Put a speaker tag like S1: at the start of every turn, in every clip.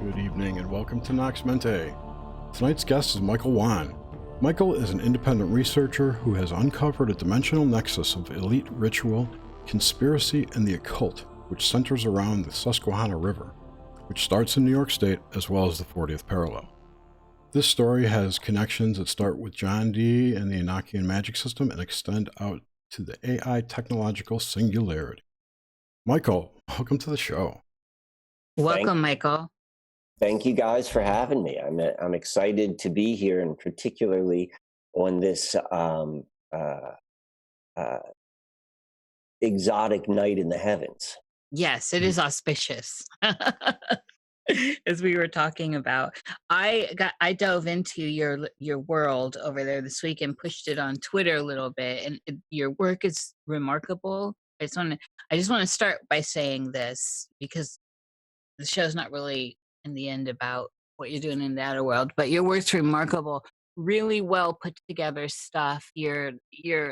S1: Good evening and welcome to Nox Mente. Tonight's guest is Michael Wann. Michael is an independent researcher who has uncovered a dimensional nexus of elite ritual, conspiracy, and the occult, which centers around the Susquehanna River, which starts in New York State as well as the 40th parallel. This story has connections that start with John Dee and the Enochian magic system and extend out to the AI technological singularity. Michael, welcome to the show.
S2: Welcome, Michael.
S3: Thank you guys for having me. I'm excited to be here, and particularly on this exotic night in the heavens.
S2: Yes, it is auspicious. As we were talking about, I dove into your world over there this week and pushed it on Twitter a little bit, and your work is remarkable. I just want to start by saying this because the show's not really in the end about what you're doing in the outer world, but your work's remarkable. Really well put together stuff. You're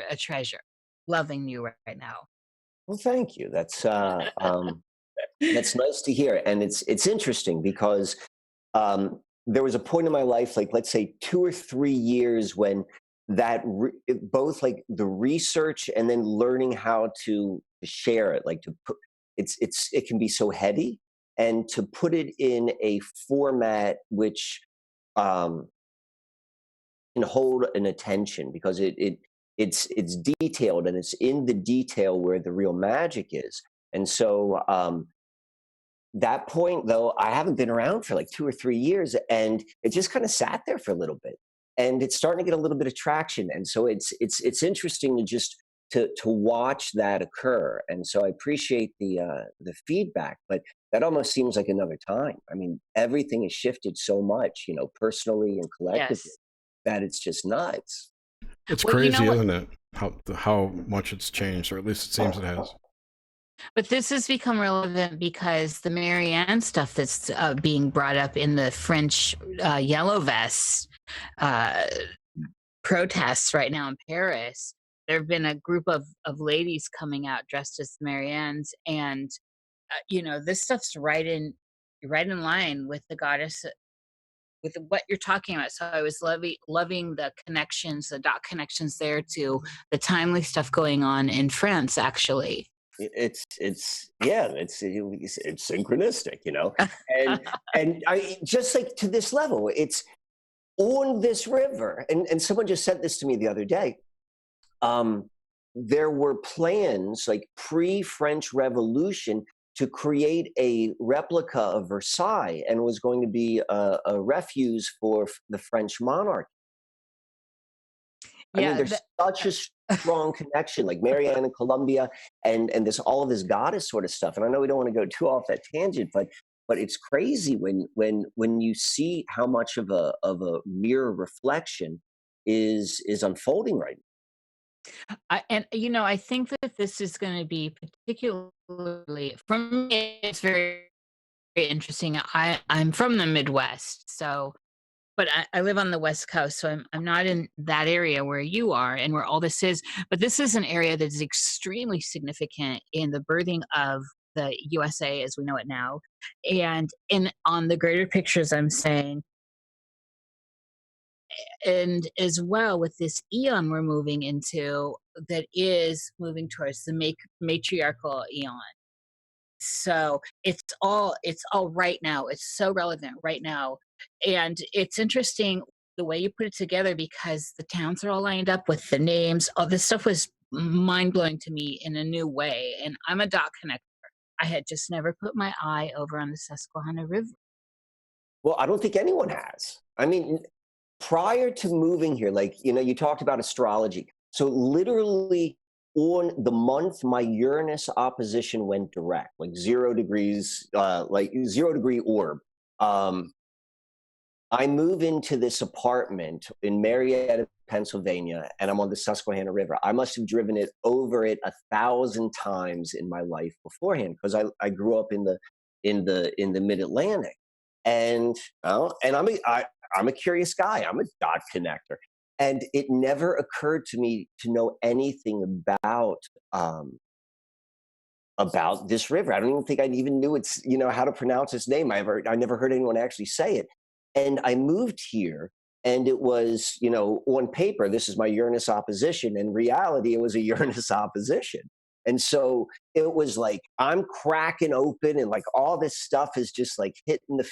S2: a treasure. Loving you right now.
S3: Well, thank you. That's nice to hear, and it's interesting because there was a point in my life, like let's say 2 or 3 years, when both like the research and then learning how to share it, like to put it can be so heady, and to put it in a format which can hold an attention, because it's detailed, and it's in the detail where the real magic is. And so that point, though, I haven't been around for like 2 or 3 years, and it just kind of sat there for a little bit, and it's starting to get a little bit of traction. And so it's interesting to just to watch that occur. And so I appreciate the feedback, but that almost seems like another time. I mean, everything has shifted so much, personally and collectively,
S2: Yes.
S3: that it's just nuts.
S1: It's
S2: Well,
S1: crazy, isn't it? How much it's changed, or at least it seems it has.
S2: But this has become relevant because the Marianne stuff that's being brought up in the French yellow vests protests right now in Paris. There have been a group of ladies coming out dressed as Mariannes, and this stuff's right in line with the goddess, with what you're talking about. So I was loving the connections, the dot connections there to the timely stuff going on in France, actually.
S3: It's synchronistic, and I just like to this level. It's on this river, and someone just sent this to me the other day. There were plans, like pre-French Revolution, to create a replica of Versailles, and was going to be a refuge for the French monarch. I mean, there's such a strong connection, like Marianne and Columbia, and this all of this goddess sort of stuff. And I know we don't want to go too off that tangent, but it's crazy when you see how much of a mirror reflection is unfolding right now.
S2: I think that this is going to be particularly, for me, it's very, very interesting. I'm from the Midwest, so, but I live on the West Coast, so I'm not in that area where you are and where all this is. But this is an area that is extremely significant in the birthing of the USA as we know it now, and on the greater pictures, I'm saying. And as well with this eon we're moving into, that is moving towards the matriarchal eon. So it's all right now. It's so relevant right now. And it's interesting the way you put it together, because the towns are all lined up with the names. All this stuff was mind-blowing to me in a new way. And I'm a dot connector. I had just never put my eye over on the Susquehanna River.
S3: Well, I don't think anyone has. I mean, prior to moving here, like, you talked about astrology. So literally on the month my Uranus opposition went direct, like 0 degrees, like 0 degree orb. I move into this apartment in Marietta, Pennsylvania, and I'm on the Susquehanna River. I must have driven over it 1,000 times in my life beforehand, because I grew up in the Mid-Atlantic. And I'm a curious guy. I'm a dot connector, and it never occurred to me to know anything about about this river. I don't even think I even knew it's, how to pronounce its name. I never heard anyone actually say it. And I moved here, and it was, on paper, this is my Uranus opposition. In reality, it was a Uranus opposition. And so it was like, I'm cracking open, and like all this stuff is just like hitting the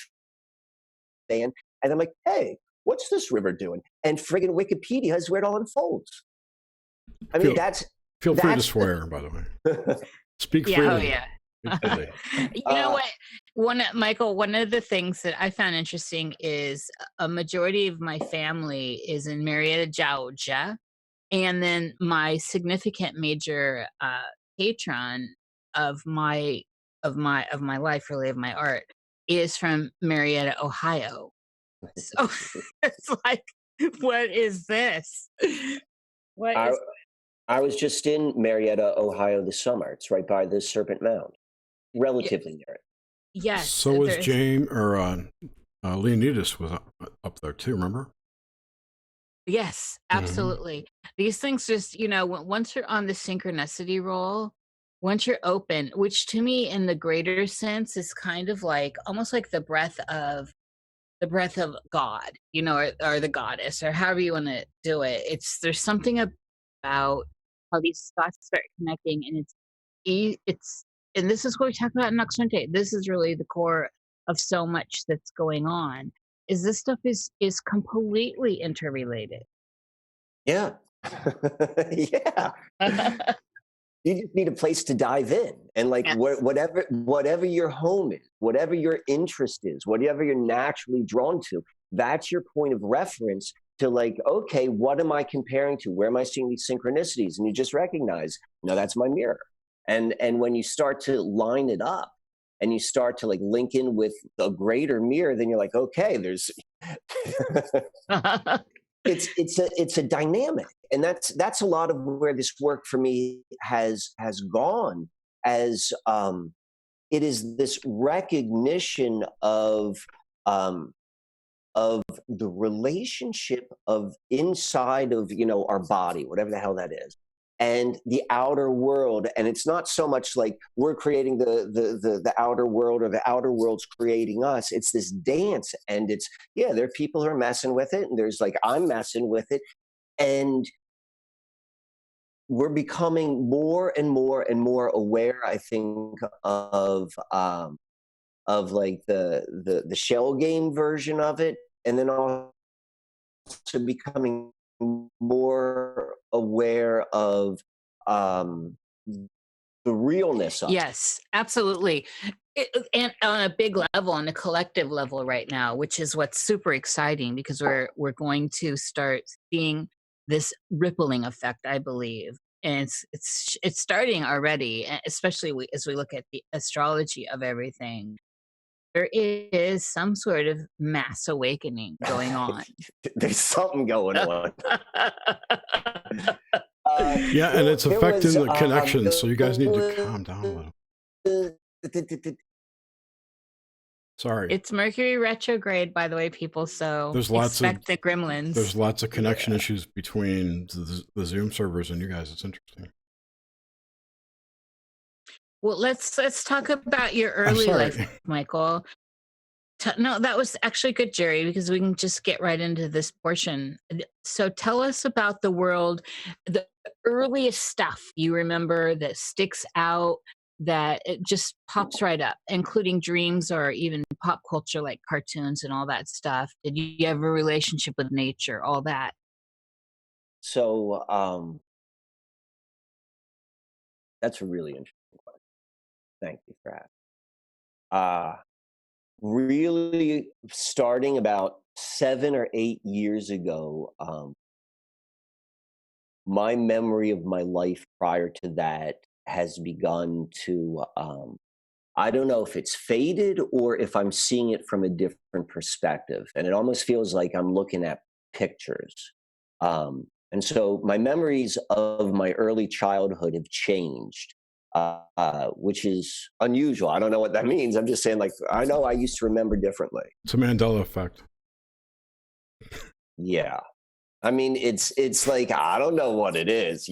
S3: fan. And I'm like, hey, what's this river doing? And friggin' Wikipedia is where it all unfolds. I mean,
S1: feel free to swear, by the way. Speak freely.
S2: Oh yeah. You know what, Michael, one of the things that I found interesting is a majority of my family is in Marietta, Georgia, and then my significant major patron of my life, really, of my art, is from Marietta, Ohio. So it's like, what is this?
S3: I was just in Marietta, Ohio this summer. It's right by the Serpent Mound, relatively near it.
S2: Yes.
S1: So was James, or Leonidas was up there too, remember?
S2: Yes, absolutely. These things just, once you're on the synchronicity roll, once you're open, which to me in the greater sense is kind of like, almost like the breath of God, or the goddess, or however you want to do it. There's something about how these thoughts start connecting, and and this is what we talk about in Nox Mente. This is really the core of so much that's going on. Is this stuff is completely interrelated.
S3: Yeah. Yeah. You just need a place to dive in, and like,
S2: Yes.
S3: whatever your home is, whatever your interest is, whatever you're naturally drawn to, that's your point of reference to, like, okay, what am I comparing to? Where am I seeing these synchronicities? And you just recognize, no, that's my mirror. And when you start to line it up, and you start to like link in with a greater mirror, then you're like, okay, there's it's a dynamic. And that's a lot of where this work for me has gone, as it is this recognition of the relationship of inside of, our body, whatever the hell that is, and the outer world. And it's not so much like we're creating the outer world, or the outer world's creating us. It's this dance, and there are people who are messing with it, and there's like, I'm messing with it, and we're becoming more and more and more aware, I think, of like the shell game version of it, and then also becoming more aware of the realness of it.
S2: Yes, absolutely. And on a big level, on a collective level right now, which is what's super exciting, because we're going to start seeing this rippling effect, I believe. And it's starting already, especially as we look at the astrology of everything. There is some sort of mass awakening going on.
S3: There's something going on.
S1: Yeah, and it's affecting the connection, so you guys need to calm down a little. Sorry.
S2: It's Mercury retrograde, by the way, people, so expect the gremlins.
S1: There's lots of connection issues between the Zoom servers and you guys. It's interesting.
S2: Well, let's talk about your early life, Michael. No, that was actually good, Jerry, because we can just get right into this portion. So tell us about the world, the earliest stuff you remember that sticks out, that it just pops right up, including dreams or even pop culture like cartoons and all that stuff. Did you have a relationship with nature, all that?
S3: So that's a really interesting question. Thank you for asking. Really, starting about 7 or 8 years ago, my memory of my life prior to that has begun to, I don't know if it's faded or if I'm seeing it from a different perspective. And it almost feels like I'm looking at pictures. And so my memories of my early childhood have changed. Which is unusual. I don't know what that means. I'm just saying, like, I know I used to remember differently.
S1: It's a Mandela effect.
S3: Yeah. I mean, it's like, I don't know what it is,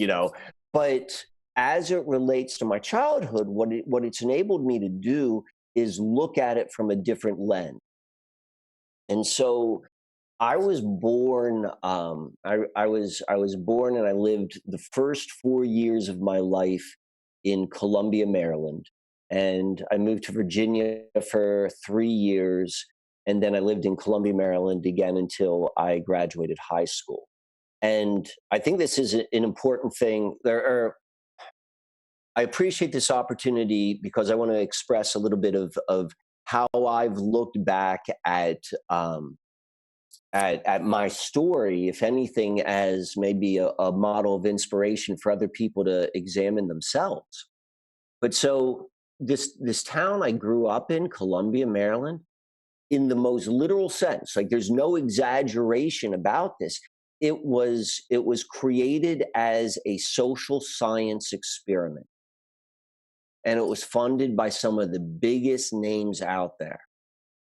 S3: but as it relates to my childhood, what it's enabled me to do is look at it from a different lens. And so I was born. I was born, and I lived the first 4 years of my life in Columbia, Maryland, and I moved to Virginia for 3 years, and then I lived in Columbia, Maryland again until I graduated high school. And I think this is an important thing. I appreciate this opportunity because I want to express a little bit of how I've looked back at my story, if anything, as maybe a model of inspiration for other people to examine themselves. But so this town I grew up in, Columbia, Maryland, in the most literal sense, like there's no exaggeration about this. It was created as a social science experiment, and it was funded by some of the biggest names out there.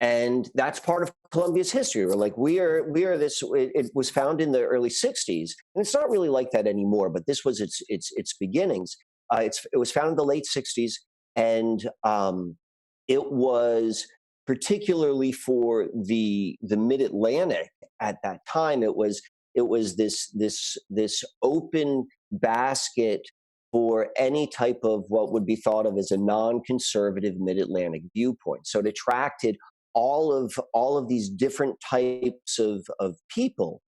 S3: And that's part of Columbia's history. We're like, we are this. It was founded in the early '60s, and it's not really like that anymore. But this was its beginnings. It was founded in the late '60s, and it was particularly for the Mid Atlantic at that time. It was this open basket for any type of what would be thought of as a non-conservative Mid-Atlantic viewpoint. So it attracted all of these different types of people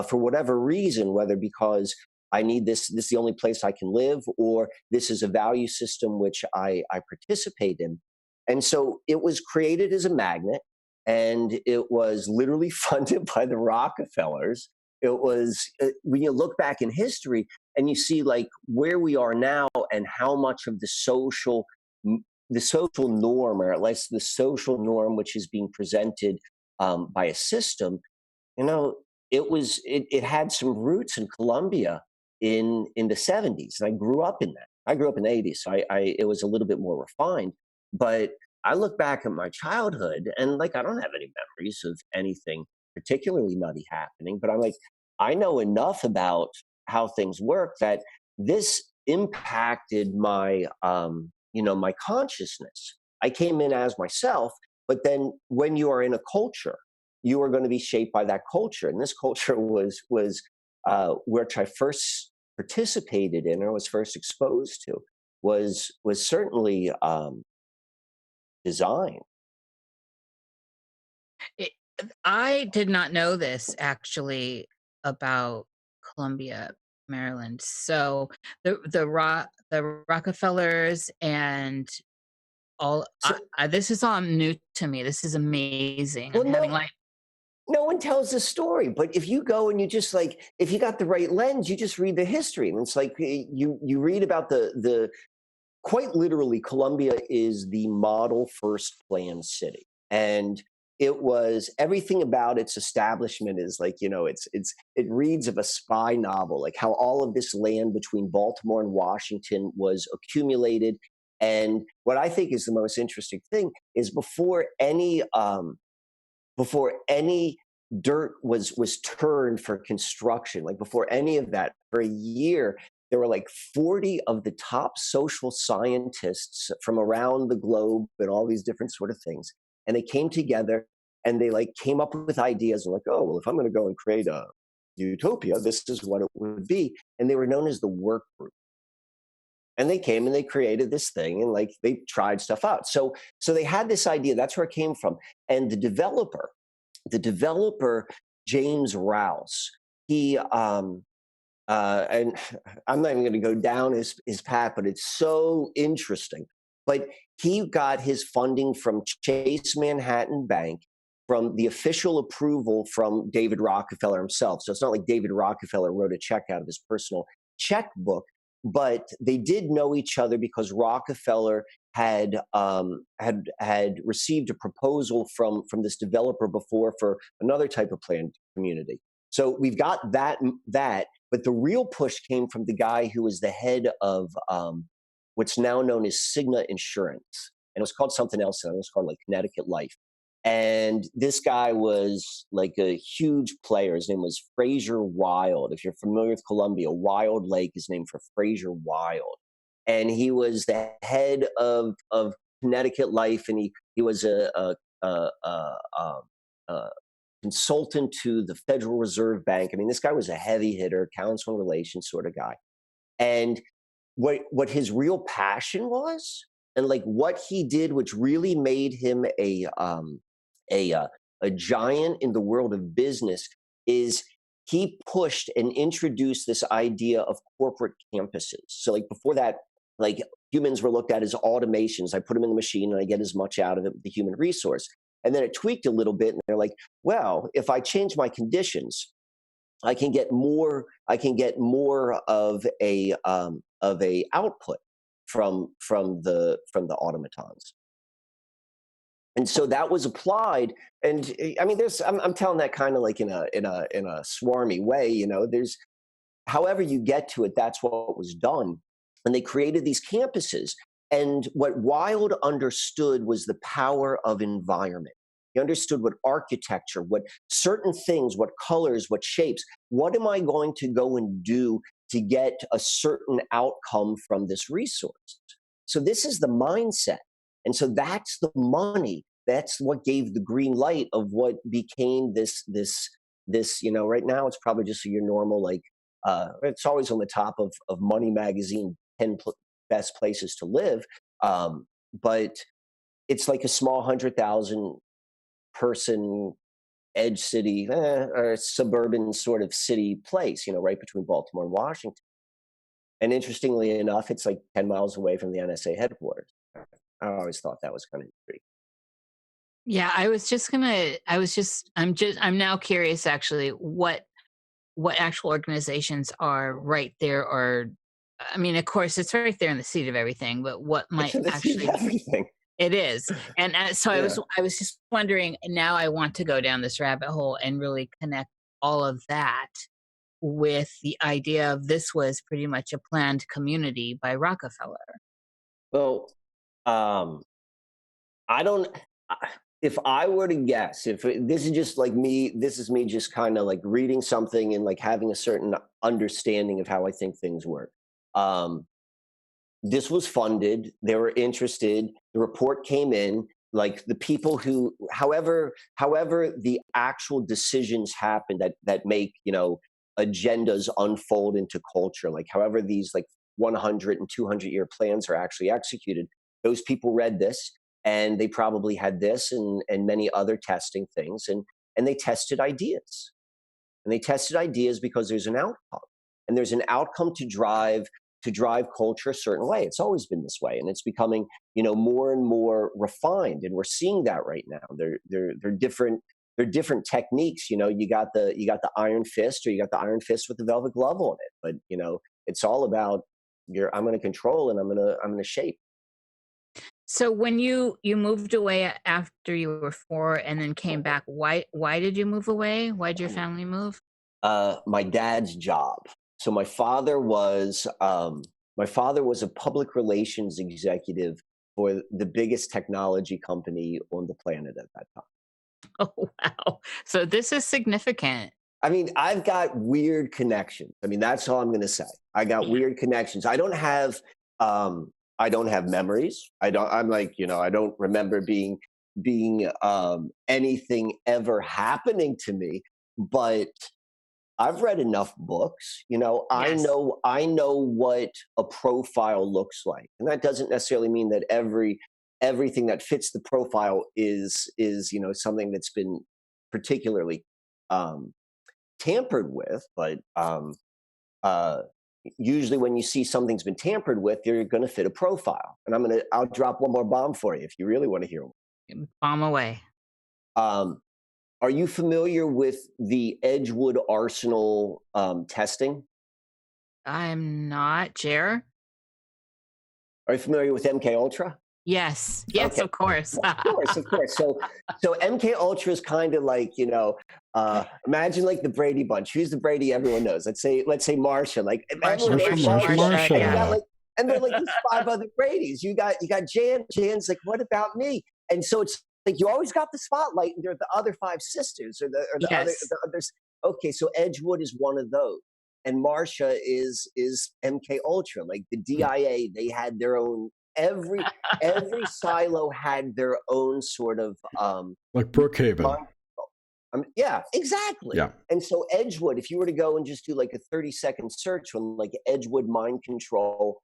S3: for whatever reason, whether because I need this is the only place I can live, or this is a value system which I participate in. And so it was created as a magnet, and it was literally funded by the Rockefellers. It was when you look back in history and you see like where we are now and how much of the social norm, or at least the social norm which is being presented by a system, you know, it had some roots in Colombia in the '70s, and I grew up in that. I grew up in the '80s, so I it was a little bit more refined. But I look back at my childhood, and like I don't have any memories of anything particularly nutty happening. But I'm like, I know enough about how things work that this impacted my consciousness. I came in as myself, but then when you are in a culture, you are going to be shaped by that culture. And this culture was which I first participated in or was first exposed to was certainly design.
S2: It, I did not know this actually about Columbia, Maryland. So the Rockefellers and all
S3: So,
S2: this is all new to me. This is amazing.
S3: well,
S2: I'm having
S3: no,
S2: like
S3: no one tells the story, but if you go and you just like, if you got the right lens, you just read the history, and it's like you read about the quite literally, Columbia is the model first planned city. And it was everything about its establishment is like, it reads of a spy novel, like how all of this land between Baltimore and Washington was accumulated. And what I think is the most interesting thing is before any dirt was turned for construction, like before any of that, for a year, there were like 40 of the top social scientists from around the globe and all these different sort of things. And they came together and they like came up with ideas and like, oh, well, if I'm going to go and create a utopia, this is what it would be. And they were known as the work group. And they came and they created this thing and like they tried stuff out. So they had this idea. That's where it came from. And the developer, James Rouse, he and I'm not even going to go down his path, but it's so interesting. But he got his funding from Chase Manhattan Bank, from the official approval from David Rockefeller himself. So it's not like David Rockefeller wrote a check out of his personal checkbook, but they did know each other because Rockefeller had received a proposal from this developer before for another type of planned community. So we've got that, but the real push came from the guy who was the head of what's now known as Cigna Insurance, and it was called something else. And it was called like Connecticut Life. And this guy was like a huge player. His name was Fraser Wild. If you're familiar with Columbia, Wild Lake is named for Fraser Wild. and he was the head of Connecticut Life, and he was a consultant to the Federal Reserve Bank. I mean, this guy was a heavy hitter, council relations sort of guy. And what his real passion was, and like what he did, which really made him a giant in the world of business, is he pushed and introduced this idea of corporate campuses. So like before that, like humans were looked at as automations. I put them in the machine and I get as much out of it with the human resource. And then it tweaked a little bit, and they're like, well, if I change my conditions, I can get more of a output from the automatons. And so that was applied. And I mean, I'm telling that kind of like in a swarmy way, you know, however you get to it, that's what was done. And they created these campuses. And what Wilde understood was the power of environment. He understood what architecture, what certain things, what colors, what shapes, what am I going to go and do to get a certain outcome from this resource? So this is the mindset. And so that's the money. That's what gave the green light of what became this, you know, right now it's probably just your normal, like, it's always on the top of Money Magazine, 10 best places to live. But it's like a small 100,000 person edge city or suburban sort of city place, you know, right between Baltimore and Washington. And interestingly enough, it's like 10 miles away from the NSA headquarters. I always thought that was kind of intriguing.
S2: Yeah, I'm now curious actually what actual organizations are right there, or I mean, of course it's right there in the seat of everything, but what might actually
S3: everything.
S2: It is. And so
S3: Yeah.
S2: I was just wondering, and now I want to go down this rabbit hole and really connect all of that with the idea of this was pretty much a planned community by Rockefeller.
S3: Well, I don't, if I were to guess, if this is just like me, this is me just kind of like reading something and like having a certain understanding of how I think things work. This was funded. They were interested. The report came in. Like the people who, however the actual decisions happen that make, you know, agendas unfold into culture, like however these like 100 and 200 year plans are actually executed, those people read this and they probably had this and many other testing things, and they tested ideas. And they tested ideas because there's an outcome, and there's an outcome to drive culture a certain way. It's always been this way, and it's becoming, you know, more and more refined, and we're seeing that right now. They're different techniques. You know, you got the iron fist, or you got the iron fist with the velvet glove on it. But you know, it's all about I'm going to control and I'm going to shape.
S2: So when you moved away after you were 4 and then came back, why did you move away? Why did your family move?
S3: My dad's job. So my father was a public relations executive for the biggest technology company on the planet at that time.
S2: Oh, wow. So this is significant.
S3: I mean, I've got weird connections. I mean, that's all I'm going to say. I got weird connections. I don't have memories. I'm like, you know, I don't remember being anything ever happening to me, but I've read enough books, you know,
S2: Yes.
S3: I know what a profile looks like. And that doesn't necessarily mean that everything that fits the profile is, you know, something that's been particularly tampered with. But usually when you see something's been tampered with, you're going to fit a profile. And I'll drop one more bomb for you if you really want to hear one.
S2: Bomb away.
S3: Are you familiar with the Edgewood Arsenal testing?
S2: I'm not, Jer.
S3: Are you familiar with MK Ultra?
S2: Yes,
S3: Okay.
S2: of course.
S3: Of course. So MK Ultra is kind of like, you know, imagine like the Brady Bunch. Who's the Brady everyone knows? Let's say Marsha. Like
S1: Marsha.
S3: Yeah. And they're like these 5 other Bradys. You got Jan. Jan's like, what about me? And so it's like you always got the spotlight, and there are the other 5 sisters or the
S2: Yes.
S3: others. Okay, so Edgewood is one of those. and Marcia is MK Ultra. Like the DIA, they had their own. Every silo had their own sort of
S1: like Brookhaven.
S3: yeah, exactly.
S1: Yeah.
S3: And so Edgewood, if you were to go and just do like a 30-second search on like Edgewood mind control,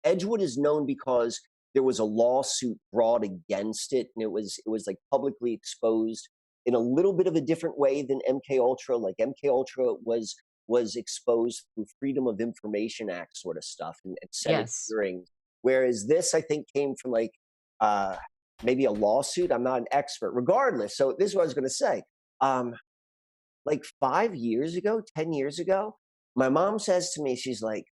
S3: Edgewood is known because there was a lawsuit brought against it, and it was like publicly exposed in a little bit of a different way than MK Ultra. Like MK Ultra was exposed through Freedom of Information Act sort of stuff and Senate hearings, whereas this I think came from like maybe a lawsuit. I'm not an expert. Regardless, so this is what I was going to say. Like 5 years ago, 10 years ago, my mom says to me, she's like,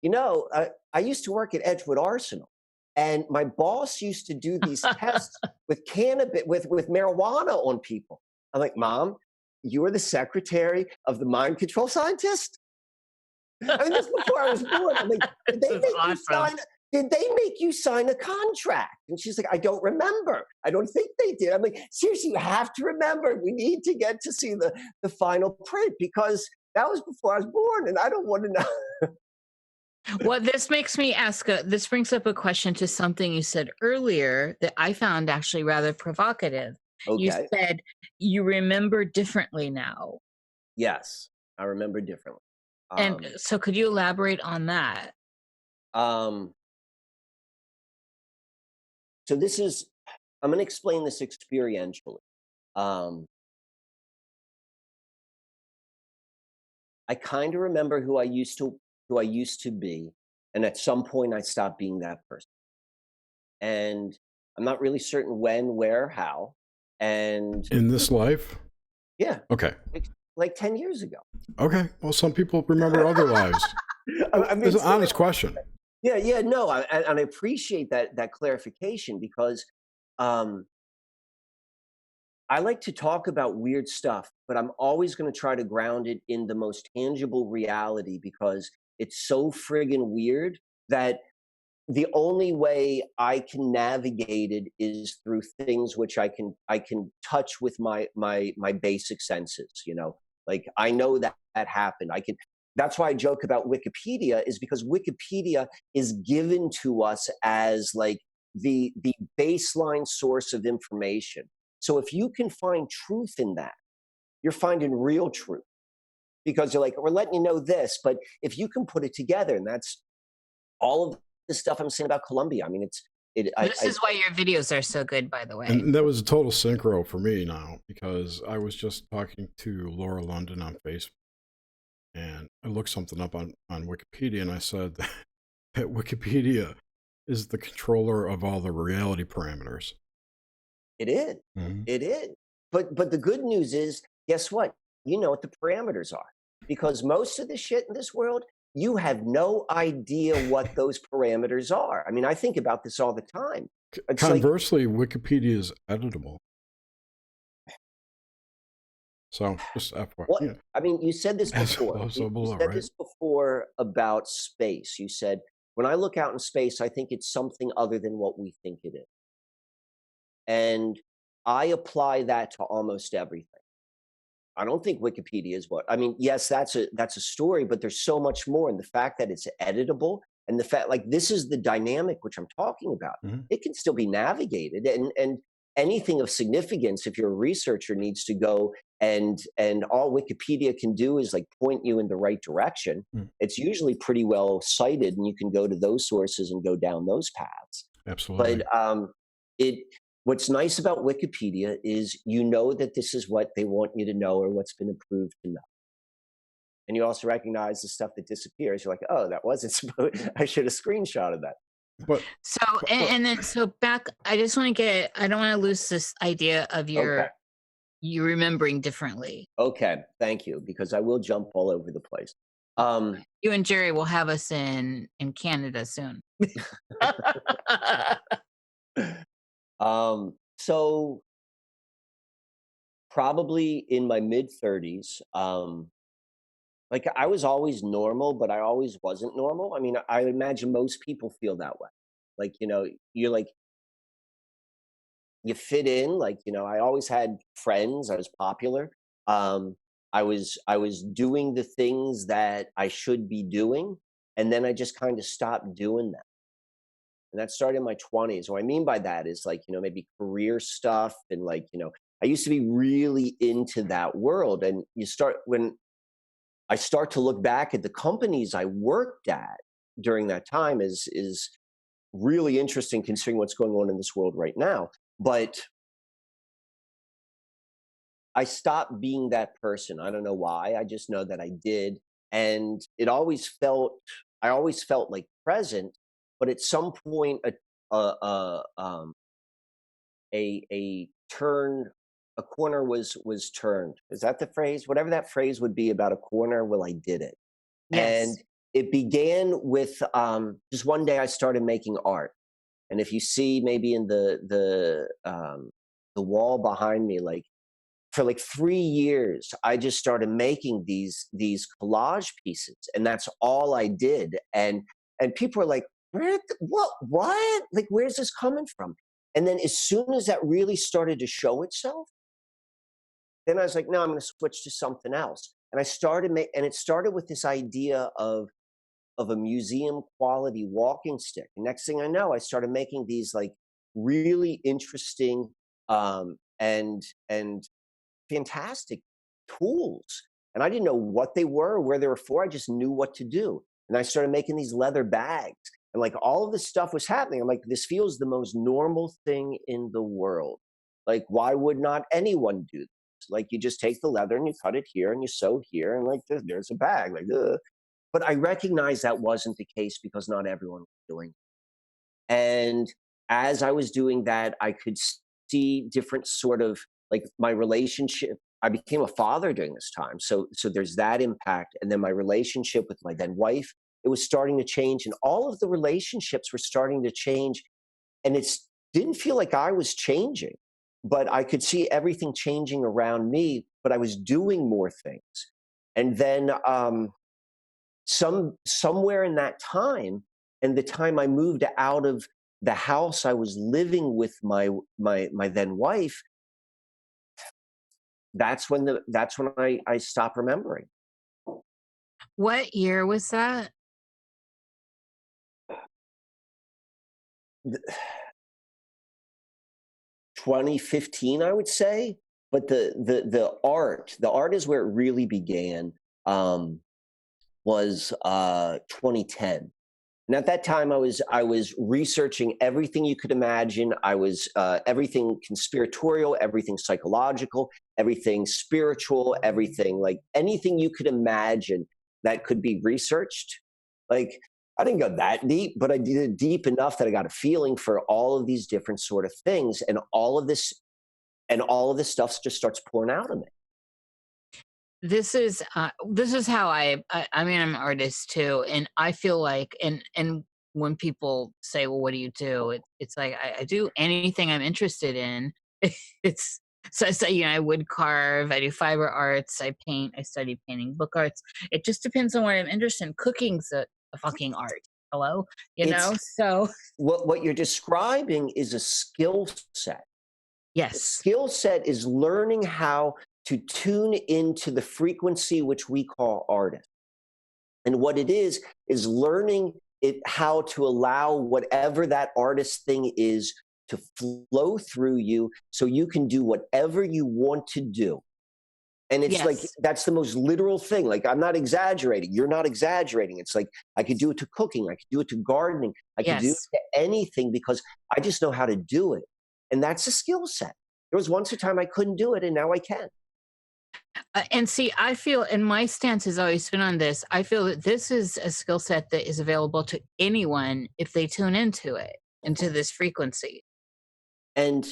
S3: you know, I used to work at Edgewood Arsenal, and my boss used to do these tests with cannabis, with marijuana on people. I'm like, Mom, you were the secretary of the mind control scientist? I mean, this is before I was born. I'm like, did they make you sign a contract? And she's like, I don't remember. I don't think they did. I'm like, seriously, you have to remember. We need to get to see the final print, because that was before I was born, and I don't want to know.
S2: Well, this makes me ask, this brings up a question to something you said earlier that I found actually rather provocative.
S3: Okay.
S2: You said you remember differently now.
S3: Yes, I remember differently.
S2: And so could you elaborate on that?
S3: So this is, I'm going to explain this experientially. I kind of remember who I used to be, and at some point I stopped being that person. And I'm not really certain when, where, how. And
S1: in this life?
S3: Yeah.
S1: Okay.
S3: Like 10 years ago.
S1: Okay. Well, some people remember other lives. I mean, it's an honest question.
S3: Yeah, no, and I appreciate that clarification, because I like to talk about weird stuff, but I'm always going to try to ground it in the most tangible reality, because it's so friggin' weird that the only way I can navigate it is through things which I can touch with my basic senses. You know, like I know that happened. That's why I joke about Wikipedia, is because Wikipedia is given to us as like the baseline source of information. So if you can find truth in that, you're finding real truth, because you're like, we're letting you know this, but if you can put it together, and that's all of the stuff I'm saying about Colombia. I mean,
S2: this is why your videos are so good, by the way.
S1: And that was a total synchro for me now, because I was just talking to Laura London on Facebook, and I looked something up on Wikipedia, and I said that Wikipedia is the controller of all the reality parameters.
S3: It is. Mm-hmm. It is. But the good news is, guess what? You know what the parameters are, because most of the shit in this world, you have no idea what those parameters are. I mean, I think about this all the time.
S1: Conversely, Wikipedia is editable. So just FYI.
S3: Well, yeah. I mean, you said this before.
S1: You said
S3: this before about space. You said, when I look out in space, I think it's something other than what we think it is. And I apply that to almost everything. I don't think Wikipedia is what, I mean, yes, that's a story, but there's so much more. And the fact that it's editable, and the fact, like, this is the dynamic which I'm talking about. Mm-hmm. It can still be navigated, and anything of significance, if you're a researcher, needs to go and all Wikipedia can do is like point you in the right direction. Mm. It's usually pretty well cited, and you can go to those sources and go down those paths.
S1: Absolutely.
S3: But what's nice about Wikipedia is you know that this is what they want you to know, or what's been approved to know. And you also recognize the stuff that disappears. You're like, oh, that wasn't supposed, I should have screenshotted that.
S1: But,
S2: so back, I just want to get, I don't want to lose this idea of you remembering differently.
S3: Okay, thank you, because I will jump all over the place.
S2: You and Jerry will have us in Canada soon.
S3: So probably in my mid-30s, like I was always normal, but I always wasn't normal. I mean, I imagine most people feel that way. Like, you know, you're like, you fit in, like, you know, I always had friends, I was popular. I was doing the things that I should be doing, and then I just kind of stopped doing that. And that started in my 20s. What I mean by that is like, you know, maybe career stuff and like, you know, I used to be really into that world. And when I start to look back at the companies I worked at during that time is really interesting considering what's going on in this world right now. But I stopped being that person. I don't know why. I just know that I did. And I always felt like present, but at some point, a turn, a corner was turned. Is that the phrase? Whatever that phrase would be about a corner, well, I did it. And
S2: Yes.
S3: it began with just one day I started making art. And if you see maybe in the wall behind me, like for like 3 years, I just started making these collage pieces, and that's all I did. And people are like, what? Like, where's this coming from? And then as soon as that really started to show itself, then I was like, no, I'm going to switch to something else. And I started and it started with this idea of a museum quality walking stick. And next thing I know, I started making these like really interesting and fantastic tools. And I didn't know what they were, where they were for. I just knew what to do. And I started making these leather bags. And like all of this stuff was happening. I'm like, this feels the most normal thing in the world. Like, why would not anyone do this? Like, you just take the leather and you cut it here and you sew here, and like there's a bag. Like, ugh. But I recognized that wasn't the case because not everyone was doing it. And as I was doing that, I could see different sort of like my relationship. I became a father during this time. So there's that impact. And then my relationship with my then wife, it was starting to change. And all of the relationships were starting to change. And it didn't feel like I was changing, but I could see everything changing around me, but I was doing more things. And then somewhere in that time, and the time I moved out of the house I was living with my then wife, that's when I stopped remembering.
S2: What year was that?
S3: 2015, I would say. But the art is where it really began. Was 2010. And at that time, I was researching everything you could imagine. I was everything conspiratorial, everything psychological, everything spiritual, everything like anything you could imagine that could be researched. Like, I didn't go that deep, but I did it deep enough that I got a feeling for all of these different sort of things, and all of this stuff just starts pouring out of me.
S2: This is how I mean, I'm an artist too, and I feel like and when people say, well, what do you do, it's like I do anything I'm interested in. It's so you know, I would carve, I do fiber arts, I paint, I study painting, book arts. It just depends on what I'm interested in. Cooking's a fucking art. Hello, you know.
S3: It's
S2: So
S3: what you're describing is a skill set. The
S2: yes,
S3: skill set is learning how to tune into the frequency which we call artist. And what it is learning how to allow whatever that artist thing is to flow through you so you can do whatever you want to do. And it's like,
S2: yes,
S3: that's the most literal thing. Like, I'm not exaggerating. You're not exaggerating. It's like, I could do it to cooking. I could do it to gardening. I could do it
S2: yes.
S3: to anything because I just know how to do it. And that's a skill set. There was once a time I couldn't do it, and now I can.
S2: And see, I feel, and my stance has always been on this, I feel that this is a skill set that is available to anyone if they tune into it, into this frequency.
S3: And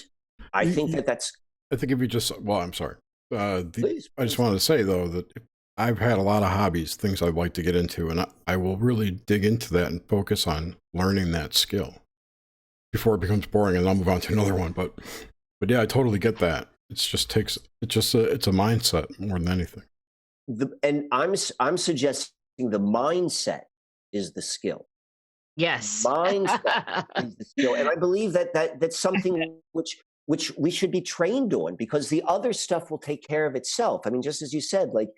S3: I think
S1: You-
S3: that's.
S1: I think if you just, well, I'm sorry.
S3: Please.
S1: I just wanted to say, though, that I've had a lot of hobbies, things I'd like to get into, and I will really dig into that and focus on learning that skill before it becomes boring, and I'll move on to another one. But yeah, I totally get that. It's a mindset more than anything.
S3: And I'm suggesting the mindset is the skill.
S2: Yes.
S3: Mindset is the skill, and I believe that's something which which we should be trained on, because the other stuff will take care of itself. I mean, just as you said, like,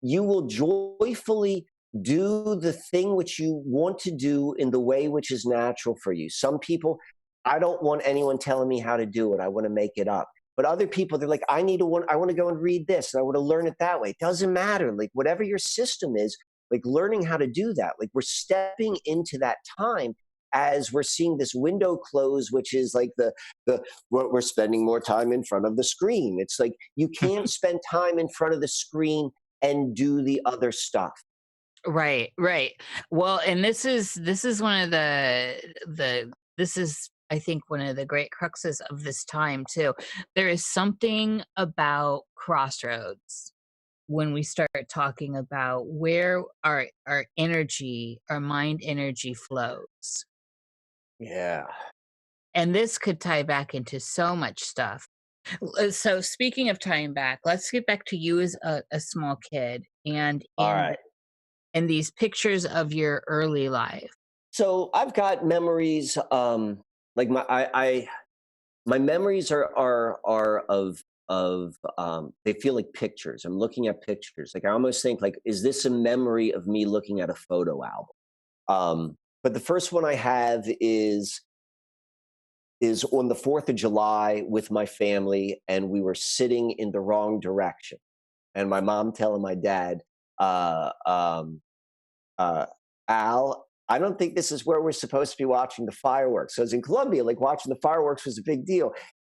S3: you will joyfully do the thing which you want to do in the way which is natural for you. Some people, I don't want anyone telling me how to do it. I want to make it up. But other people, they're like, I want to go and read this, and I want to learn it that way. It doesn't matter. Like, whatever your system is, like, learning how to do that. Like, we're stepping into that time as we're seeing this window close, which is like we're spending more time in front of the screen. It's like, you can't spend time in front of the screen and do the other stuff.
S2: Right, right. Well, and this is one of this is, I think, one of the great cruxes of this time too. There is something about crossroads when we start talking about where our energy, our mind energy flows.
S3: Yeah.
S2: And this could tie back into so much stuff. So speaking of tying back, let's get back to you as a small kid and
S3: All right.
S2: and these pictures of your early life.
S3: So I've got memories. Like my memories are of they feel like pictures. I'm looking at pictures. Like, I almost think, like, is this a memory of me looking at a photo album? But the first one I have is on the 4th of July with my family, and we were sitting in the wrong direction, and my mom telling my dad, Al, I don't think this is where we're supposed to be watching the fireworks. So I was in Colombia, like, watching the fireworks was a big deal.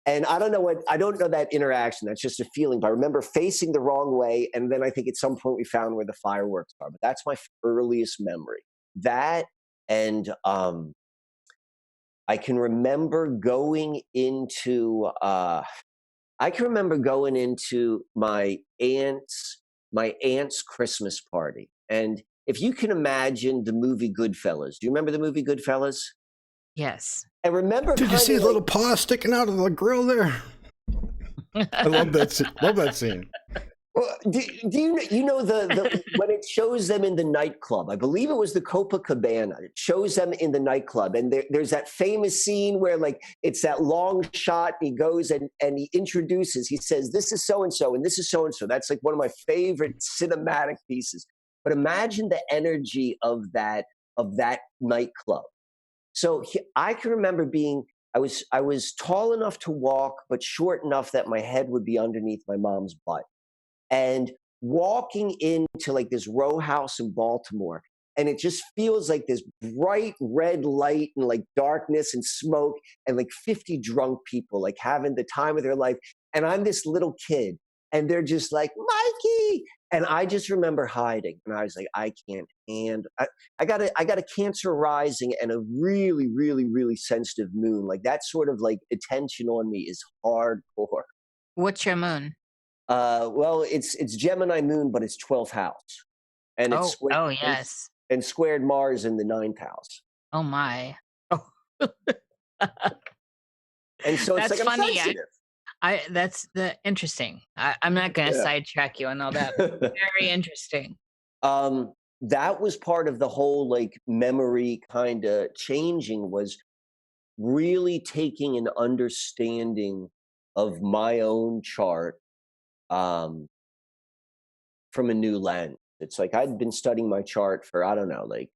S3: And I don't know that interaction. That's just a feeling. But I remember facing the wrong way. And then I think at some point we found where the fireworks are. But that's my earliest memory. That, and I can remember going into my aunt's Christmas party. And if you can imagine the movie Goodfellas, do you remember the movie Goodfellas?
S2: Yes.
S3: I remember.
S1: Did you see a little paw sticking out of the grill there? I love that. Love that scene.
S3: Well, do you know the when it shows them in the nightclub? I believe it was the Copacabana. It shows them in the nightclub, and there's that famous scene where, like, it's that long shot. And he goes and he introduces. He says, "This is so and so, and this is so and so." That's like one of my favorite cinematic pieces. But imagine the energy of that nightclub. So I can remember I was tall enough to walk, but short enough that my head would be underneath my mom's butt, and walking into, like, this row house in Baltimore, and it just feels like this bright red light and, like, darkness and smoke, and, like, 50 drunk people, like, having the time of their life, and I'm this little kid, and they're just like, Mikey, and I just remember hiding, and I was like, I can't handle. I got a Cancer rising and a really, really, really sensitive moon. Like, that sort of, like, attention on me is hardcore.
S2: What's your moon?
S3: Well, it's Gemini moon, but it's 12th house, and it's
S2: yes,
S3: and squared Mars in the 9th house.
S2: Oh my. Oh.
S3: And so it's
S2: That's
S3: like, I'm
S2: funny.
S3: sensitive.
S2: That's interesting. I'm not going to sidetrack you on all that. Very interesting.
S3: That was part of the whole, like, memory kind of changing, was really taking an understanding of my own chart from a new lens. It's like, I'd been studying my chart for, I don't know, like,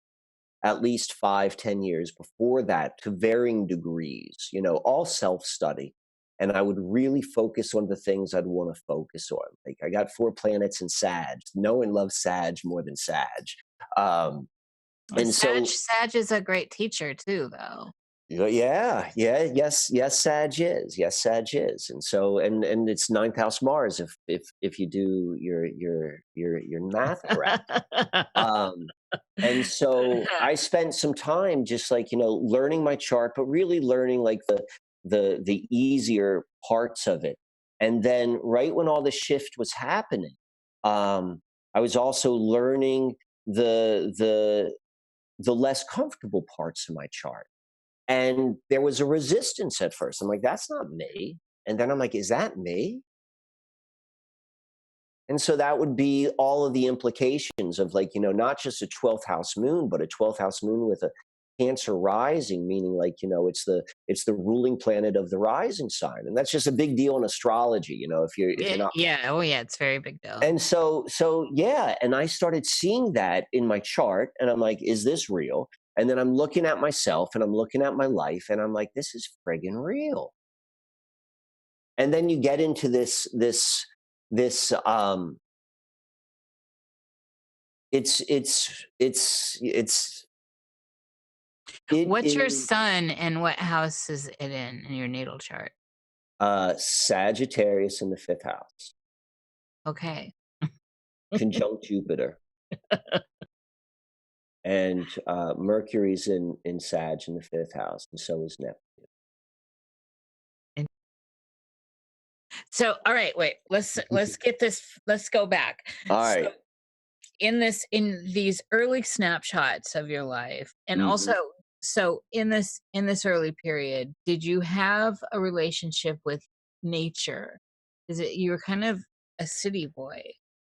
S3: at least 5-10 years before that, to varying degrees, all self-study. And I would really focus on the things I'd want to focus on. Like, I got 4 planets in Sag. No one loves Sag more than Sag. And
S2: Sag is a great teacher too, though.
S3: Yes, Sag is. Yes, Sag is. And so, and it's 9th house Mars, if you do your math correct. And so I spent some time just, like, learning my chart, but really learning, like, the easier parts of it. And then right when all the shift was happening, I was also learning the less comfortable parts of my chart. And there was a resistance at first. I'm like, that's not me. And then I'm like, is that me? And so that would be all of the implications of, like, not just a 12th house moon, but a 12th house moon with Cancer rising, meaning like, you know, it's the ruling planet of the rising sign. And that's just a big deal in astrology, you know, if you're not.
S2: Yeah. Oh, yeah. It's very big deal.
S3: And so yeah, and I started seeing that in my chart, and I'm like, is this real? And then I'm looking at myself and I'm looking at my life, and I'm like, this is friggin' real. And then you get into this
S2: What's your
S3: is
S2: sun and what house is it in your natal chart?
S3: Sagittarius in the 5th house,
S2: Okay.
S3: conjunct Jupiter, and Mercury's in Sag in the 5th house, and so is Neptune.
S2: So, all right, wait. Let's get this. Let's go back.
S3: All
S2: So,
S3: right.
S2: in these early snapshots of your life, and also, so in this early period, did you have a relationship with nature? Is it you were kind of a city boy?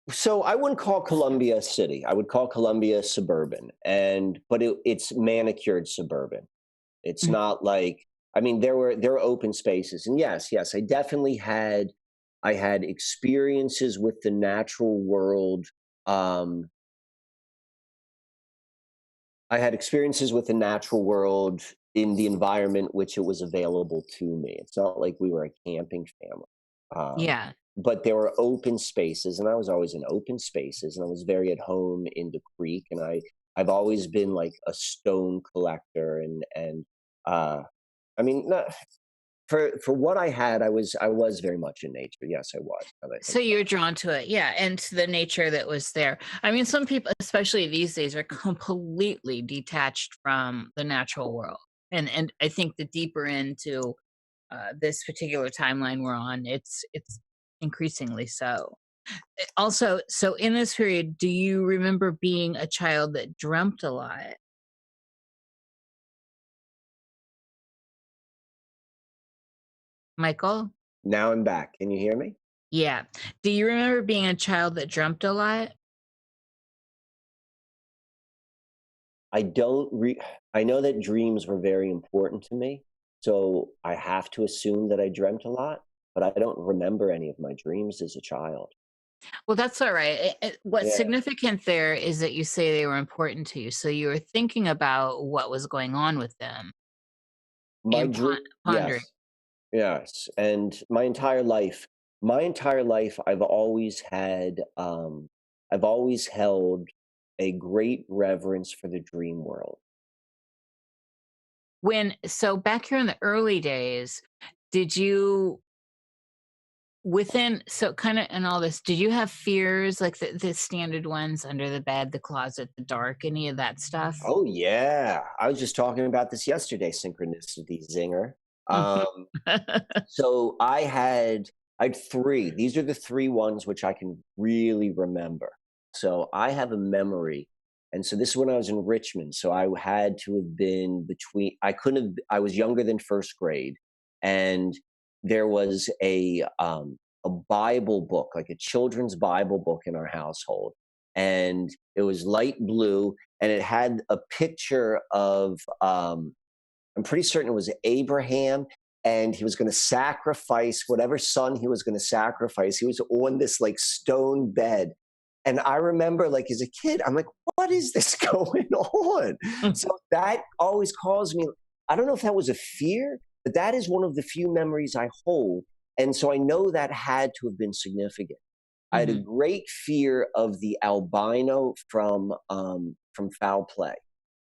S3: So I wouldn't call Columbia a city. I would call Columbia suburban, but it's manicured suburban. It's
S2: Mm.
S3: not like, I mean, there were open spaces, and yes, I definitely had experiences with the natural world. I had experiences with the natural world in the environment which it was available to me. It's not like we were a camping family.
S2: Yeah.
S3: But there were open spaces, and I was always in open spaces, and I was very at home in the creek, and I've always been like a stone collector, and I mean, not, for what I had, I was very much in nature. Yes, I was. Now that I think
S2: So you're drawn to it, yeah, and to the nature that was there. I mean, some people, especially these days, are completely detached from the natural world, and I think the deeper into this particular timeline we're on, it's increasingly so. Also, so in this period, do you remember being a child that dreamt a lot, Michael?
S3: now I'm back. Can you hear me?
S2: Yeah. Do you remember being a child that dreamt a lot?
S3: I don't I know that dreams were very important to me, so I have to assume that I dreamt a lot, but I don't remember any of my dreams as a child.
S2: Well, that's all right. What's
S3: Yeah,
S2: significant there is that you say they were important to you. So you were thinking about what was going on with them
S3: my
S2: and
S3: dream,
S2: pondering.
S3: yes, yes, and my entire life, I've always held a great reverence for the dream world.
S2: So back here in the early days, did you so kind of in all this, did you have fears like the standard ones under the bed, the closet, the dark, any of that stuff?
S3: Oh yeah, I was just talking about this yesterday. Synchronicity zinger. Um, so I had three. These are the three ones which I can really remember. So I have a memory, and so this is when I was in Richmond. So I had to have been between. I couldn't have. I was younger than first grade, and there was a Bible book, like a children's Bible book, in our household, and it was light blue, and it had a picture of. I'm pretty certain it was Abraham, and he was going to sacrifice whatever son he was going to sacrifice. He was on this like stone bed. And I remember, like, as a kid, I'm like, what is this going on? So that always caused me, I don't know if that was a fear, but that is one of the few memories I hold. And so I know that had to have been significant. I had a
S2: Mhm.
S3: great fear of the albino from Foul Play.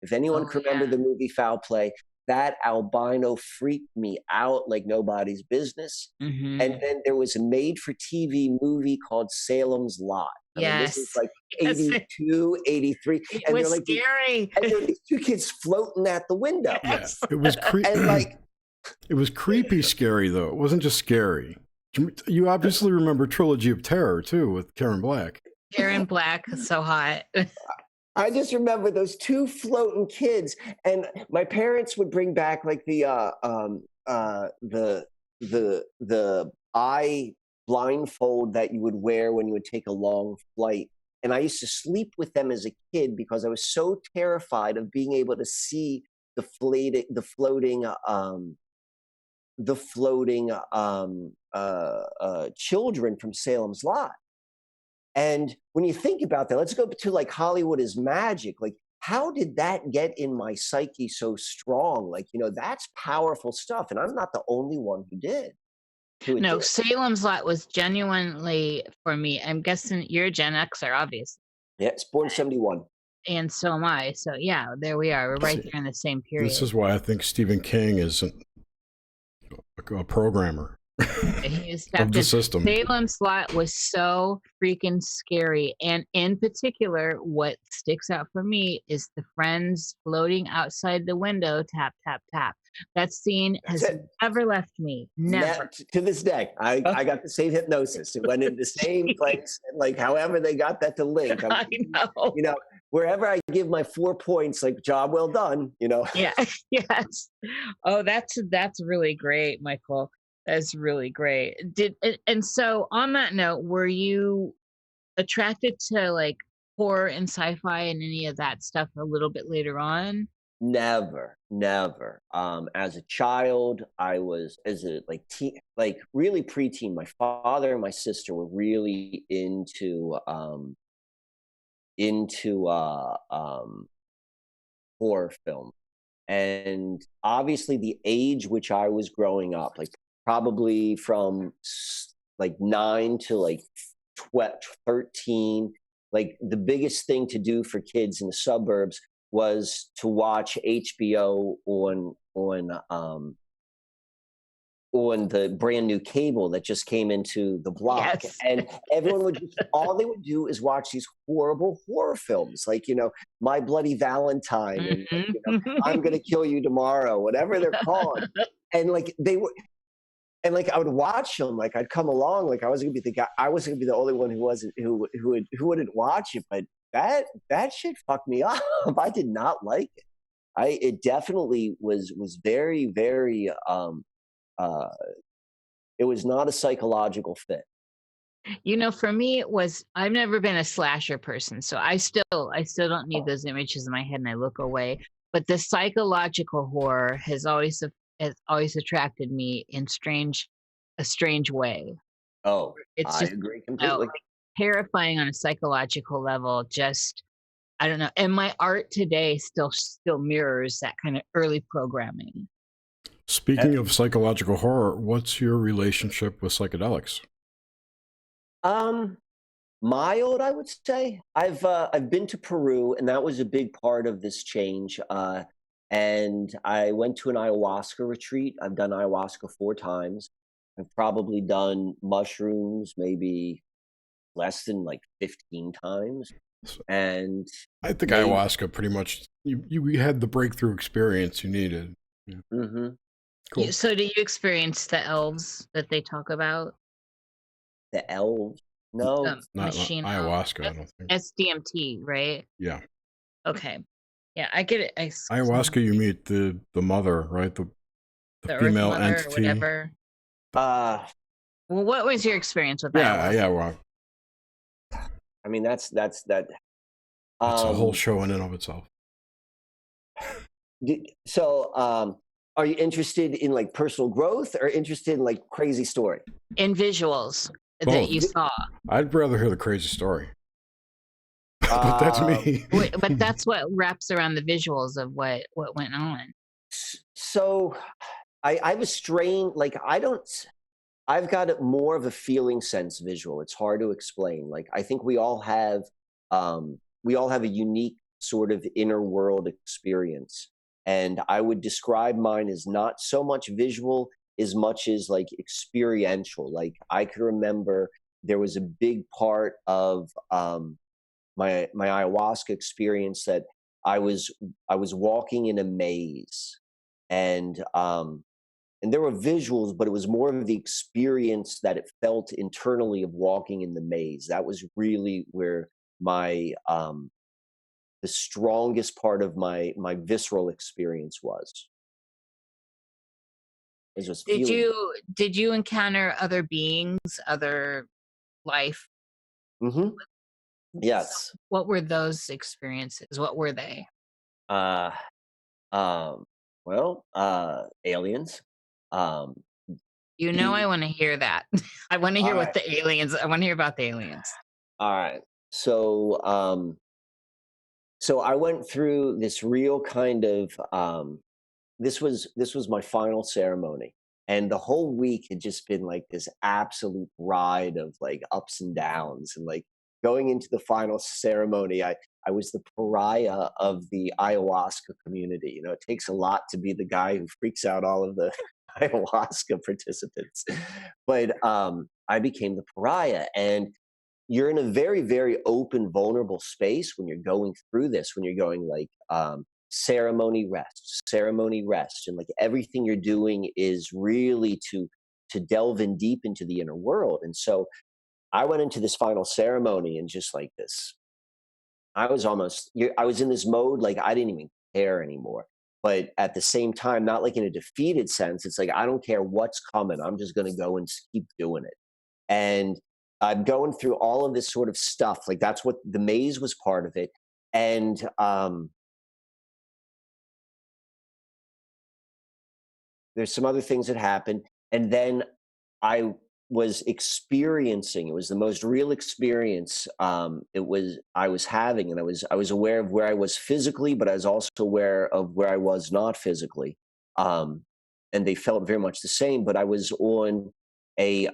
S3: If anyone
S2: Oh
S3: can remember
S2: yeah.
S3: the movie Foul Play, that albino freaked me out like nobody's business. And
S2: Hmm.
S3: then there was a made for TV movie called Salem's Lot. I mean, this is
S2: Yes.
S3: like
S2: Yes.
S3: 82, 83.
S2: It
S3: And
S2: was
S3: they're like,
S2: scary.
S3: and there are these two kids floating at the window.
S1: Yeah,
S2: Yes.
S3: And like,
S1: it was creepy scary though. It wasn't just scary. You obviously remember Trilogy of Terror too with Karen Black.
S2: Karen Black, so hot.
S3: I just remember those two floating kids, and my parents would bring back like the eye blindfold that you would wear when you would take a long flight. And I used to sleep with them as a kid because I was so terrified of being able to see the floating children from Salem's Lot. And when you think about that, let's go to like Hollywood is magic. Like, how did that get in my psyche so strong? Like, that's powerful stuff. And I'm not the only one who did.
S2: No, Salem's Lot was genuinely for me. I'm guessing you're a Gen Xer, obviously.
S3: Yeah, it's born 71.
S2: And so am I. So yeah, there we are. We're right there in the same period.
S1: This is why I think Stephen King isn't a programmer of the system.
S2: Salem's Lot was so freaking scary. And in particular, what sticks out for me is the friends floating outside the window, tap, tap, tap. That scene has never left me. Never.
S3: To this day. I got the same hypnosis. It went in the same place. Like, however they got that to link.
S2: I know.
S3: Wherever I give my 4 points, like, job well done,
S2: Yeah. Yes. Oh, that's really great, Michael. That's really great. And so on that note, were you attracted to like horror and sci-fi and any of that stuff a little bit later on?
S3: Never. As a child, I was really preteen. My father and my sister were really into horror film, and obviously the age which I was growing up, like probably from like 9 to like 12, 13, like the biggest thing to do for kids in the suburbs was to watch HBO on the brand new cable that just came into the block. Yes. And everyone would all they would do is watch these horrible horror films, like, My Bloody Valentine, and I'm Gonna Kill You Tomorrow, whatever they're called. And like they were, and like I would watch them, like I'd come along, like I wasn't gonna be the guy, I wasn't gonna be the only one who wouldn't watch it, but that shit fucked me up. I did not like it. It definitely was very, very it was not a psychological fit.
S2: For me it was, I've never been a slasher person, so I still don't need those images in my head and I look away. But the psychological horror has always attracted me in a strange way.
S3: Oh, I agree completely.
S2: Terrifying on a psychological level. Just, I don't know. And my art today still mirrors that kind of early programming.
S1: Speaking of psychological horror, what's your relationship with psychedelics?
S3: Mild, I would say. I've been to Peru, and that was a big part of this change. And I went to an ayahuasca retreat. I've done ayahuasca 4 times. I've probably done mushrooms maybe less than like 15 times. And
S1: I think ayahuasca pretty much, you had the breakthrough experience you needed. Yeah.
S3: Mm-hmm.
S1: Cool.
S2: So do you experience the elves that they talk about?
S3: The elves? No.
S1: Not ayahuasca, I don't think.
S2: SDMT, right?
S1: Yeah.
S2: Okay. Yeah, I get it.
S1: Ayahuasca, you meet the mother, right? The female entity. Or
S2: whatever. Well, what was your experience with that?
S1: Yeah, well.
S3: I mean, that's that.
S1: That's a whole show in and of itself.
S3: So, are you interested in like personal growth or interested in like crazy story?
S2: In visuals that you saw.
S1: I'd rather hear the crazy story. But that's me.
S2: But that's what wraps around the visuals of what went on.
S3: So I was strained, like I've got more of a feeling sense visual. It's hard to explain. Like I think we all have a unique sort of inner world experience. And I would describe mine as not so much visual as much as like experiential. Like I could remember there was a big part of my ayahuasca experience that I was walking in a maze, and there were visuals, but it was more of the experience that it felt internally of walking in the maze. That was really where my the strongest part of my visceral experience was.
S2: Did you encounter other beings, other life?
S3: Mm-hmm. Yes.
S2: So what were those experiences? What were they?
S3: Um, aliens. Um,
S2: You know, I
S3: the
S2: want to hear that. I want to
S3: all
S2: hear
S3: right,
S2: what the aliens. I want to hear about the aliens.
S3: all right. So, so I went through this real kind of this was my final ceremony, and the whole week had just been like this absolute ride of like ups and downs, and like going into the final ceremony, I was the pariah of the ayahuasca community. You know, it takes a lot to be the guy who freaks out all of the ayahuasca participants, but I became the pariah. And you're in a very, very open, vulnerable space when you're going through this, when you're going like ceremony rest, and like everything you're doing is really to delve in deep into the inner world. And so I went into this final ceremony and just like this, I was in this mode like I didn't even care anymore. But at the same time, not like in a defeated sense. It's like I don't care what's coming. I'm just going to go and keep doing it. And I'm going through all of this sort of stuff. Like that's what the maze was part of it. And there's some other things that happened. And then I was experiencing, it was the most real experience I was having. And I was aware of where I was physically, but I was also aware of where I was not physically. Um, and they felt very much the same, but I was on a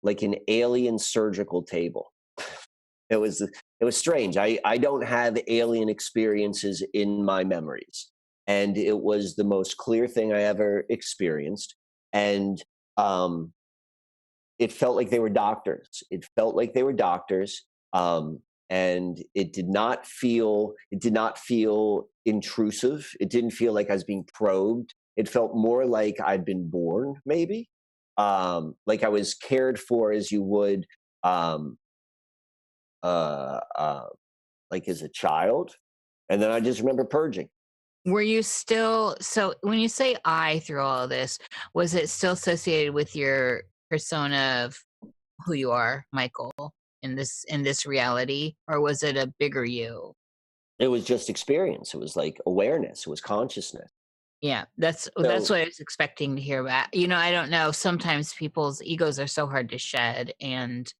S3: like an alien surgical table. It was strange. I don't have alien experiences in my memories, and it was the most clear thing I ever experienced. And um, it felt like they were doctors. It felt like they were doctors, and it did not feel intrusive. It didn't feel like I was being probed. It felt more like I'd been born, maybe, like I was cared for as you would. Um, uh, uh, like as a child, and then I just remember purging.
S2: Were you still so when you say I through all of this, was it still associated with your persona of who you are, Michael, in this reality, or was it a bigger you?
S3: It was just experience. It was like awareness. It was consciousness.
S2: Yeah, that's
S3: So
S2: what I was expecting to hear about. You know, I don't know. Sometimes people's egos are so hard to shed, and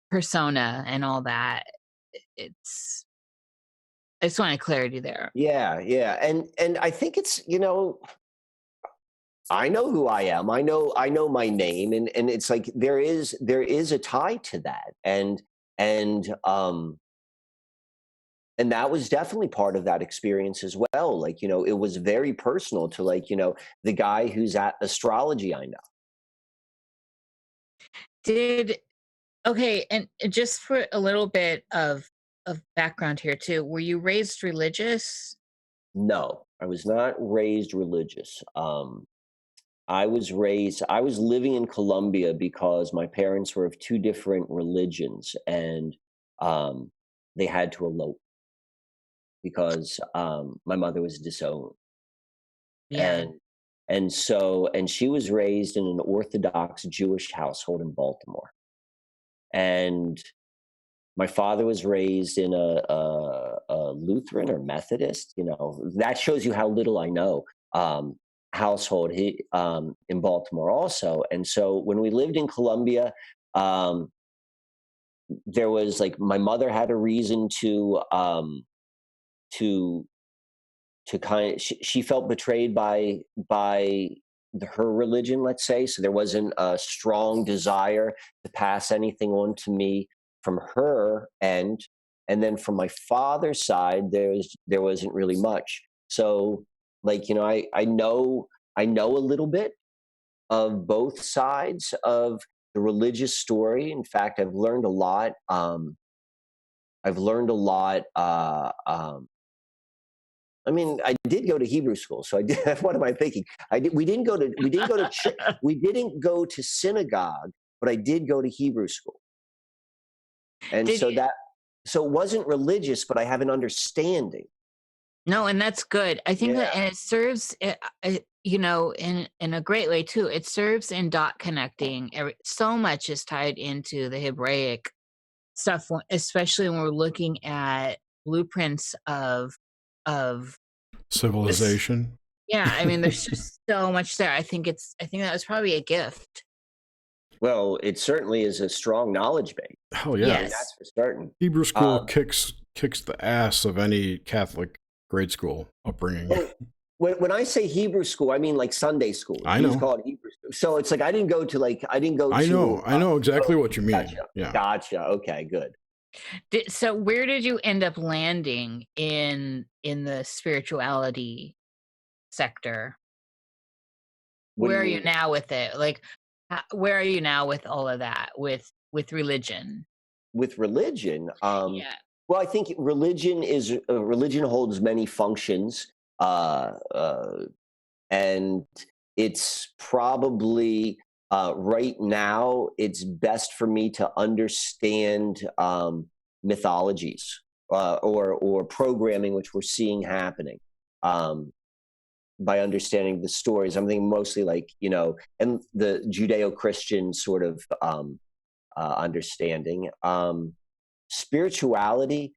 S2: persona and all that. It's I just wanted clarity there.
S3: yeah, yeah, and I think it's I know who I am. I know my name, and it's like there is a tie to that, and that was definitely part of that experience as well. Like it was very personal to like the guy who's at astrology I know.
S2: Did Okay, and just for a little bit of background here too, were you raised religious?
S3: No, I was not raised religious. I was living in Colombia because my parents were of two different religions, and um, they had to elope because my mother was disowned.
S2: Yeah.
S3: And she was raised in an Orthodox Jewish household in Baltimore. And my father was raised in a Lutheran or Methodist. That shows you how little I know. Household in Baltimore also. And so when we lived in Columbia, um, there was like my mother had a reason to kind of she felt betrayed by her religion, let's say. So there wasn't a strong desire to pass anything on to me from her end. And then from my father's side, there wasn't really much. So like I know a little bit of both sides of the religious story. In fact, I've learned a lot. I mean, I did go to Hebrew school, so I did. What am I thinking? I did. We didn't go to synagogue, but I did go to Hebrew school, and
S2: Did
S3: so
S2: you
S3: so it wasn't religious, but I have an understanding.
S2: No, and that's good. I think
S3: Yeah,
S2: that and it serves in a great way too. It serves in dot connecting. So much is tied into the Hebraic stuff, especially when we're looking at blueprints of
S1: Civilization.
S2: Yeah, I mean, there's just so much there. I think that was probably a gift.
S3: Well, it certainly is a strong knowledge base.
S1: Hell yeah.
S3: I mean,
S2: Yes.
S3: that's for certain.
S1: Hebrew school kicks the ass of any Catholic grade school upbringing.
S3: When I say Hebrew school, I mean like Sunday school.
S1: I know.
S3: Jews call it Hebrew school. So it's like I didn't go to.
S1: I know exactly what you mean.
S3: Gotcha.
S1: Yeah.
S3: Gotcha. Okay, good.
S2: So where did you end up landing in the spirituality sector? Where are you now with it? Like, where are you now with all of that? With religion?
S3: With religion,
S2: Yeah.
S3: well, I think religion holds many functions, and it's probably right now it's best for me to understand mythologies or programming which we're seeing happening. By understanding the stories, I'm thinking mostly like, and the Judeo-Christian sort of understanding. Spirituality,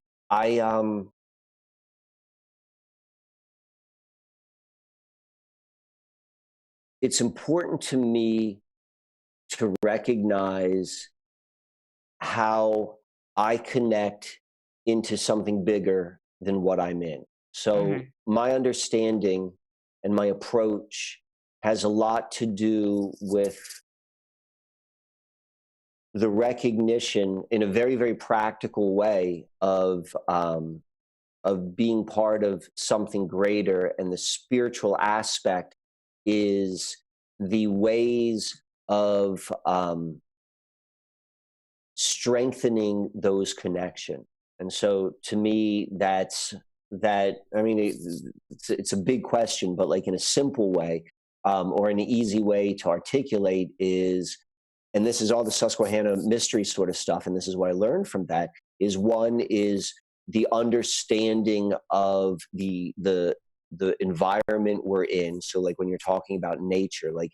S3: it's important to me to recognize how I connect into something bigger than what I'm in. So my understanding and my approach has a lot to do with the recognition in a very, very practical way of being part of something greater. And the spiritual aspect is the ways of strengthening those connections. And so to me, I mean, it's a big question, but like in a simple way, or an easy way to articulate is, and this is all the Susquehanna mystery sort of stuff, and this is what I learned from that, is one is the understanding of the environment we're in. So like when you're talking about nature, like,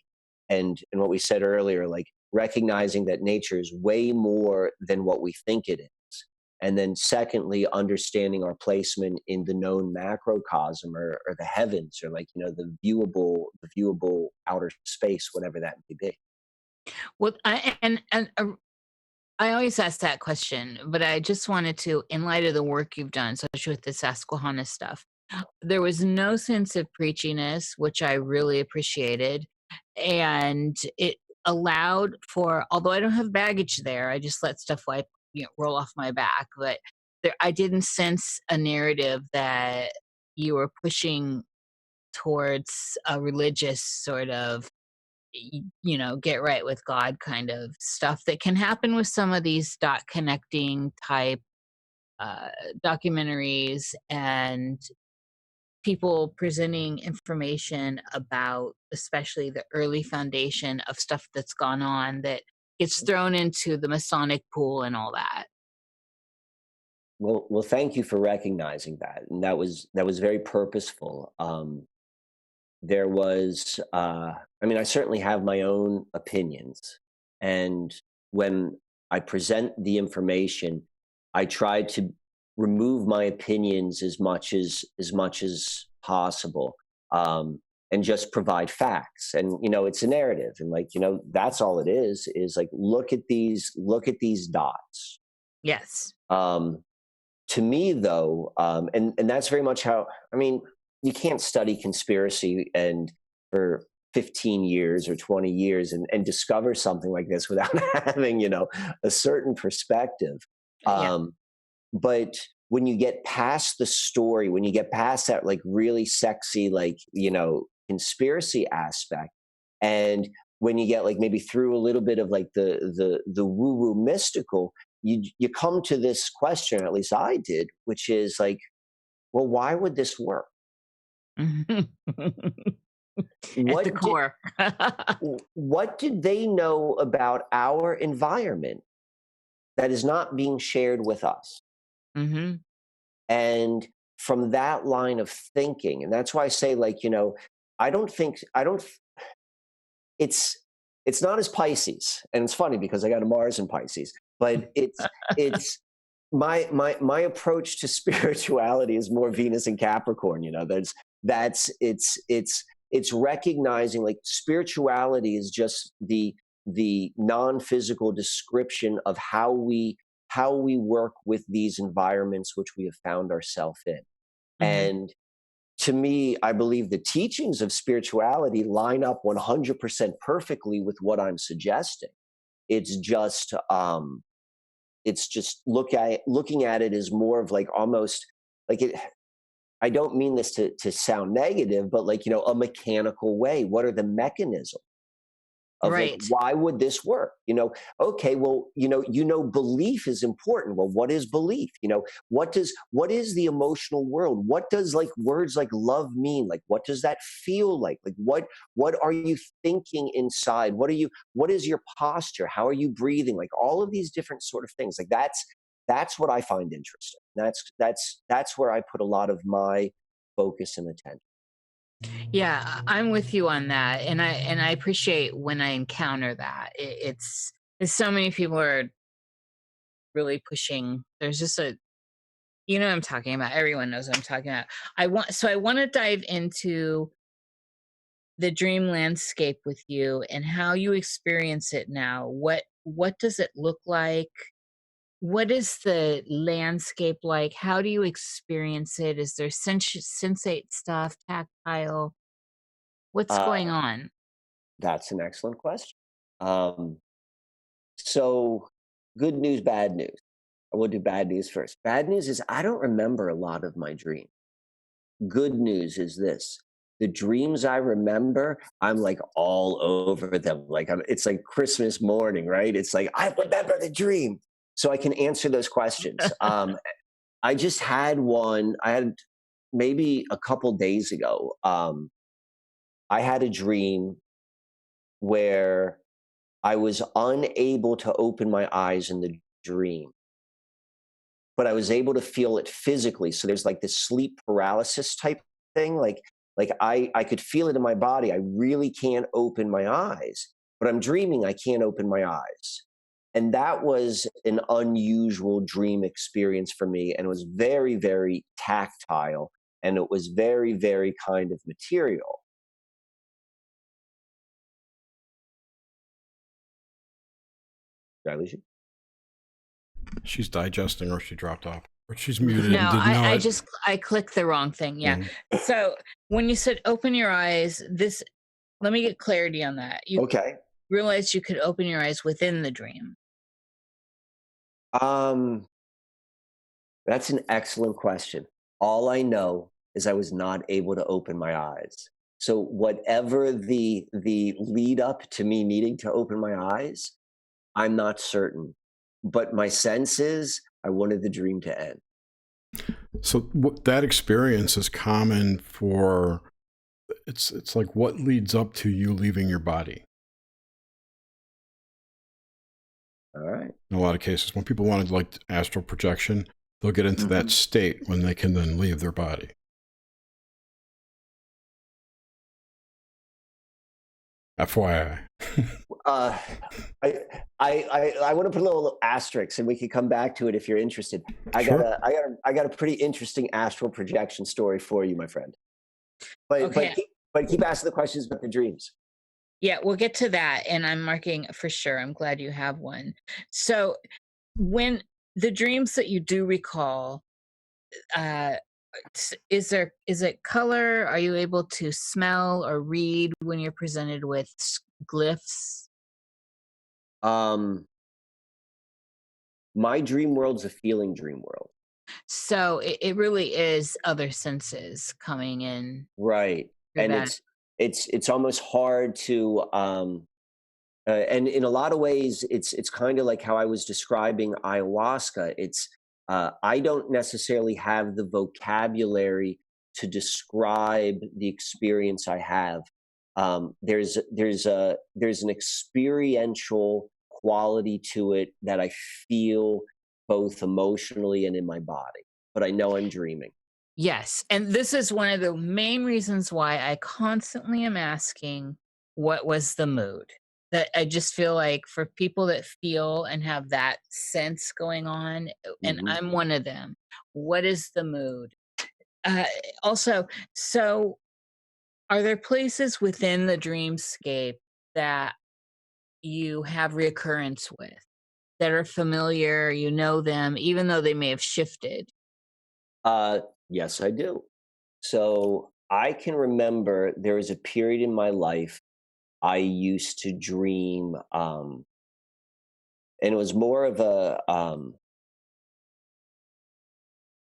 S3: and what we said earlier, like recognizing that nature is way more than what we think it is. And then secondly, understanding our placement in the known macrocosm or the heavens, or like, the viewable outer space, whatever that may be.
S2: Well, I always ask that question, but I just wanted to, in light of the work you've done, especially with the Susquehanna stuff, there was no sense of preachiness, which I really appreciated. And it allowed for, although I don't have baggage there, I just let stuff roll off my back. But I didn't sense a narrative that you were pushing towards a religious sort of, get right with God kind of stuff that can happen with some of these dot connecting type documentaries and people presenting information about especially the early foundation of stuff that's gone on that gets thrown into the Masonic pool and all that.
S3: Well, thank you for recognizing that, and that was very purposeful. There was, I mean, I certainly have my own opinions, and when I present the information, I try to remove my opinions as much as possible, and just provide facts. And it's a narrative, and like that's all it is like look at these dots.
S2: Yes.
S3: To me, though, and that's very much how, I mean, you can't study conspiracy and for 15 years or 20 years and discover something like this without having, a certain perspective. But when you get past the story, when you get past that, like really sexy, like, conspiracy aspect, and when you get like maybe through a little bit of like the woo-woo mystical, you come to this question, at least I did, which is like, well, why would this work?
S2: At the core.
S3: What did they know about our environment that is not being shared with us?
S2: Mm-hmm.
S3: And from that line of thinking, and that's why I say, like, it's not as Pisces, and it's funny because I got a Mars in Pisces, but it's my approach to spirituality is more Venus and Capricorn. it's recognizing like spirituality is just the non-physical description of how we work with these environments which we have found ourselves in. And to me, I believe the teachings of spirituality line up 100% perfectly with what I'm suggesting. It's just looking at it as more of like almost like it. I don't mean this to sound negative, but like, you know, a mechanical way. What are the mechanisms of like,
S2: Right.
S3: why would this work? You know, okay, well, belief is important. Well, what is belief? You know, what is the emotional world? What does like words like love mean? Like, what does that feel like? Like, what are you thinking inside? What is your posture? How are you breathing? Like all of these different sort of things. Like that's what I find interesting. That's where I put a lot of my focus and attention.
S2: Yeah, I'm with you on that, and I appreciate when I encounter that. It's so many people are really pushing. There's just you know what I'm talking about. Everyone knows what I'm talking about. I want to dive into the dream landscape with you and how you experience it now. What does it look like? What is the landscape like? How do you experience it? Is there sensate stuff, tactile? What's going
S3: Uh,
S2: on?
S3: that's an excellent question. So good news, bad news. I will do bad news first. Bad news is I don't remember a lot of my dreams. Good news is this. The dreams I remember, I'm like all over them. Like it's like Christmas morning, right? It's like, I remember the dream. So I can answer those questions. I just had one, I had maybe a couple days ago. I had a dream where I was unable to open my eyes in the dream, but I was able to feel it physically. So there's like this sleep paralysis type thing. Like I could feel it in my body. I really can't open my eyes, but I'm dreaming. I can't open my eyes. And that was an unusual dream experience for me. And it was very, very tactile. And it was very, very kind of material. Did I lose you?
S1: She's digesting, or she dropped off, or she's muted
S2: No,
S1: and didn't know it.
S2: I clicked the wrong thing. Yeah. So when you said open your eyes, let me get clarity on that. You
S3: Okay.
S2: realized you could open your eyes within the dream.
S3: That's an excellent question. All I know is I was not able to open my eyes. So whatever the lead up to me needing to open my eyes, I'm not certain. But my sense is I wanted the dream to end.
S1: So that experience is common for, it's like what leads up to you leaving your body.
S3: All right.
S1: In a lot of cases, when people want to like astral projection, they'll get into that state when they can then leave their body. FYI.
S3: I want to put a little asterisk, and we can come back to it if you're interested. I got a pretty interesting astral projection story for you, my friend. But keep asking the questions about the dreams.
S2: Yeah, we'll get to that, and I'm marking for sure. I'm glad you have one. So, when the dreams that you do recall, is it color? Are you able to smell or read when you're presented with glyphs?
S3: My dream world's a feeling dream world.
S2: So it really is other senses coming in.
S3: Right. And
S2: that.
S3: it's almost hard to and in a lot of ways it's kind of like how I was describing ayahuasca. It's I don't necessarily have the vocabulary to describe the experience I have. There's an experiential quality to it that I feel both emotionally and in my body, but I know I'm dreaming.
S2: Yes. And this is one of the main reasons why I constantly am asking, what was the mood? That I just feel like for people that feel and have that sense going on, and I'm one of them, what is the mood? uh, also, so are there places within the dreamscape that you have reoccurrence with, that are familiar, you know them, even though they may have shifted?
S3: Yes, I do. So I can remember there was a period in my life I used to dream, and it was more of a oh,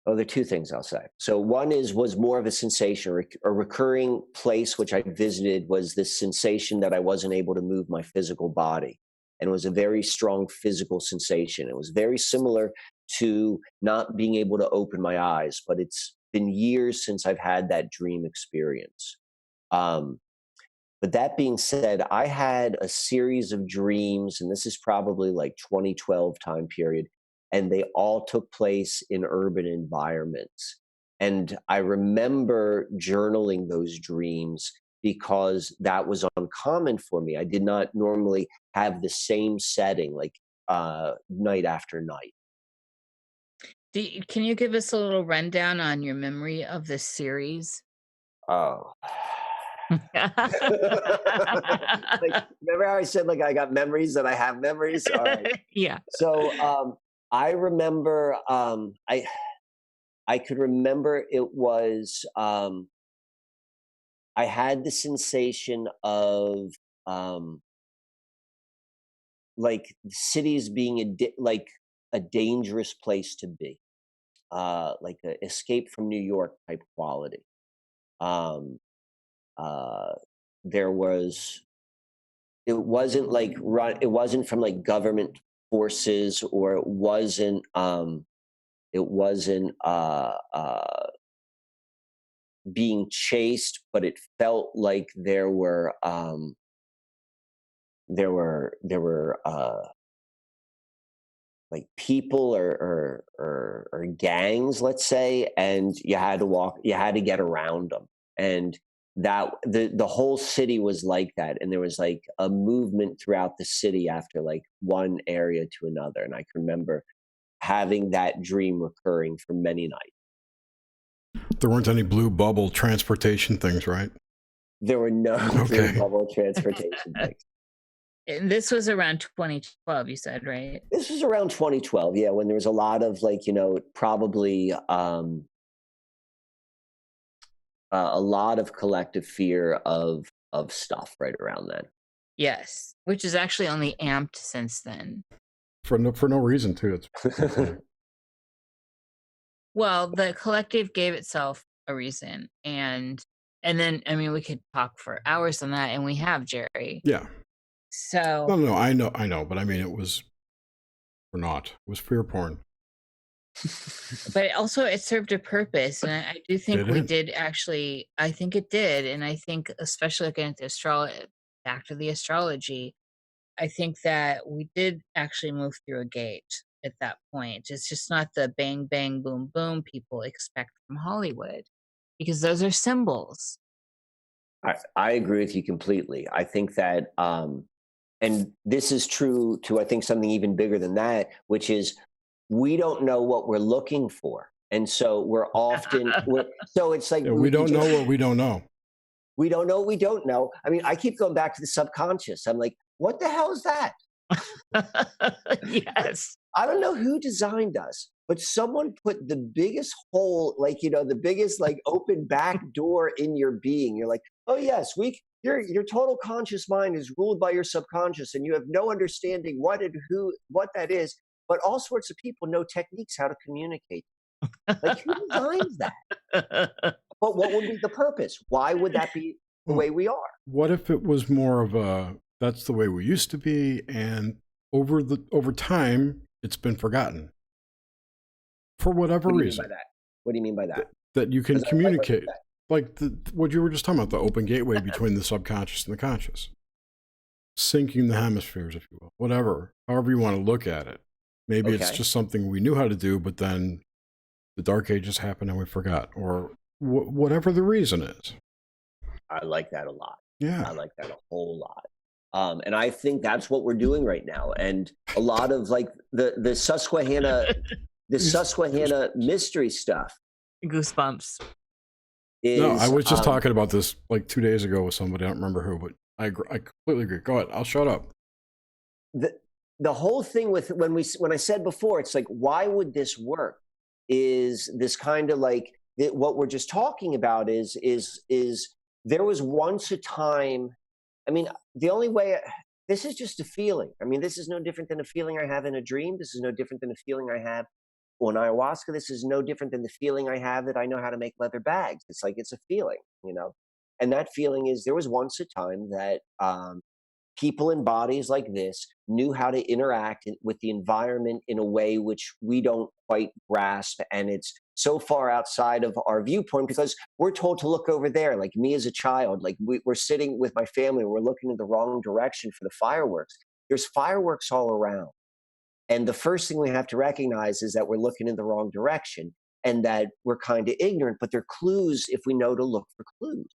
S3: there are two things I'll say. So one was more of a sensation, a recurring place which I visited was this sensation that I wasn't able to move my physical body. And it was a very strong physical sensation. It was very similar to not being able to open my eyes, but it's been years since I've had that dream experience. Um, but that being said, I had a series of dreams, and this is probably like 2012 time period, and they all took place in urban environments. And I remember journaling those dreams because that was uncommon for me. I did not normally have the same setting, like night after night.
S2: Can you give us a little rundown on your memory of this series?
S3: Oh. Like, remember how I said like I got memories that I have memories? All right.
S2: Yeah.
S3: So I remember I could remember it was I had the sensation of like cities being like a dangerous place to be. Like a escape from New York type quality. Um uh there was it wasn't like it wasn't from like government forces, or it wasn't being chased, but it felt like there were like people or gangs, let's say, and you had to get around them, and that the whole city was like that, and there was like a movement throughout the city after like one area to another, and I can remember having that dream recurring for many nights.
S1: There weren't any blue bubble transportation things, right?
S3: There were no
S1: Okay.
S3: blue bubble transportation things.
S2: And this was around 2012, you said, right?
S3: This was around 2012, yeah, when there was a lot of like, probably a lot of collective fear of stuff right around then.
S2: Yes, which is actually only amped since then.
S1: For no reason too.
S2: Well, the collective gave itself a reason, and then I mean we could talk for hours on that, and we have, Jerry.
S1: Yeah.
S2: So
S1: No, I know, but I mean it was fear porn.
S2: but also it served a purpose, and I do think
S1: Did
S2: we
S1: it?
S2: did actually. I think it did, and I think especially looking at the back to the astrology, I think that we did actually move through a gate at that point. It's just not the bang bang boom boom people expect from Hollywood, because those are symbols.
S3: I agree with you completely. I think that and this is true to, I think, something even bigger than that, which is we don't know what we're looking for. And so so it's like,
S1: Yeah, we don't know what we don't know.
S3: We don't know what we don't know. I mean, I keep going back to the subconscious. I'm like, what the hell is that?
S2: Yes.
S3: I don't know who designed us, but someone put the biggest hole, like, the biggest like open back door in your being. You're like, oh yes, your total conscious mind is ruled by your subconscious, and you have no understanding what that is, but all sorts of people know techniques how to communicate. Like, who designs that? But what would be the purpose? Why would that be the way we are?
S1: What if it was more of that's the way we used to be, and over time it's been forgotten for whatever reason?
S3: What do you mean by that?
S1: That you can communicate, like what you were just talking about, the open gateway between the subconscious and the conscious, syncing the hemispheres, if you will, however you want to look at it. Maybe it's just something we knew how to do, but then the dark ages happened and we forgot, or whatever the reason is.
S3: I like that a lot.
S1: Yeah,
S3: I like that a whole lot. And I think that's what we're doing right now. And a lot of like the Susquehanna mystery stuff.
S2: Goosebumps.
S1: No, I
S3: is
S1: was just talking about this like 2 days ago with somebody. I don't remember who, but I completely agree. Go ahead. I'll shut up.
S3: the whole thing with when I said before, it's like, why would this work? Is this kind of like what we're just talking about? Is there was once a time. I mean, the only way. This is just a feeling. I mean, this is no different than a feeling I have in a dream. This is no different than a feeling I have on ayahuasca. This is no different than the feeling I have that I know how to make leather bags. It's like it's a feeling, you know. And that feeling is there was once a time that people in bodies like this knew how to interact with the environment in a way which we don't quite grasp. And it's so far outside of our viewpoint because we're told to look over there. Like me as a child, like we're sitting with my family, we're looking in the wrong direction for the fireworks. There's fireworks all around. And the first thing we have to recognize is that we're looking in the wrong direction and that we're kind of ignorant, but they're clues if we know to look for clues.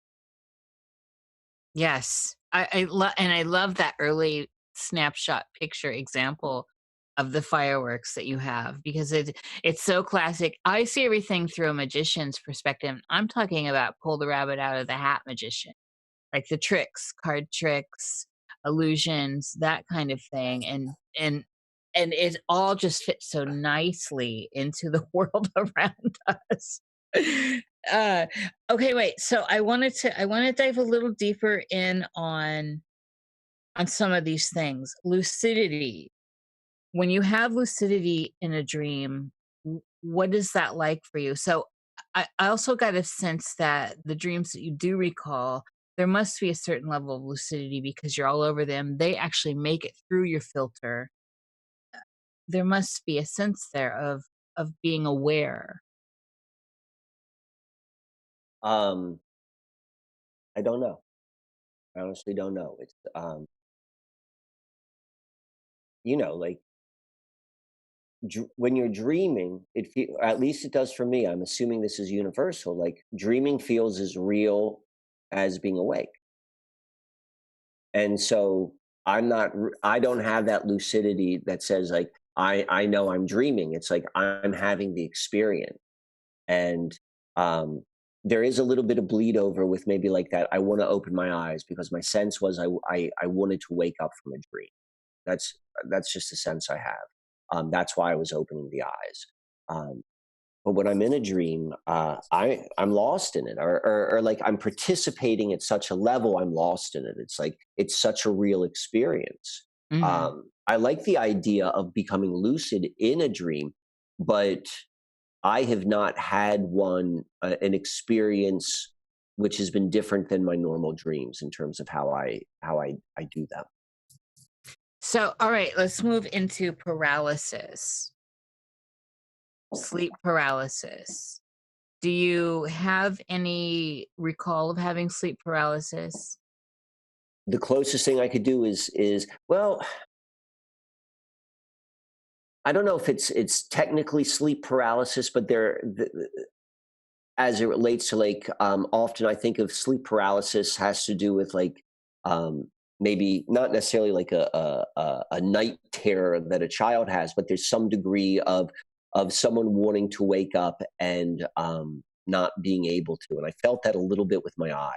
S2: Yes, and I love that early snapshot picture example of the fireworks that you have because it's so classic. I see everything through a magician's perspective. I'm talking about pull the rabbit out of the hat magician, like the tricks, card tricks, illusions, that kind of thing, and it all just fits so nicely into the world around us. uh okay, wait, so I want to dive a little deeper in on some of these things. Lucidity. When you have lucidity in a dream, what is that like for you? So I also got a sense that the dreams that you do recall, there must be a certain level of lucidity because you're all over them. They actually make it through your filter. There must be a sense there of being aware.
S3: Um, I don't know. I honestly don't know. It's you know, like when you're dreaming, at least it does for me. I'm assuming this is universal. Like dreaming feels as real as being awake, and so I don't have that lucidity that says like I know I'm dreaming. It's like I'm having the experience, and um, there is a little bit of bleed over with maybe like that. I want to open my eyes because my sense was I wanted to wake up from a dream. That's that's just the sense I have. That's why I was opening the eyes. Um, but when I'm in a dream, I'm lost in it, or like I'm participating at such a level, I'm lost in it. It's like it's such a real experience.
S2: Mhm.
S3: I like the idea of becoming lucid in a dream, but I have not had an experience which has been different than my normal dreams in terms of how I do them.
S2: So, all right, let's move into paralysis, sleep paralysis. Do you have any recall of having sleep paralysis?
S3: The closest thing I could do is well, I don't know if it's technically sleep paralysis, but as it relates to like often I think of sleep paralysis has to do with like maybe not necessarily like a night terror that a child has, but there's some degree of someone wanting to wake up and not being able to. And I felt that a little bit with my eyes.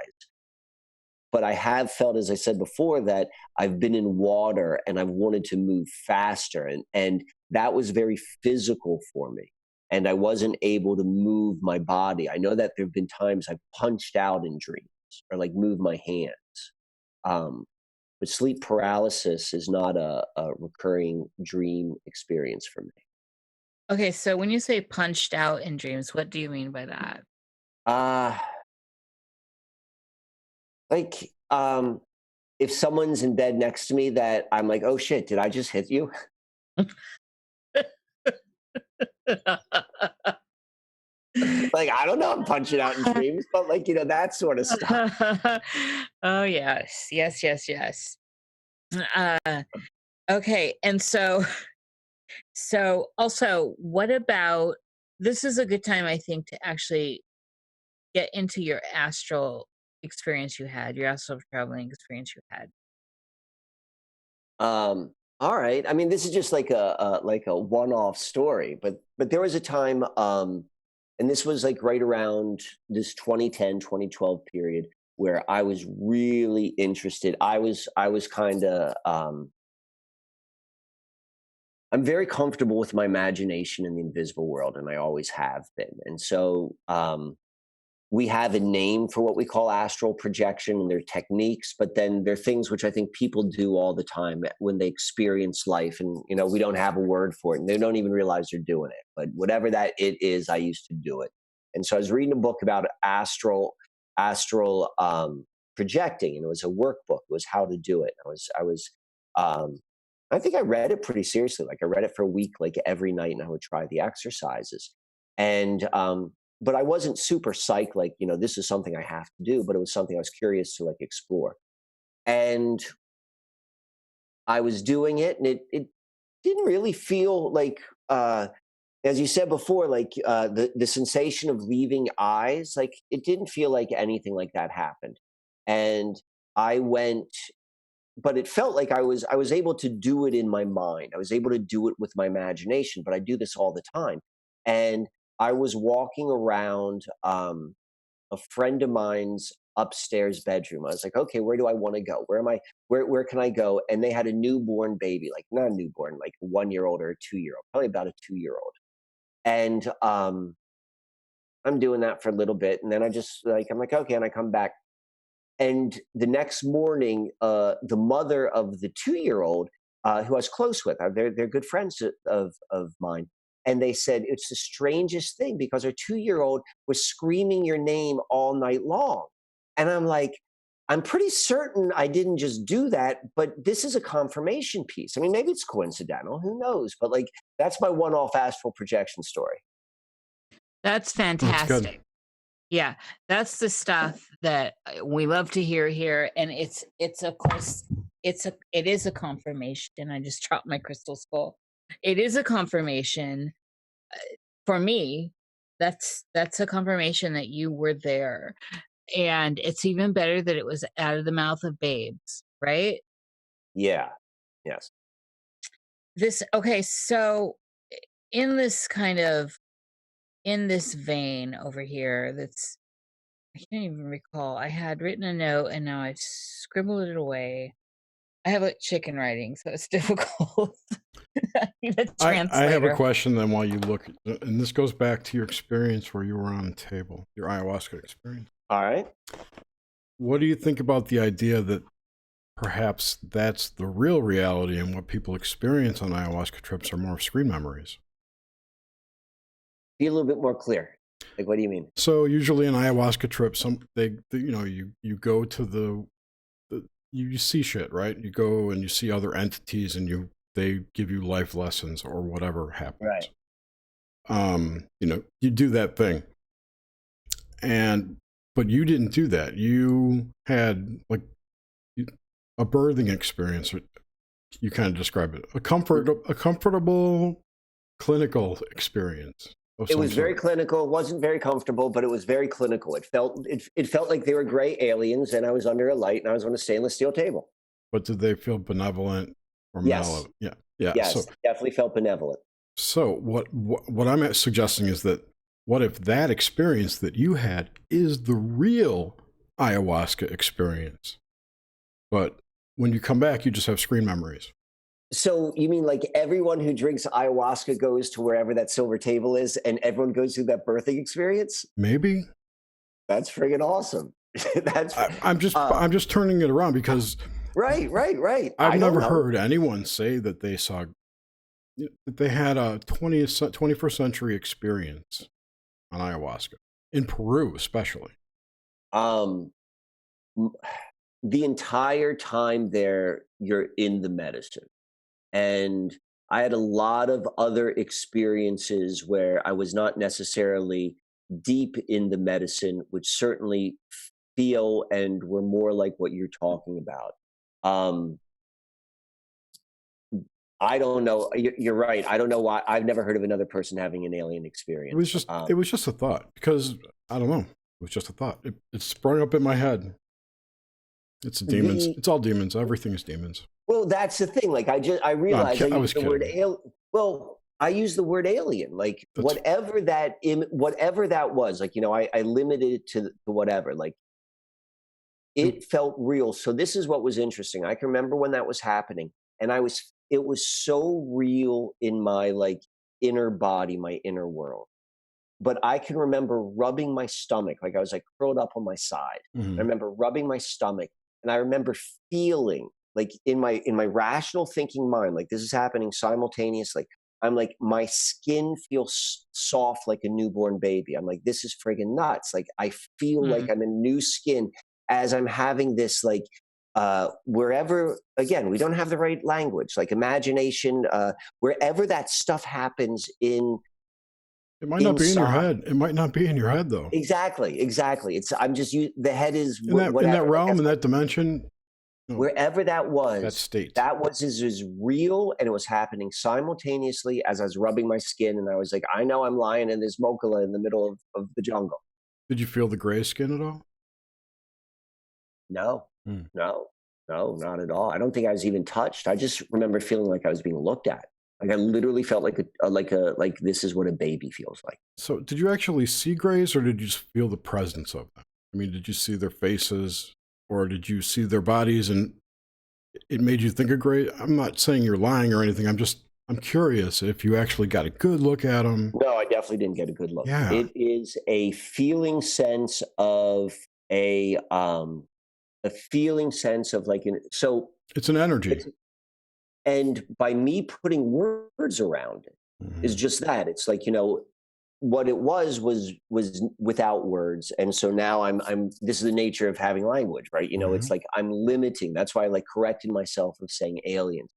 S3: But I have felt, as I said before, that I've been in water and I've wanted to move faster. And that was very physical for me. And I wasn't able to move my body. I know that there have been times I've punched out in dreams or like moved my hands. Um, but sleep paralysis is not a recurring dream experience for me.
S2: Okay, so when you say punched out in dreams, what do you mean by that?
S3: Uh, like if someone's in bed next to me that I'm like, oh shit, did I just hit you? Like, I don't know, I'm punching out in dreams, but like, that sort of stuff.
S2: Oh, yes. Yes, yes, yes. Uh, okay, and so also, what about this is a good time, I think, to actually get into your astral experience you had, your astral traveling experience you had.
S3: All right. I mean, this is just like a one-off story, but there was a time and this was like right around this 2010, 2012 period where I was really interested. I was kind of, I'm very comfortable with my imagination in the invisible world, and I always have been. And so we have a name for what we call astral projection, and there are techniques, but then there are things which I think people do all the time when they experience life, and we don't have a word for it, and they don't even realize they're doing it. But whatever that it is, I used to do it. And so I was reading a book about astral projecting, and it was a workbook. It was how to do it. I think I read it pretty seriously. Like I read it for a week, like every night, and I would try the exercises. And but I wasn't super psyched, like, this is something I have to do, but it was something I was curious to like explore. And I was doing it, and it didn't really feel like, as you said before, like the sensation of leaving eyes, like it didn't feel like anything like that happened. And I went, but it felt like I was able to do it in my mind. I was able to do it with my imagination, but I do this all the time. And I was walking around a friend of mine's upstairs bedroom. I was like, okay, where do I want to go? Where can I go? And they had a newborn baby, like not a newborn, like a 1-year-old or a 2-year-old, probably about a 2-year-old. And I'm doing that for a little bit. And then I'm like, okay. And I come back. And the next morning, the mother of the 2-year-old, who I was close with, they're good friends of mine. And they said, it's the strangest thing because our 2-year-old was screaming your name all night long. And I'm like, I'm pretty certain I didn't just do that, but this is a confirmation piece. I mean, maybe it's coincidental, who knows? But like, that's my one-off astral projection story.
S2: That's fantastic. Yeah, that's the stuff that we love to hear here. And it's of course, it is a confirmation. I just dropped my crystal skull. It is a confirmation for me. That's a confirmation that you were there. And it's even better that it was out of the mouth of babes, right?
S3: Yeah. Yes.
S2: Okay, so in this vein over here, I can't even recall. I had written a note and now I've scribbled it away. I have like chicken writing, so it's difficult.
S1: I have a question then while you look, and this goes back to your experience where you were on the table, your ayahuasca experience.
S3: All right.
S1: What do you think about the idea that perhaps that's the real reality and what people experience on ayahuasca trips are more screen memories?
S3: Be a little bit more clear. Like, what do you mean?
S1: So usually an ayahuasca trip, you go to you see shit, right? You go and you see other entities and they give you life lessons or whatever happens.
S3: Right.
S1: You do that thing. But you didn't do that. You had like a birthing experience. You kind of describe it. A comfortable clinical experience.
S3: It was very clinical. It wasn't very comfortable, but it was very clinical. It felt like they were gray aliens, and I was under a light, and I was on a stainless steel table.
S1: But did they feel benevolent or malevolent? Yeah.
S3: Yes, so, definitely felt benevolent.
S1: So what I'm suggesting is that what if that experience that you had is the real ayahuasca experience, but when you come back, you just have screen memories?
S3: So you mean like everyone who drinks ayahuasca goes to wherever that silver table is and everyone goes through that birthing experience?
S1: Maybe.
S3: That's friggin' awesome.
S1: I'm just turning it around because
S3: Right.
S1: I've never heard anyone say that they had a 21st century experience on ayahuasca in Peru, especially.
S3: The entire time there, you're in the medicine. And I had a lot of other experiences where I was not necessarily deep in the medicine, which certainly feel and were more like what you're talking about. I don't know. You're right. I don't know why. I've never heard of another person having an alien experience.
S1: It was just a thought because I don't know. It was just a thought. It sprung up in my head. It's demons. It's all demons. Everything is demons.
S3: Well, that's the thing. Like I realized the word alien. Well, I use the word alien, like whatever that was, like, I limited it to whatever, like it felt real. So this is what was interesting. I can remember when that was happening, and it was so real in my like inner body, my inner world. But I can remember rubbing my stomach, like I was like curled up on my side. I remember rubbing my stomach, and I remember feeling like in my rational thinking mind, like this is happening simultaneously. I'm like, my skin feels soft like a newborn baby. I'm like, this is friggin' nuts. Like I feel like I'm in new skin as I'm having this like wherever, again, we don't have the right language, like imagination, wherever that stuff happens in.
S1: It might not be in your head. It might not be in your head though.
S3: Exactly. It's the head is
S1: in that
S3: whatever,
S1: realm,
S3: like
S1: in that dimension.
S3: Wherever that was,
S1: that state,
S3: that was as real, and it was happening simultaneously as I was rubbing my skin, and I was like, I know I'm lying in this mokala in the middle of the jungle.
S1: Did you feel the gray skin at all?
S3: No, no, not at all. I don't think I was even touched. I just remember feeling like I was being looked at. Like I literally felt like this is what a baby feels like.
S1: So did you actually see grays, or did you just feel the presence of them? I mean, did you see their faces, or did you see their bodies and it made you think of gray? I'm not saying you're lying or anything. I'm curious if you actually got a good look at them.
S3: No, I definitely didn't get a good look.
S1: Yeah.
S3: It is a feeling sense of a feeling sense of like, so
S1: it's an energy.
S3: And by me putting words around it is just that. It's like, what it was without words. And so now this is the nature of having language, right? It's like I'm limiting. That's why I like corrected myself of saying aliens.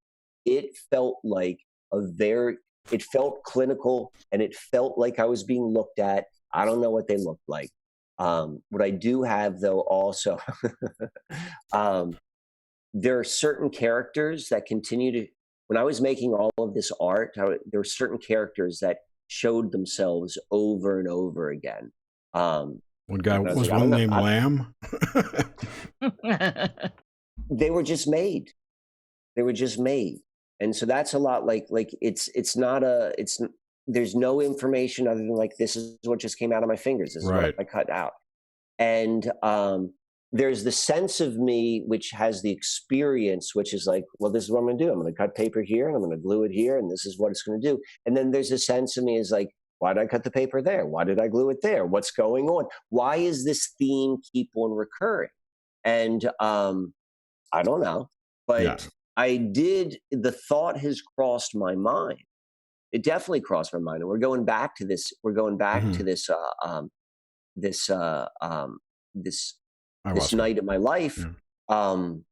S3: It felt like it felt clinical, and it felt like I was being looked at. I don't know what they looked like. What I do have though also, there are certain characters that continue to, when I was making all of this art, there were certain characters that showed themselves over and over again.
S1: One guy was one named Lamb.
S3: They were just made. And so that's a lot like there's no information other than like, this is what just came out of my fingers. This is what I cut out. And there's the sense of me which has the experience, which is like, well, this is what I'm going to do. I'm going to cut paper here, and I'm going to glue it here, and this is what it's going to do. And then there's a sense of me is like, why did I cut the paper there? Why did I glue it there? What's going on? Why is this theme keep on recurring? And I don't know, but the thought has crossed my mind. It definitely crossed my mind. And we're going back to this. This night of my life, I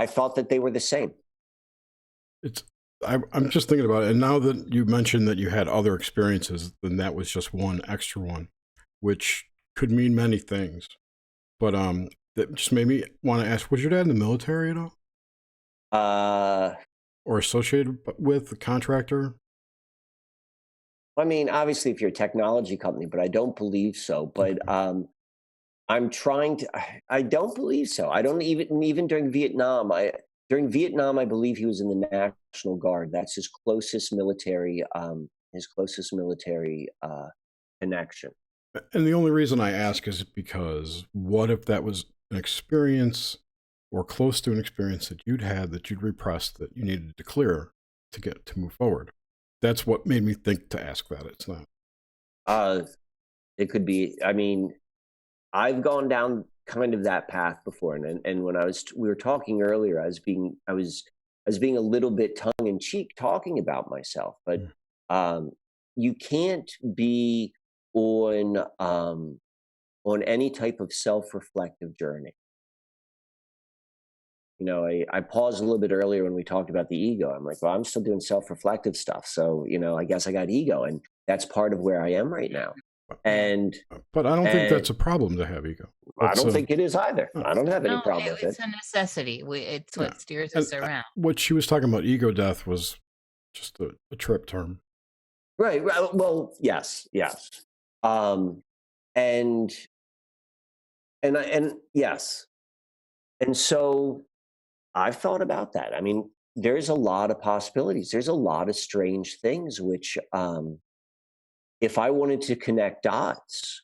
S3: thought that they were the same.
S1: I'm just thinking about it, and now that you mentioned that you had other experiences, then that was just one extra one, which could mean many things. But that just made me want to ask: was your dad in the military at all? Or associated with a contractor?
S3: I mean, obviously, if you're a technology company, but I don't believe so. But I'm trying to. I don't believe so. I don't even during Vietnam. During Vietnam, I believe he was in the National Guard. That's his closest military. Connection.
S1: And the only reason I ask is because what if that was an experience or close to an experience that you'd had that you'd repressed that you needed to clear to move forward? That's what made me think to ask that. It's not.
S3: It could be. I mean, I've gone down kind of that path before, and when we were talking earlier, I was being a little bit tongue in cheek talking about myself, but you can't be on any type of self-reflective journey. I paused a little bit earlier when we talked about the ego. I'm like, well, I'm still doing self-reflective stuff, so I guess I got ego, and that's part of where I am right now.
S1: But I don't think that's a problem to have ego.
S3: I don't think it is either. I don't have any problem with it.
S2: It's a necessity. It's what steers us around.
S1: What she was talking about, ego death, was just a trip term.
S3: Right. Well, yes. And yes. And so I've thought about that. I mean, there's a lot of possibilities. There's a lot of strange things, which if I wanted to connect dots,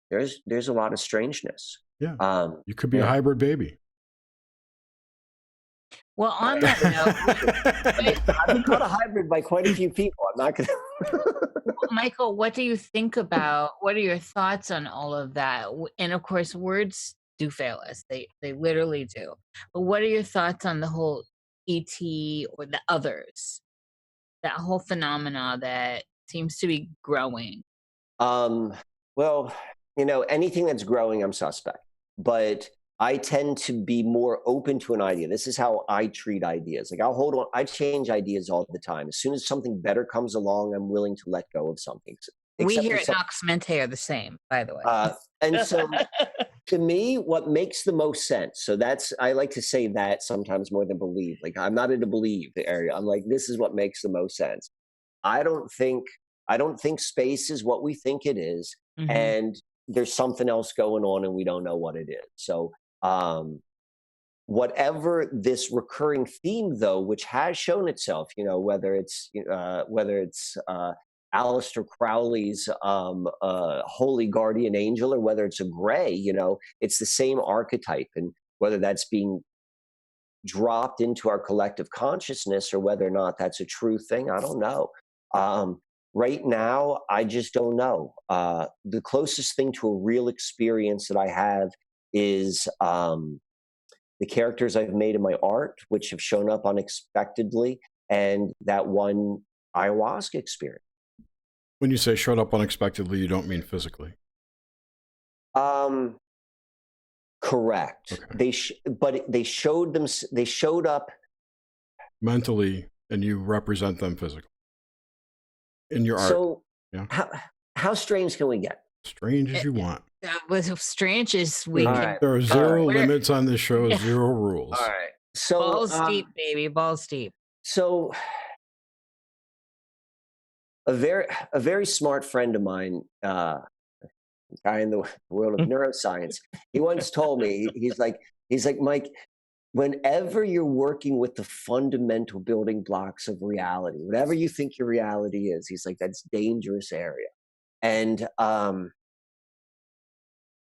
S3: there's a lot of strangeness.
S1: Yeah.
S3: Um,
S1: You could be a
S3: and
S1: hybrid baby.
S2: Well, on that note,
S3: I've been called a hybrid by quite a few people. I'm not gonna.
S2: Michael, what do you think about, what are your thoughts on all of that? And of course, words do fail us. They literally do. But what are your thoughts on the whole ET or the others? That whole phenomena that seems to be growing.
S3: Well, anything that's growing, I'm suspect. But I tend to be more open to an idea. This is how I treat ideas. Like I'll hold on. I change ideas all the time. As soon as something better comes along, I'm willing to let go of something.
S2: We
S3: Except
S2: here
S3: for
S2: at Nox Mente are the same, by the way.
S3: and so to me, what makes the most sense. So I like to say that sometimes more than believe. Like I'm not in the believe area. I'm like, this is what makes the most sense. I don't think space is what we think it is,
S2: Mhm.
S3: and there's something else going on and we don't know what it is. So whatever this recurring theme though, which has shown itself, whether it's Aleister Crowley's holy guardian angel, or whether it's a gray, it's the same archetype. And whether that's being dropped into our collective consciousness or whether or not that's a true thing, I don't know. Right now, I just don't know. The closest thing to a real experience that I have is the characters I've made in my art, which have shown up unexpectedly, and that one ayahuasca experience.
S1: When you say showed up unexpectedly, you don't mean physically.
S3: Correct.
S1: Okay.
S3: But they showed up
S1: mentally, and you represent them physically in your art.
S3: So
S1: yeah.
S3: How strange can we get?
S1: Strange as you want.
S2: As strange as we can.
S1: There are zero limits on this show, zero rules.
S3: All right. So
S2: balls deep, baby, balls deep.
S3: So a very smart friend of mine, guy in the world of neuroscience, he once told me, he's like, Mike, whenever you're working with the fundamental building blocks of reality, whatever you think your reality is, he's like, that's dangerous area. And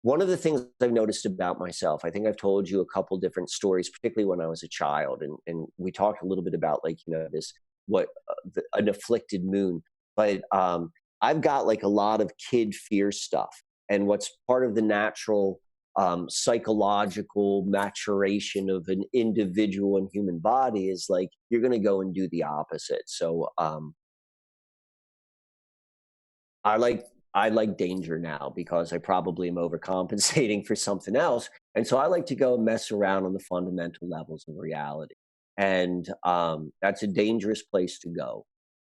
S3: one of the things I've noticed about myself, I think I've told you a couple different stories, particularly when I was a child, and we talked a little bit about this an afflicted moon. But I've got like a lot of kid fear stuff, and what's part of the natural psychological maturation of an individual and human body is like you're going to go and do the opposite. So I like danger now because I probably am overcompensating for something else. And so I like to go and mess around on the fundamental levels of reality. And that's a dangerous place to go.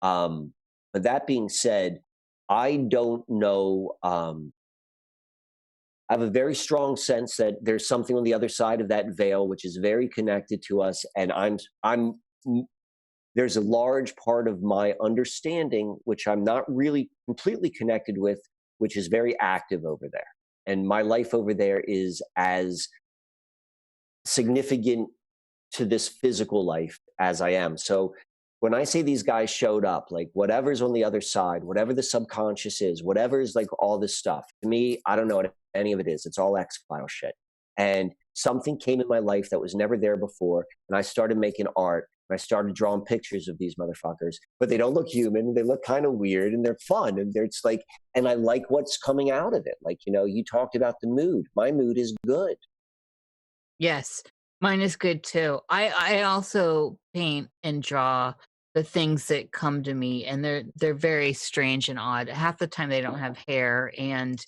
S3: But that being said, I don't know. I have a very strong sense that there's something on the other side of that veil, which is very connected to us. And there's a large part of my understanding, which I'm not really completely connected with, which is very active over there. And my life over there is as significant to this physical life as I am. So when I say these guys showed up, like whatever's on the other side, whatever the subconscious is, whatever is like all this stuff, to me, I don't know what any of it is. It's all X-File shit. And something came in my life that was never there before. And I started making art. And I started drawing pictures of these motherfuckers, but they don't look human. They look kind of weird and they're fun. And it's like, and I like what's coming out of it. Like, you talked about the mood. My mood is good.
S2: Yes, mine is good too. I also paint and draw the things that come to me, and they're very strange and odd. Half the time they don't have hair, and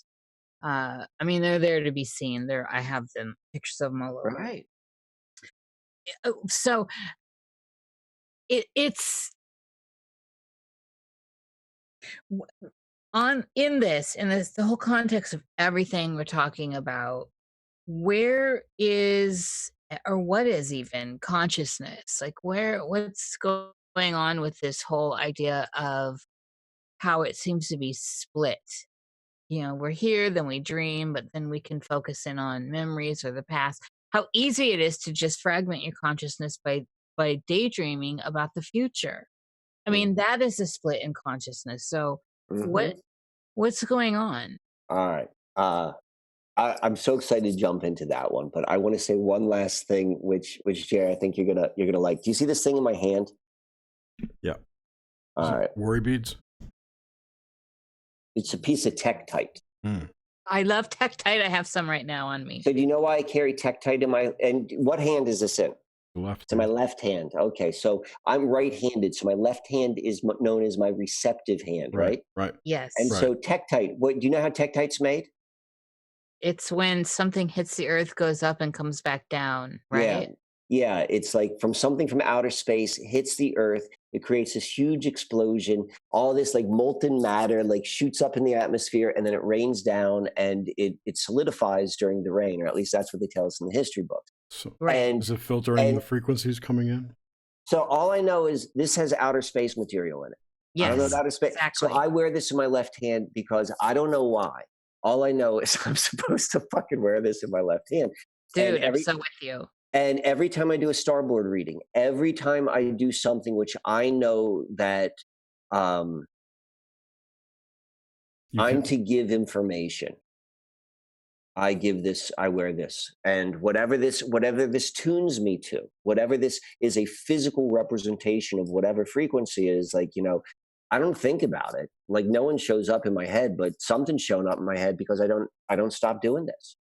S2: I mean they're there to be seen. I have them pictures of them all over.
S3: Right.
S2: So it's in this the whole context of everything we're talking about. Where is, or what is even consciousness? Like what's going on with this whole idea of how it seems to be split? We're here, then we dream, but then we can focus in on memories or the past. How easy it is to just fragment your consciousness by by daydreaming about the future. I mean, that is a split in consciousness. So
S3: Mm-hmm.
S2: what's going on?
S3: All right. I'm so excited to jump into that one, but I want to say one last thing, which Jerry, I think you're gonna like. Do you see this thing in my hand?
S1: Yeah.
S3: All right.
S1: Worry beads?
S3: It's a piece of Tektite.
S2: I love Tektite. I have some right now on me.
S3: So do you know why I carry Tektite in my, and what hand is this in?
S1: The left.
S3: It's in my left hand. Okay, so I'm right-handed, so my left hand is known as my receptive hand, right?
S1: Right.
S2: Yes.
S3: And so Tektite, do you know how Tektite's made?
S2: It's when something hits the earth, goes up and comes back down, right?
S3: Yeah, it's like something from outer space hits the earth, it creates this huge explosion, all this like molten matter like shoots up in the atmosphere, and then it rains down, and it solidifies during the rain, or at least that's what they tell us in the history books.
S1: So
S3: And
S1: is it filtering the frequencies coming in?
S3: so all I know is this has outer space material in it.
S2: Yes,
S3: I don't know about outer space.
S2: exactly.
S3: So I wear this in my left hand because I don't know why. All I know is I'm supposed to fucking wear this in my left hand.
S2: Dude, I'm so with you.
S3: And every time I do a starboard reading, every time I do something which I know that I'm to give information, I wear this. And whatever this tunes me to, whatever this is a physical representation of whatever frequency is, like, I don't think about it. Like, no one shows up in my head, but something's shown up in my head because I don't stop doing this.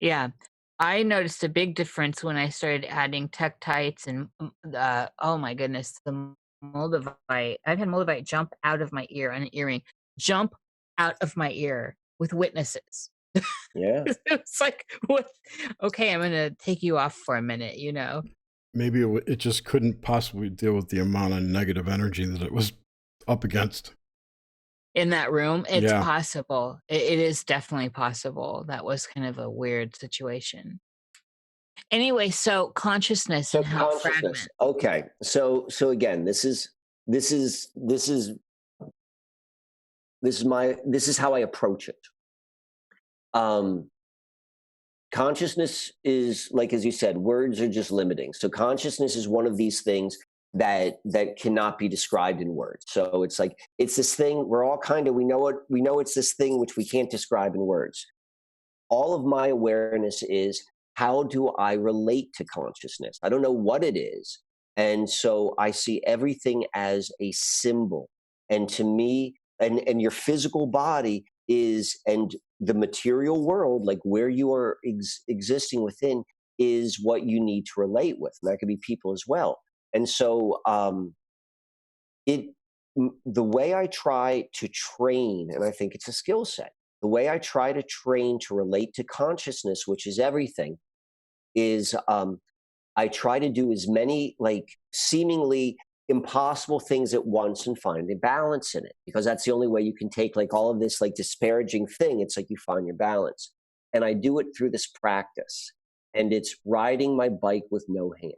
S2: Yeah. I noticed a big difference when I started adding tektites and oh my goodness, the moldavite. I've had moldavite jump out of my ear, an earring jump out of my ear with witnesses.
S3: Yeah.
S2: It's like, what? Okay, I'm gonna take you off for a minute,
S1: Maybe it just couldn't possibly deal with the amount of negative energy that it was up against.
S2: In that room, it's possible. It is definitely possible. That was kind of a weird situation. Anyway, so consciousness and how fragment.
S3: Okay, so again, this is how I approach it. Consciousness is, like, as you said, words are just limiting. So consciousness is one of these things that cannot be described in words. So it's like, it's this thing we're all we know it's this thing which we can't describe in words. All of my awareness is, how do I relate to consciousness? I don't know what it is. And so I see everything as a symbol. And to me, and your physical body is, and the material world, like where you are existing within, is what you need to relate with. And that could be people as well. And so the way I try to train, and I think it's a skill set, the way I try to train to relate to consciousness, which is everything, is I try to do as many like seemingly impossible things at once and find a balance in it, because that's the only way you can take like all of this like disparaging thing. It's like you find your balance. And I do it through this practice, and it's riding my bike with no hands.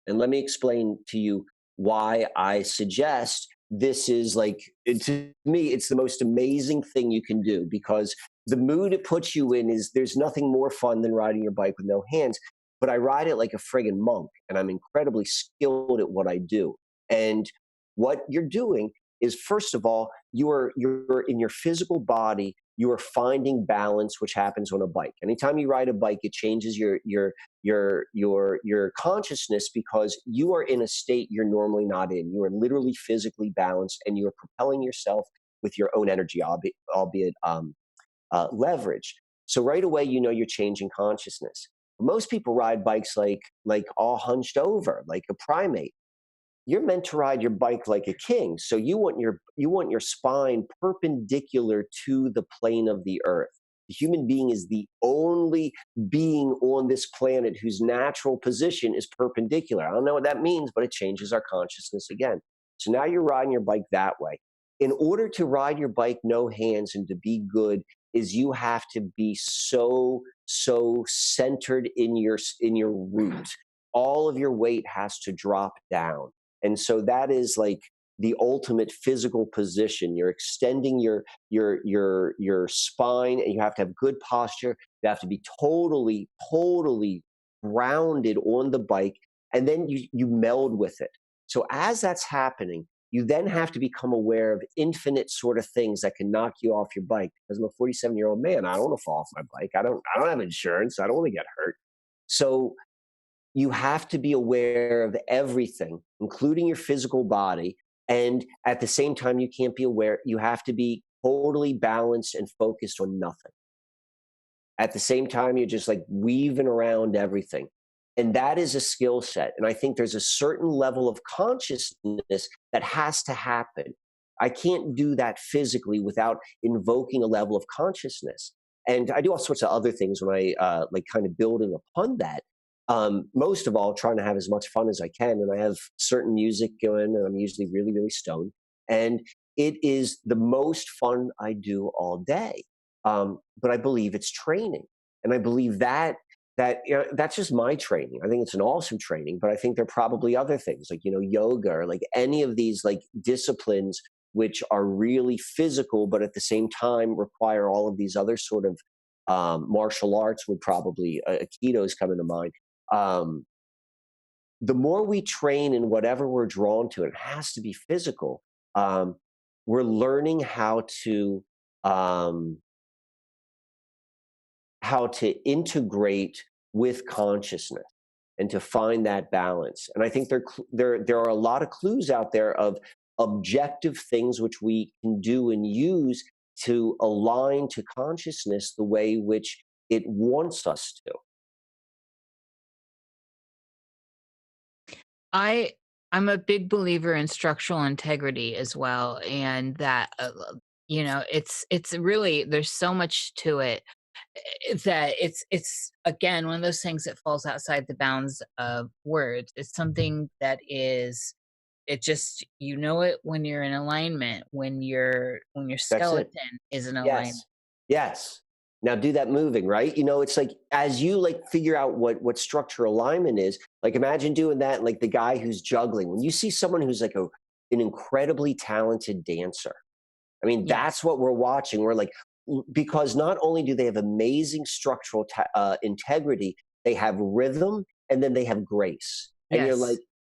S3: And let me explain to you why I suggest this is like, to me, it's the most amazing thing you can do, because the mood it puts you in is, there's nothing more fun than riding your bike with no hands. But I ride it like a friggin' monk, and I'm incredibly skilled at what I do. And what you're doing is, first of all, you're in your physical body, you are finding balance, which happens on a bike. Anytime you ride a bike, it changes your consciousness, because you are in a state you're normally not in. You are literally physically balanced, and you are propelling yourself with your own energy, albeit leverage. So right away, you're changing consciousness. Most people ride bikes like all hunched over, like a primate. You're meant to ride your bike like a king. So you want your spine perpendicular to the plane of the earth. The human being is the only being on this planet whose natural position is perpendicular. I don't know what that means, but it changes our consciousness again. So now you're riding your bike that way. In order to ride your bike no hands and to be good, is you have to be so centered in your root. All of your weight has to drop down. And so that is like the ultimate physical position. You're extending your spine, and you have to have good posture. You have to be totally grounded on the bike. and then you meld with it. So as that's happening, you then have to become aware of infinite sort of things that can knock you off your bike. Because I'm a 47-year-old man, I don't want to fall off my bike. I don't have insurance. I don't want to get hurt. So you have to be aware of everything, including your physical body. And at the same time, you can't be aware. You have to be totally balanced and focused on nothing. At the same time, you're just like weaving around everything. And that is a skill set. And I think there's a certain level of consciousness that has to happen. I can't do that physically without invoking a level of consciousness. And I do all sorts of other things when I like kind of building upon that. Most of all, trying to have as much fun as I can. And I have certain music going, and I'm usually really, really stoned. And it is the most fun I do all day. But I believe it's training. And I believe that that's just my training. I think it's an awesome training, but I think there are probably other things like, yoga or like any of these like disciplines which are really physical, but at the same time require all of these other sort of martial arts would probably, Aikido's coming to mind. The more we train in whatever we're drawn to, it has to be physical. We're learning how to integrate with consciousness and to find that balance. And I think there are a lot of clues out there of objective things which we can do and use to align to consciousness the way which it wants us to.
S2: I'm a big believer in structural integrity as well, and that it's really, there's so much to it, that it's again one of those things that falls outside the bounds of words. It's something that is, it just, it when you're in alignment, when your skeleton is in alignment.
S3: Yes. Now do that moving, right? It's like as you like figure out what structural alignment is, like imagine doing that, like the guy who's juggling. When you see someone who's like an incredibly talented dancer, I mean, that's what we're watching. We're like, because not only do they have amazing structural integrity, they have rhythm, and then they have grace. And you're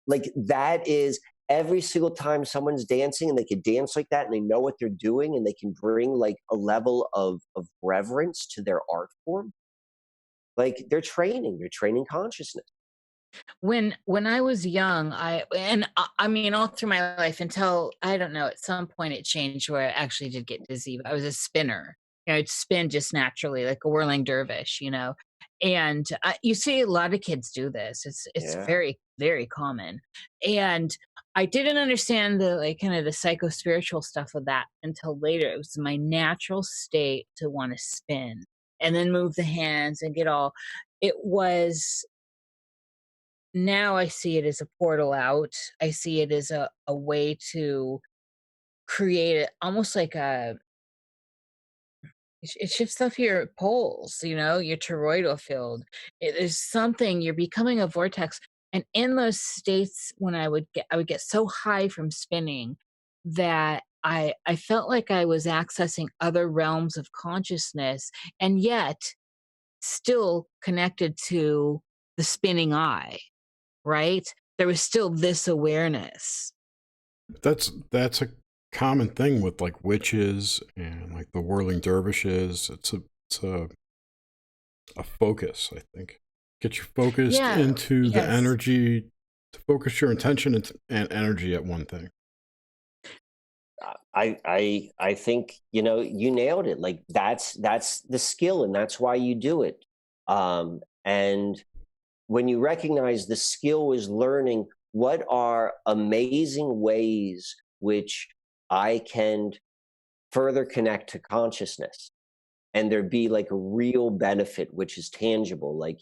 S3: like that is every single time someone's dancing and they can dance like that and they know what they're doing and they can bring like a level of reverence to their art form. Like they're training consciousness.
S2: When I was young, I mean all through my life until, I don't know, at some point it changed where I actually did get dizzy. But I was a spinner. I'd spin just naturally like a whirling dervish, and you see a lot of kids do this. It's very, very common. And I didn't understand the like kind of the psycho-spiritual stuff of that until later. It was my natural state to want to spin and then move the hands and get all. It was. Now I see it as a portal out. I see it as a way to create it almost like it shifts off your poles, your toroidal field. It is something, you're becoming a vortex. And in those states, when I would get so high from spinning that I felt like I was accessing other realms of consciousness, and yet still connected to the spinning eye. Right? There was still this awareness.
S1: That's a common thing with like witches and like the whirling dervishes. It's a focus, I think. Get you focused into the energy, to focus your intention and energy at one thing.
S3: I think you nailed it. Like that's the skill, and that's why you do it. And when you recognize the skill is learning what are amazing ways which I can further connect to consciousness, and there be like a real benefit which is tangible, like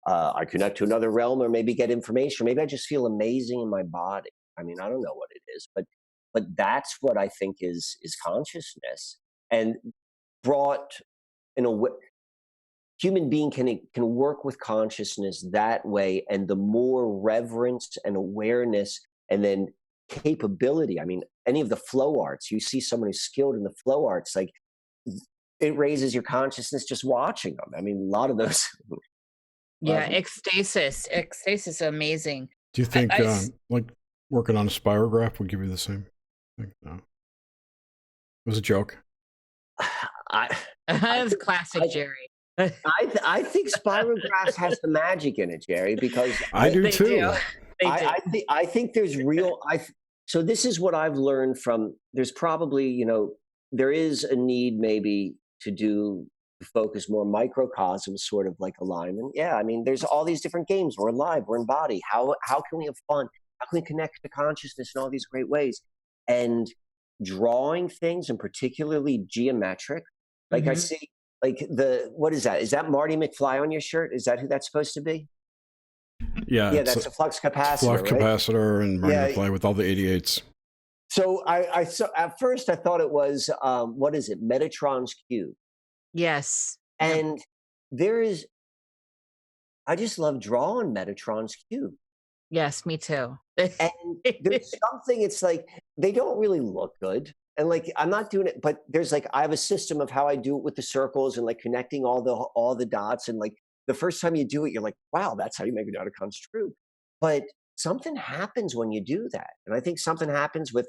S3: I connect to another realm, or maybe get information, maybe I just feel amazing in my body. I mean, I don't know what it is, but that's what I think is consciousness, and brought in a way. Human being can work with consciousness that way, and the more reverence and awareness and then capability. I mean, any of the flow arts, you see someone who's skilled in the flow arts, like it raises your consciousness just watching them. I mean, a lot of those.
S2: Yeah, ecstasis, amazing.
S1: Do you think
S2: I
S1: like working on a spirograph would give you the same thing? No, it was a joke.
S3: I
S2: That's classic
S3: I,
S2: Jerry.
S3: I think spirographs has the magic in it, Jerry, because
S1: I do
S2: They
S1: too.
S2: do. They do.
S3: I think there's real. So this is what I've learned from. There's probably there is a need maybe to focus more microcosm sort of like alignment. Yeah, I mean, there's all these different games. We're alive. We're in body. How can we have fun? How can we connect to consciousness in all these great ways? And drawing things, and particularly geometric, like I
S2: Mhm.
S3: see. Like what is that? Is that Marty McFly on your shirt? Is that who that's supposed to be?
S1: Yeah,
S3: That's a flux capacitor,
S1: flux
S3: right?
S1: capacitor and Marty
S3: Yeah.
S1: McFly with all the 88s.
S3: So I saw, at first I thought it was what is it? Metatron's cube.
S2: Yes.
S3: And I just love drawing Metatron's cube.
S2: Yes, me too.
S3: And there's something, it's like they don't really look good. And like I'm not doing it, but there's like I have a system of how I do it with the circles and like connecting all the dots. And like the first time you do it, you're like, wow, that's how you make a dot comes true. But something happens when you do that. And I think something happens with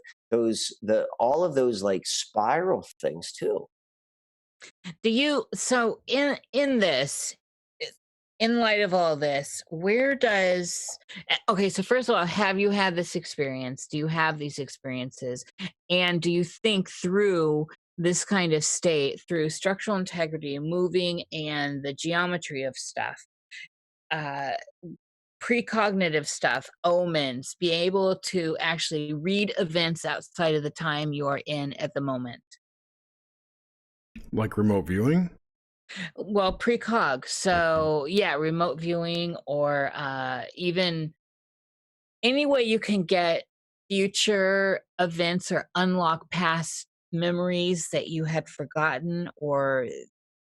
S3: all of those like spiral things too.
S2: Do you so in this in light of all this, where does okay, so first of all, have you had this experience? Do you have these experiences? And do you think through this kind of state, through structural integrity, moving and the geometry of stuff, uh precognitive stuff, omens, be able to actually read events outside of the time you're in at the moment?
S1: Like remote viewing?
S2: Well, precog. So yeah, remote viewing or even any way you can get future events or unlock past memories that you had forgotten, or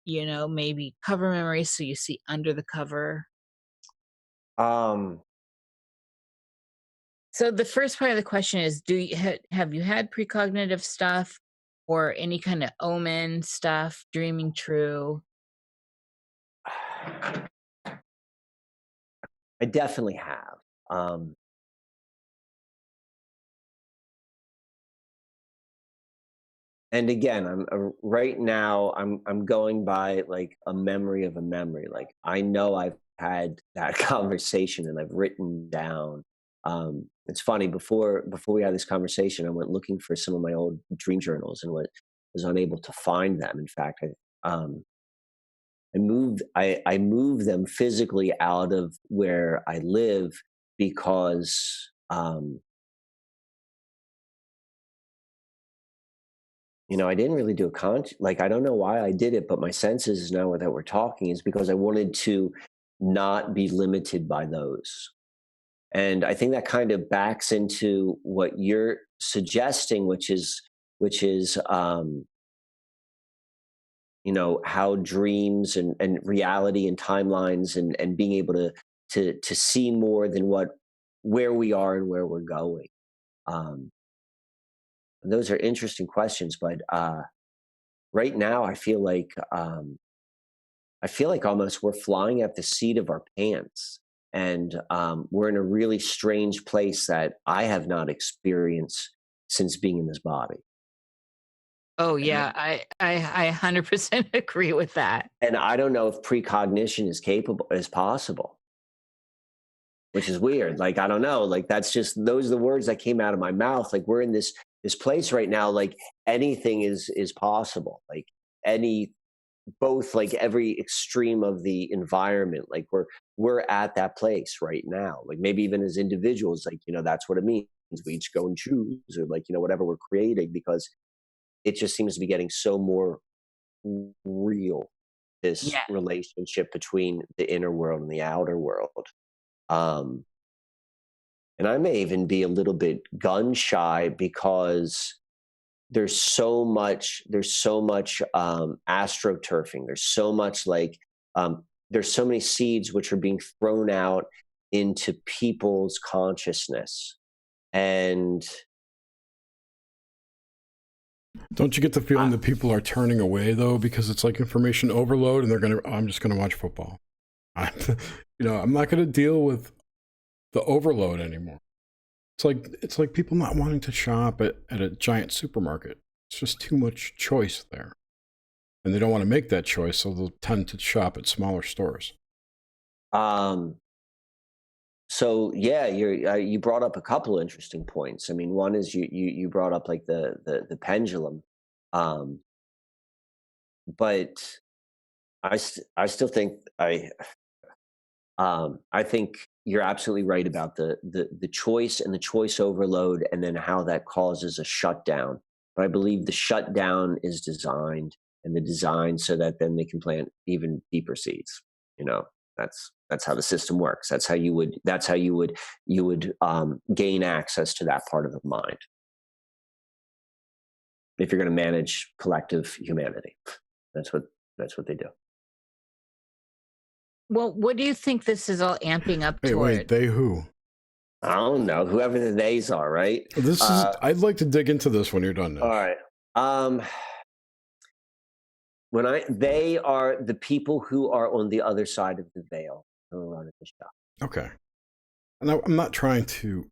S2: maybe cover memories so you see under the cover.
S3: Um,
S2: So the first part of the question is, do you have you had precognitive stuff or any kind of omen stuff, dreaming true?
S3: I definitely have. And again, right now I'm going by like a memory of a memory. Like I know I've had that conversation and I've written down. It's funny, before we had this conversation, I went looking for some of my old dream journals and was unable to find them. In fact, I moved them physically out of where I live because I didn't really do like I don't know why I did it, but my senses now that we're talking is because I wanted to not be limited by those. And I think that kind of backs into what you're suggesting, which is how dreams and reality and timelines and being able to see more than where we are and where we're going. And those are interesting questions, but right now I feel like almost we're flying at the seat of our pants, and we're in a really strange place that I have not experienced since being in this body.
S2: Oh yeah, I 100% agree with that.
S3: And I don't know if precognition is possible, which is weird. Like, I don't know, like those are the words that came out of my mouth. Like we're in this place right now, like anything is possible. Like both like every extreme of the environment, like we're at that place right now. Like maybe even as individuals, like, that's what it means. We each go and choose, or like, whatever we're creating, because it just seems to be getting so more real, this
S2: Yeah.
S3: relationship between the inner world and the outer world. And I may even be a little bit gun shy because there's so much astroturfing. There's so much there's so many seeds which are being thrown out into people's consciousness. And
S1: don't you get the feeling that people are turning away though, because it's like information overload and I'm just gonna watch football. I'm not gonna deal with the overload anymore. It's like people not wanting to shop at a giant supermarket. It's just too much choice there. And they don't want to make that choice, so they'll tend to shop at smaller stores.
S3: So yeah, you brought up a couple interesting points. I mean, one is you brought up like the pendulum, but I still think I think you're absolutely right about the choice and the choice overload, and then how that causes a shutdown. But I believe the shutdown is designed, and the design so that then they can plant even deeper seeds. You know, that's how the system works. That's how you would gain access to that part of the mind if you're going to manage collective humanity. That's what they do.
S2: Well, what do you think this is all amping up toward?
S1: Wait, they who?
S3: I don't know. Whoever the theys are, right?
S1: This is. I'd like to dig into this when you're done now.
S3: All right. They are the people who are on the other side of the veil who are running the show.
S1: Okay. And I'm not trying to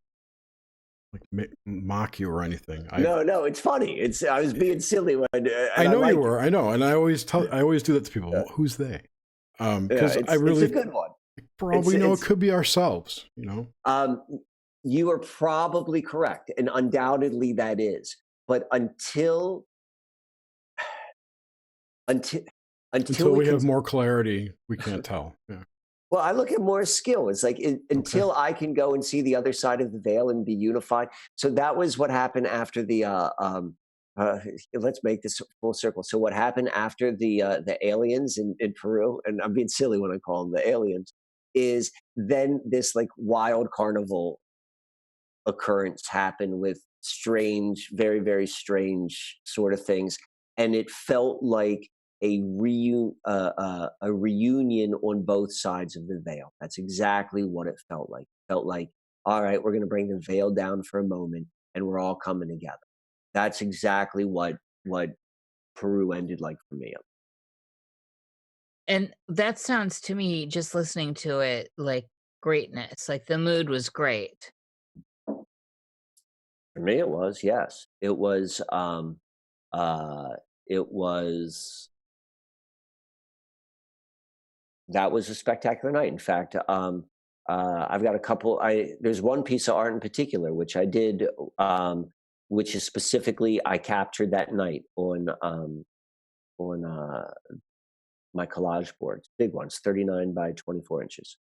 S1: like mock you or anything.
S3: No, it's funny. I was being silly when
S1: I know you were. I know, and I always do that to people. Well, who's they? Because I really
S3: it's a good one.
S1: For all we know, it could be ourselves. You know.
S3: You are probably correct, and undoubtedly that is. But until
S1: we have more clarity, we can't tell. Yeah.
S3: Well, I look at more skill. It's like until I can go and see the other side of the veil and be unified. So that was what happened after the. Let's make this full circle. So what happened after the aliens in Peru, and I'm being silly when I call them the aliens, is then this like wild carnival occurrence happened with strange, very, very strange sort of things. And it felt like a reunion on both sides of the veil. That's exactly what it felt like. It felt like, all right, we're going to bring the veil down for a moment and we're all coming together. That's exactly what Peru ended like for me.
S2: And that sounds to me, just listening to it, like greatness. Like the mood was great.
S3: For me, it was, yes. It was that was a spectacular night. In fact, I've got a couple. There's one piece of art in particular which I did, which is specifically I captured that night on my collage boards, big ones, 39 by 24 inches.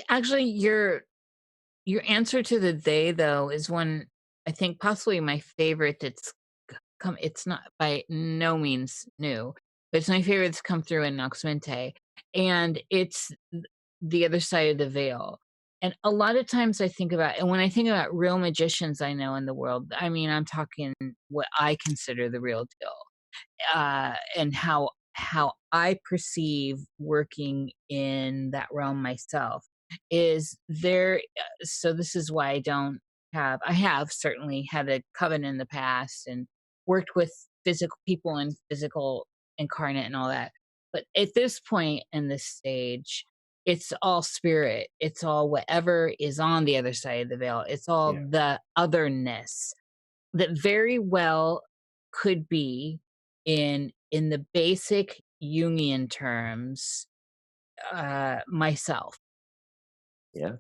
S2: Actually, your answer to the they though is one I think possibly my favorite. It's not by no means new, but it's my favorite that's come through in Nox Mente, and it's the other side of the veil. And a lot of times I think about, and when I think about real magicians I know in the world, I mean, I'm talking what I consider the real deal, and how I perceive working in that realm myself is there. So this is why I have certainly had a coven in the past and worked with physical people and physical incarnate and all that. But at this point in this stage, it's all spirit. It's all whatever is on the other side of the veil. It's all the otherness that very well could be in the basic Jungian terms, myself.
S3: Yeah.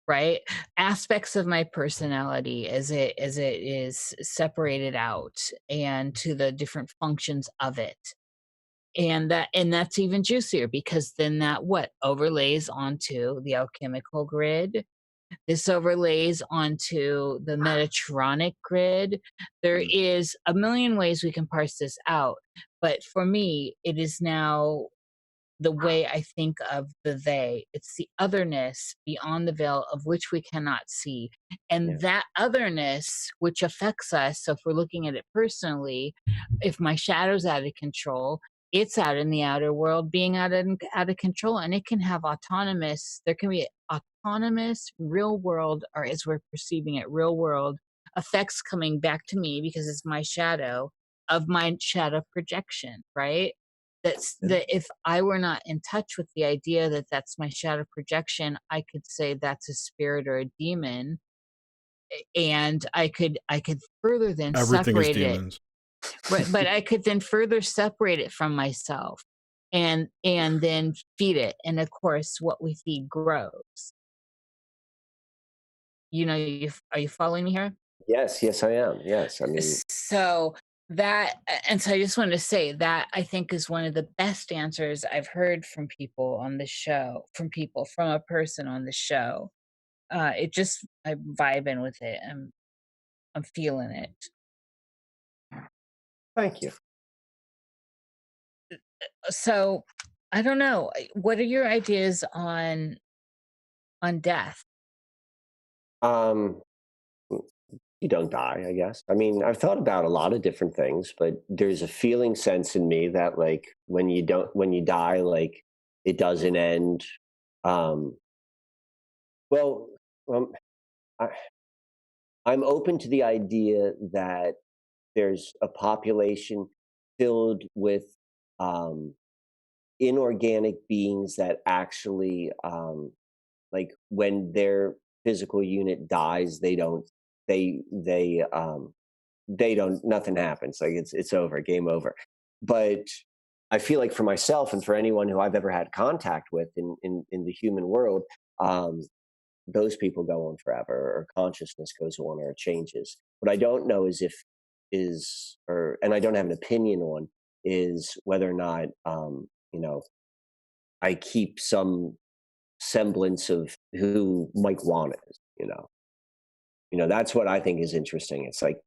S2: Right, aspects of my personality as it is separated out and to the different functions of it, and that's even juicier because then that what overlays onto the alchemical grid. This overlays onto the Metatronic grid. There is a million ways we can parse this out, but for me it is now the way I think of the they. It's the otherness beyond the veil of which we cannot see. And that otherness, which affects us, so if we're looking at it personally, if my shadow's out of control, it's out in the outer world being out of control. And it can have there can be autonomous real world, or as we're perceiving it, real world effects coming back to me because it's my shadow of my shadow projection, right? that if I were not in touch with the idea that that's my shadow projection, I could say that's a spirit or a demon, and I could further then
S1: Everything is
S2: separate it.
S1: demons.
S2: Right, but I could then further separate it from myself and then feed it. And of course, what we feed grows. Are you following me here?
S3: Yes, yes, I am. Yes, I mean,
S2: So and so I just wanted to say that I think is one of the best answers I've heard from people on the show, from a person on the show. I'm vibing with it. I'm feeling it.
S3: thank you.
S2: So I don't know. What are your ideas on death?
S3: Um, you don't die, I guess. I mean, I've thought about a lot of different things, but there's a feeling sense in me that like when you die, like it doesn't end. Um, well, um, I, I'm open to the idea that there's a population filled with um, inorganic beings that actually like when their physical unit dies, they they um they don't nothing happens, like it's over, game over. But I feel like for myself and for anyone who I've ever had contact with in the human world, um those people go on forever, or consciousness goes on, or it changes. What I don't know is if is or and I don't have an opinion on is whether or not I keep some semblance of who Mike Wann is. That's what I think is interesting. It's like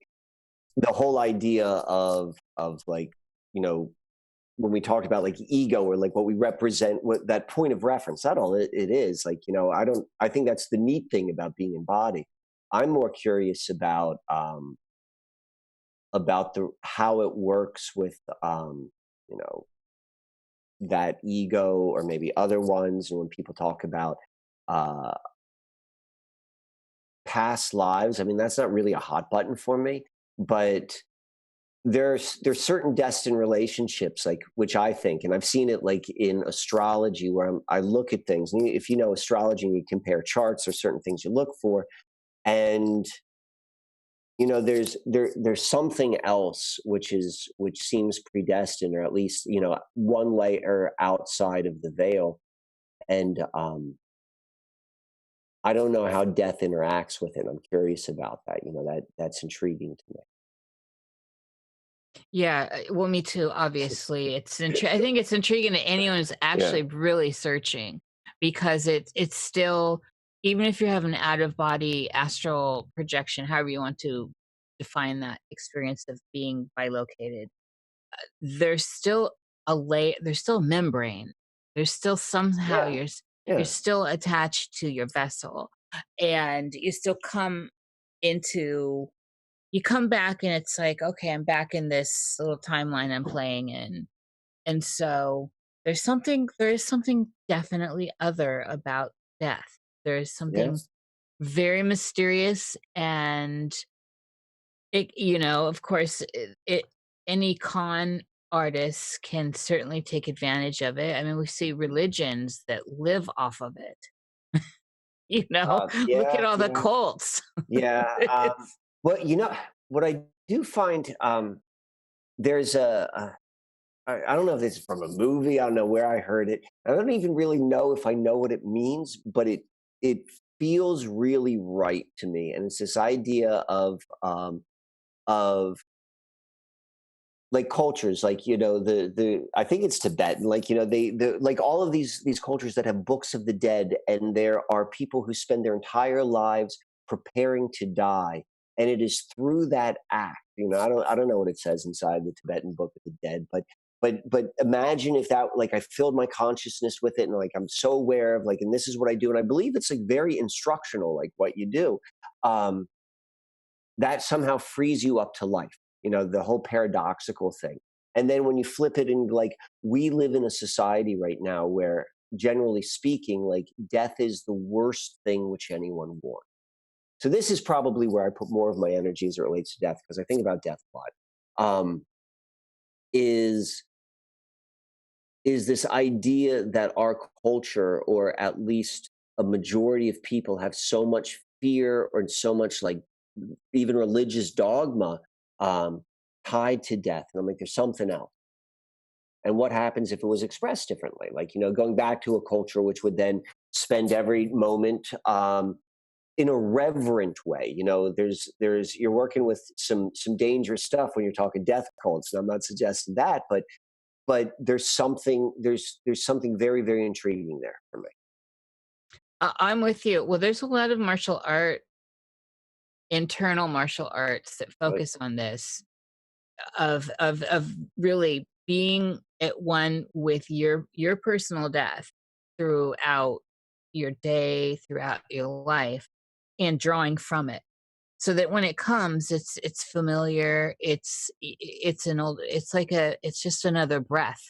S3: the whole idea of like, you know, when we talked about like ego, or like what we represent, what that point of reference, that all it is. Like, I think that's the neat thing about being embodied. I'm more curious about the how it works with you know that ego, or maybe other ones. And when people talk about uh past lives, I mean, that's not really a hot button for me. But there's certain destined relationships, like, which I think, and I've seen it like in astrology, where I look at things, and if you know astrology and you compare charts, there's certain things you look for. And there's something else which seems predestined, or at least one layer outside of the veil. And I don't know how death interacts with it. I'm curious about that. That's intriguing to me.
S2: Yeah, well, me too. Obviously, I think it's intriguing that anyone is
S3: Yeah.
S2: actually really searching, because it's still, even if you have an out of body astral projection, however you want to define that experience of being bilocated, there's still there's still a membrane. There's still somehow
S3: Yeah.
S2: you're
S3: Yeah.
S2: still attached to your vessel, and you still come back, and it's like, okay, I'm back in this little timeline I'm playing in. And so there is something definitely other about death. There is something
S3: Yes.
S2: very mysterious, and of course, any con artists can certainly take advantage of it. I mean, we see religions that live off of it. Look at
S3: Yeah.
S2: all the
S3: Yeah.
S2: cults.
S3: Yeah.
S2: It's-
S3: Well, what I do find, there's I don't know if this is from a movie. I don't know where I heard it. I don't even really know if I know what it means, but it feels really right to me. And it's this idea of like cultures, like the I think it's Tibetan, like the like all of these cultures that have books of the dead, and there are people who spend their entire lives preparing to die. And it is through that act, I don't know what it says inside the Tibetan book of the dead, but imagine if that, like, I filled my consciousness with it, and like I'm so aware of, like, and this is what I do, and I believe it's like very instructional, like what you do. um that somehow frees you up to life, the whole paradoxical thing. And then when you flip it, and like, we live in a society right now where, generally speaking, like, death is the worst thing which anyone wants. So this is probably where I put more of my energy as it relates to death, because I think about death a lot. Is is this idea that our culture, or at least a majority of people, have so much fear or so much like even religious dogma um, tied to death. And I'm like, there's something else. And what happens if it was expressed differently? Like, going back to a culture which would then spend every moment in a reverent way. You're working with some dangerous stuff when you're talking death cults, and I'm not suggesting that, but there's something very, very intriguing there for me.
S2: I'm with you. Well, there's a lot of internal martial arts that
S3: Right?
S2: focus on this, of really being at one with your personal death throughout your day, throughout your life, and drawing from it, so that when it comes, it's familiar. It's just another breath.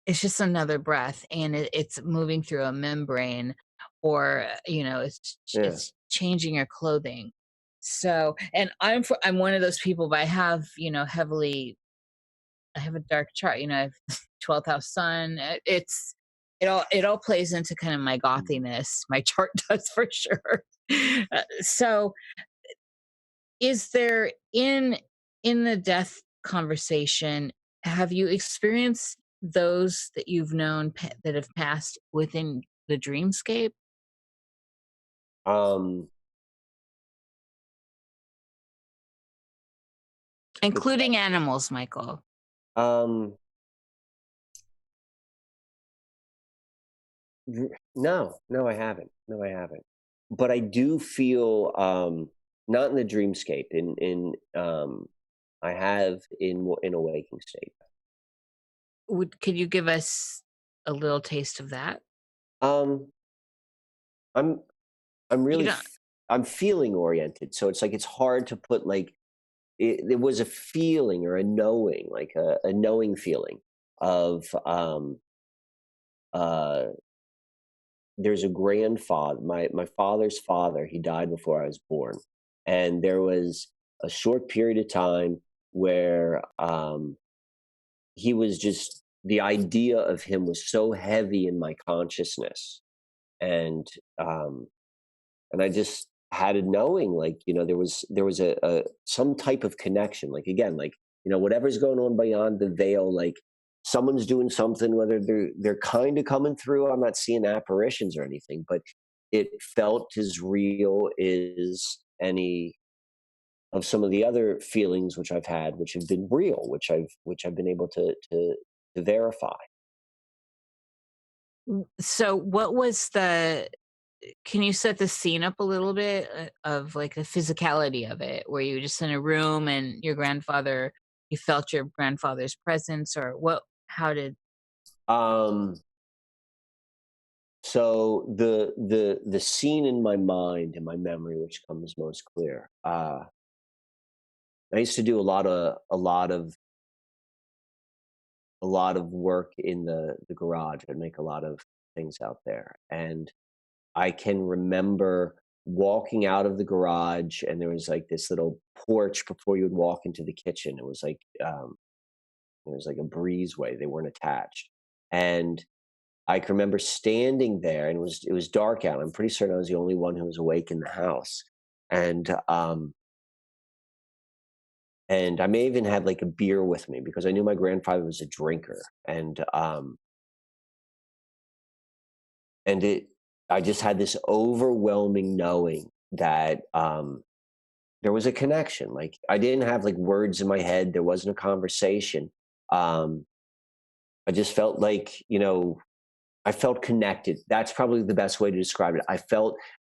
S2: It's just another breath, and it's moving through a membrane, or
S3: Yeah.
S2: it's changing your clothing. So, and I'm one of those people, but I have, I have a dark chart. I have 12th house sun. It all plays into kind of my gothiness. My chart does, for sure. So, is there, in the death conversation, have you experienced those that you've known that have passed within the dreamscape,
S3: Um, good
S2: including animals, Michael?
S3: um, no, I haven't. No, I haven't. But I do feel not in the dreamscape. I have in a waking state.
S2: Could you give us a little taste of that?
S3: Um, I'm I'm
S2: You
S3: really
S2: don't.
S3: I'm feeling oriented, so it's like it's hard to put like it was a feeling or a knowing, like a knowing feeling of uh there's a grandfather, my father's father. He died before I was born, and there was a short period of time where he was just, the idea of him was so heavy in my consciousness, and um and I just had a knowing, like, there was a some type of connection, like, again, like, whatever's going on beyond the veil, like someone's doing something, whether they're kind of coming through. I'm not seeing apparitions or anything, but it felt as real as any of some of the other feelings which I've had, which have been real, which I've been able to verify.
S2: So, what was the? Can you set the scene up a little bit, of like the physicality of it? Were you just in a room and you felt your grandfather's presence, or what? How did?
S3: um So the scene in my mind, in my memory, which comes most clear. I used to do a lot of work in the garage. I'd make a lot of things out there, and I can remember walking out of the garage, and there was like this little porch before you would walk into the kitchen. It was like a breezeway. They weren't attached, and I can remember standing there, and it was dark out. I'm pretty certain I was the only one who was awake in the house, and and I may even had like a beer with me because I knew my grandfather was a drinker, and I just had this overwhelming knowing that there was a connection. Like, I didn't have like words in my head. There wasn't a conversation. Um, I just felt like, I felt connected. That's probably the best way to describe it.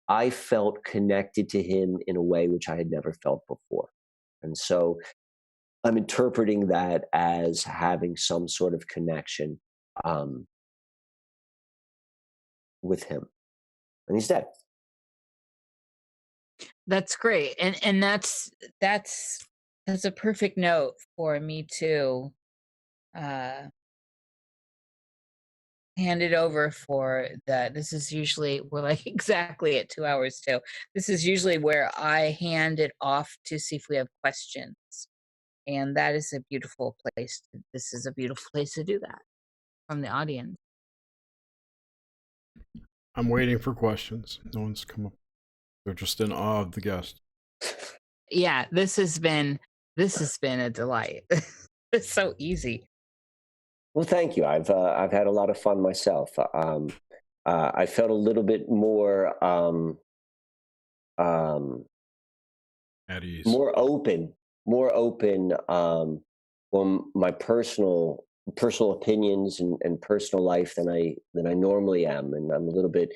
S3: I felt connected to him in a way which I had never felt before. And so I'm interpreting that as having some sort of connection um, with him. And he's dead.
S2: That's great, and that's a perfect note for me to uh, hand it over for that. This is usually, we're like exactly at 2 hours too. This is usually where I hand it off to see if we have questions, and that is a beautiful place. This is a beautiful place to do that. from the audience.
S1: I'm waiting for questions. No one's come up. They're just in awe of the guest.
S2: Yeah, this has been a delight. It's so easy.
S3: Well, thank you. I've had a lot of fun myself. I felt a little bit more
S1: At ease.
S3: more open on my personal opinions and personal life than I normally am, and I'm a little bit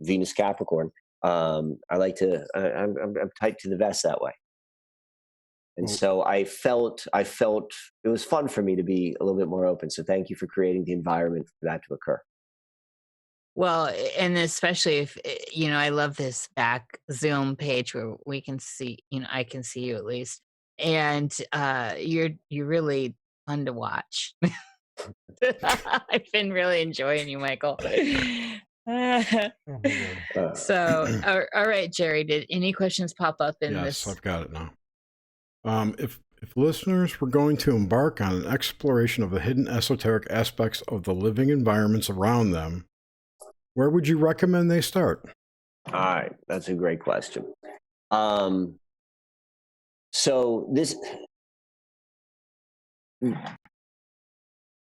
S3: Venus Capricorn. I like to I'm tight to the vest that way, and
S1: Well,
S3: so I felt it was fun for me to be a little bit more open. So thank you for creating the environment for that to occur.
S2: Well, and especially if I love this back Zoom page where we can see, I can see you at least, and you're really fun to watch. I've been really enjoying you, Michael.
S1: oh my God.
S2: So, all right, Jerry, did any questions pop up in
S1: Yes,
S2: this?
S1: I've got it now. If listeners were going to embark on an exploration of the hidden esoteric aspects of the living environments around them, where would you recommend they start?
S3: All right, that's a great question. So this,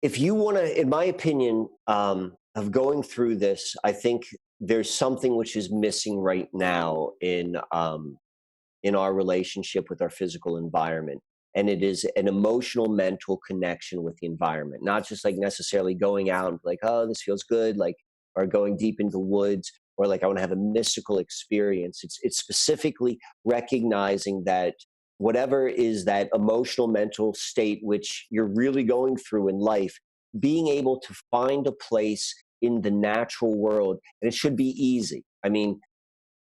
S3: if you want to, in my opinion, of going through this, I think there's something which is missing right now in our relationship with our physical environment. And it is an emotional, mental connection with the environment, not just like necessarily going out and like, oh, this feels good, like, or going deep into the woods, or like I want to have a mystical experience. It's specifically recognizing that whatever is that emotional, mental state which you're really going through in life, being able to find a place in the natural world, and it should be easy. I mean,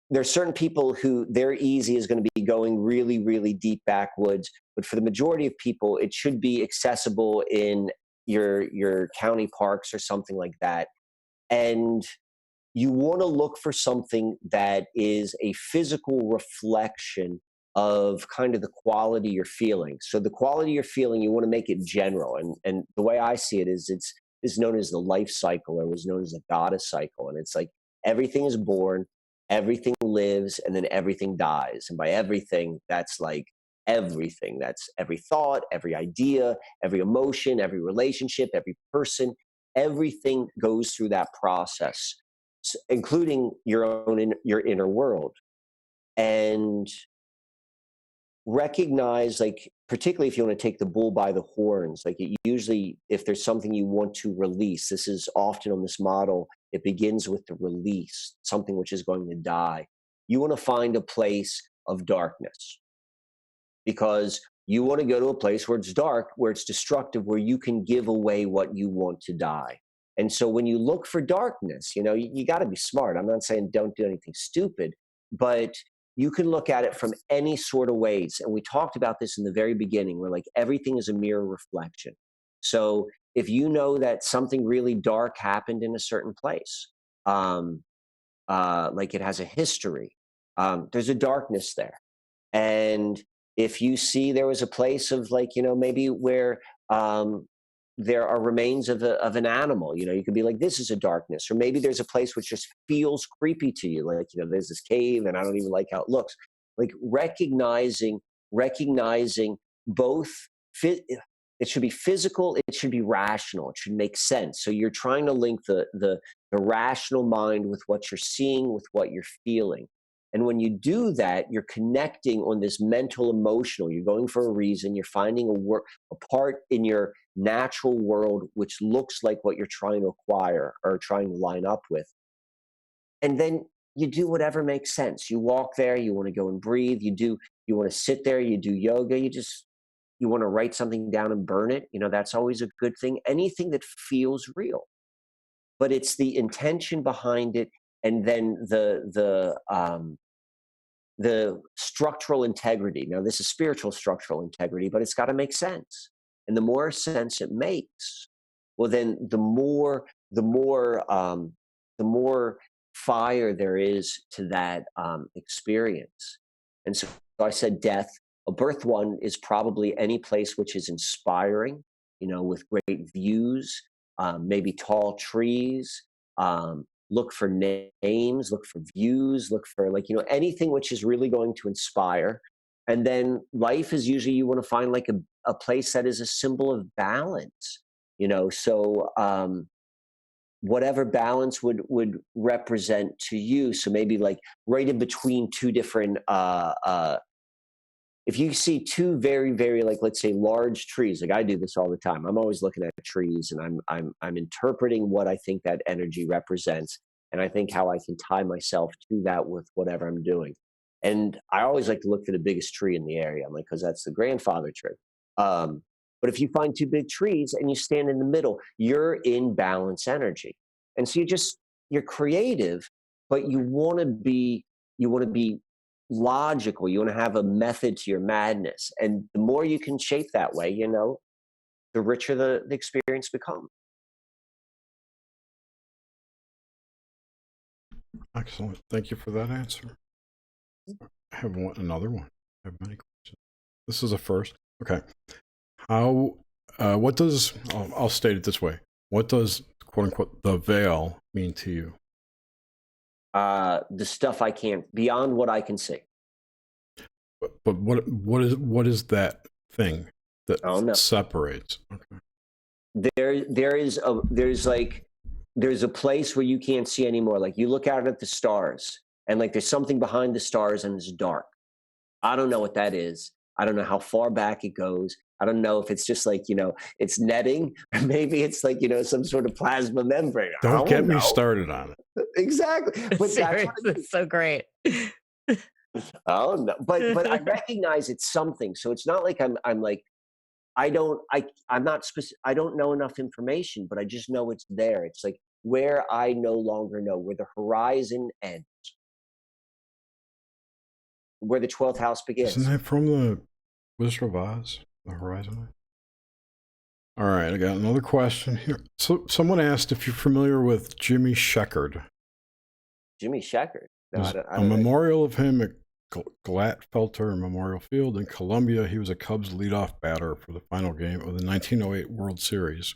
S3: there's certain people who their easy is going to be going really, really deep backwoods, but for the majority of people, it should be accessible in your county parks or something like that. And you want to look for something that is a physical reflection of kind of the quality you're feeling. So the quality you're feeling, you want to make it general. And the way I see it is it's known as the life cycle, or was known as the goddess cycle. And it's like everything is born, everything lives, and then everything dies. And by everything, that's like everything. That's every thought, every idea, every emotion, every relationship, every person. Everything goes through that process, including your inner world. And recognize, like, particularly if you want to take the bull by the horns, like it usually, if there's something you want to release, this is often on this model, it begins with the release, something which is going to die. You want to find a place of darkness, because you want to go to a place where it's dark, where it's destructive, where you can give away what you want to die. And so when you look for darkness, you got to be smart. I'm not saying don't do anything stupid, but you can look at it from any sort of ways. And we talked about this in the very beginning, where like everything is a mirror reflection. So if you know that something really dark happened in a certain place, like it has a history, there's a darkness there. And if you see there was a place of like, maybe where there are remains of an animal, you could be like, this is a darkness. Or maybe there's a place which just feels creepy to you. Like, there's this cave and I don't even like how it looks. Like recognizing both it should be physical, it should be rational, it should make sense. So you're trying to link the rational mind with what you're seeing, with what you're feeling. And when you do that, you're connecting on this mental, emotional. You're going for a reason. You're finding a part in your natural world which looks like what you're trying to acquire or trying to line up with. And then you do whatever makes sense. You walk there. You want to go and breathe. You want to sit there. You do yoga. You want to write something down and burn it. That's always a good thing. Anything that feels real, but it's the intention behind it, and then the structural integrity. Now, this is spiritual structural integrity, but it's got to make sense. And the more sense it makes, well, then the more fire there is to that experience. And so I said death. A birth one is probably any place which is inspiring, with great views, maybe tall trees. Look for names, look for views, look for like, you know, anything which is really going to inspire. And then life is usually, you want to find like a place that is a symbol of balance, you know. So whatever balance would represent to you. So maybe like right in between two different if you see two very, very, like, let's say large trees, like I do this all the time. I'm always looking at trees and I'm interpreting what I think that energy represents. And I think how I can tie myself to that with whatever I'm doing. And I always like to look for the biggest tree in the area. I'm like, because that's the grandfather tree. But if you find two big trees and you stand in the middle, you're in balance energy. And so you're creative, but you want to be logical. You want to have a method to your madness. And the more you can shape that way, you know, the richer the experience becomes.
S1: Excellent. Thank you for that answer. I have another one. I have many questions. This is a first. Okay. What does, I'll state it this way. What does, quote unquote, the veil mean to you?
S3: The stuff I can't, beyond what I can see.
S1: But what is that thing that separates? Okay.
S3: There's a place where you can't see anymore. Like you look out at the stars and like there's something behind the stars and it's dark. I don't know what that is. I don't know how far back it goes. I don't know if it's just like, you know, it's netting, or maybe it's like, you know, some sort of plasma membrane.
S1: Don't get me started on it.
S3: Exactly. But
S2: That's so great.
S3: Oh no, but I recognize it's something. So it's not like I'm like I'm not specific. I don't know enough information, but I just know it's there. It's like where I no longer know, where the horizon ends, where the 12th house begins.
S1: Isn't that from the Wizard of Oz? The horizon. All right, I got another question here. So someone asked if you're familiar with Jimmy Sheckard.
S3: Jimmy Sheckard. No,
S1: a memorial of him at Glatfelter Memorial Field in Columbia. He was a Cubs leadoff batter for the final game of the 1908 World Series.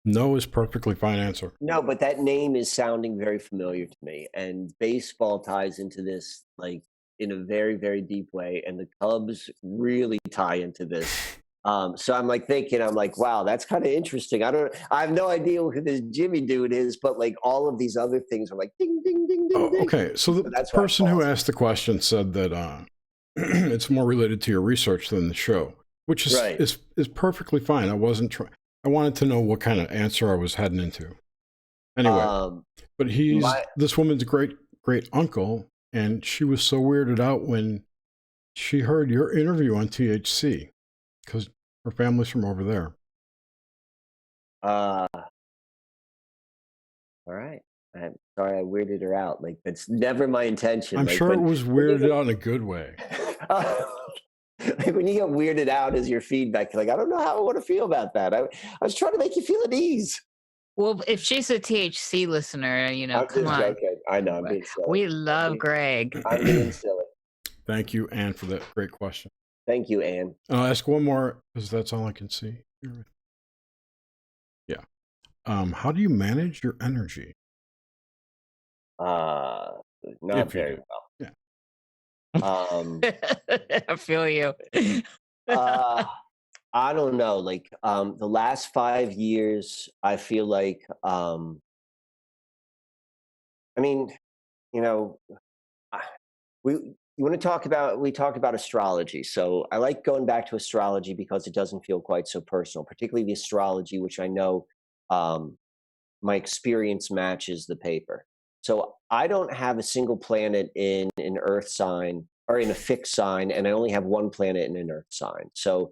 S1: No is perfectly fine answer.
S3: No, but that name is sounding very familiar to me, and baseball ties into this like in a very, very deep way, and the Cubs really tie into this. So I'm like thinking, I'm like, wow, that's kind of interesting. I have no idea who this Jimmy dude is, but like all of these other things are like ding, ding, ding, ding, ding.
S1: Okay, so the person who asked the question said that it's more related to your research than the show, which is
S3: right.
S1: is perfectly fine. I wasn't trying. I wanted to know what kind of answer I was heading into. Anyway, but he's this woman's great uncle, and she was so weirded out when she heard your interview on THC because her family's from over there.
S3: All right. I'm sorry I weirded her out. Like that's never my intention.
S1: I'm sure it was weirded out in a good way.
S3: Like when you get weirded out as your feedback, you're like, I don't know how I want to feel about that. I was trying to make you feel at ease.
S2: Well, if she's a THC listener, you know, come on.
S3: Joking. I know, I'm being silly.
S2: We love Greg.
S3: I'm being silly.
S1: Thank you, Anne, for that great question.
S3: Thank you, Anne.
S1: I'll ask one more because that's all I can see. Yeah. How do you manage your energy?
S3: Not very well.
S1: Yeah.
S2: I feel you.
S3: I don't know. Like the last 5 years, I feel like I mean, you know, we talk about astrology. So I like going back to astrology because it doesn't feel quite so personal, particularly the astrology, which I know my experience matches the paper. So I don't have a single planet in an earth sign or in a fixed sign, and I only have one planet in an earth sign. So,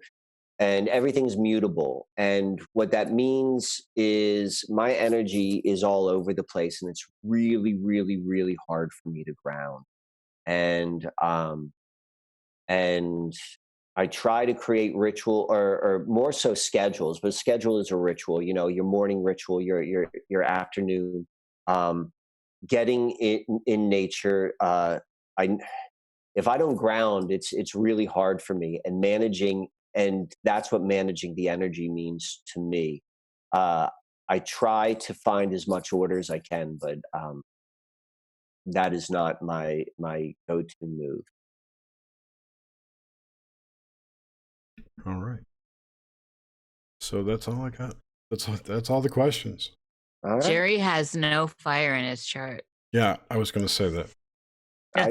S3: and everything's mutable. And what that means is my energy is all over the place, and it's really, really, really hard for me to ground. And I try to create ritual or more so schedules, but schedule is a ritual, you know, your morning ritual, your afternoon, getting in nature. If I don't ground, it's really hard for me, and managing and that's what managing the energy means to me. I try to find as much order as I can, but that is not my go-to move.
S1: All right. So that's all I got. That's all the questions.
S3: All right.
S2: Jerry has no fire in his chart.
S1: Yeah, I was going to say that.
S3: I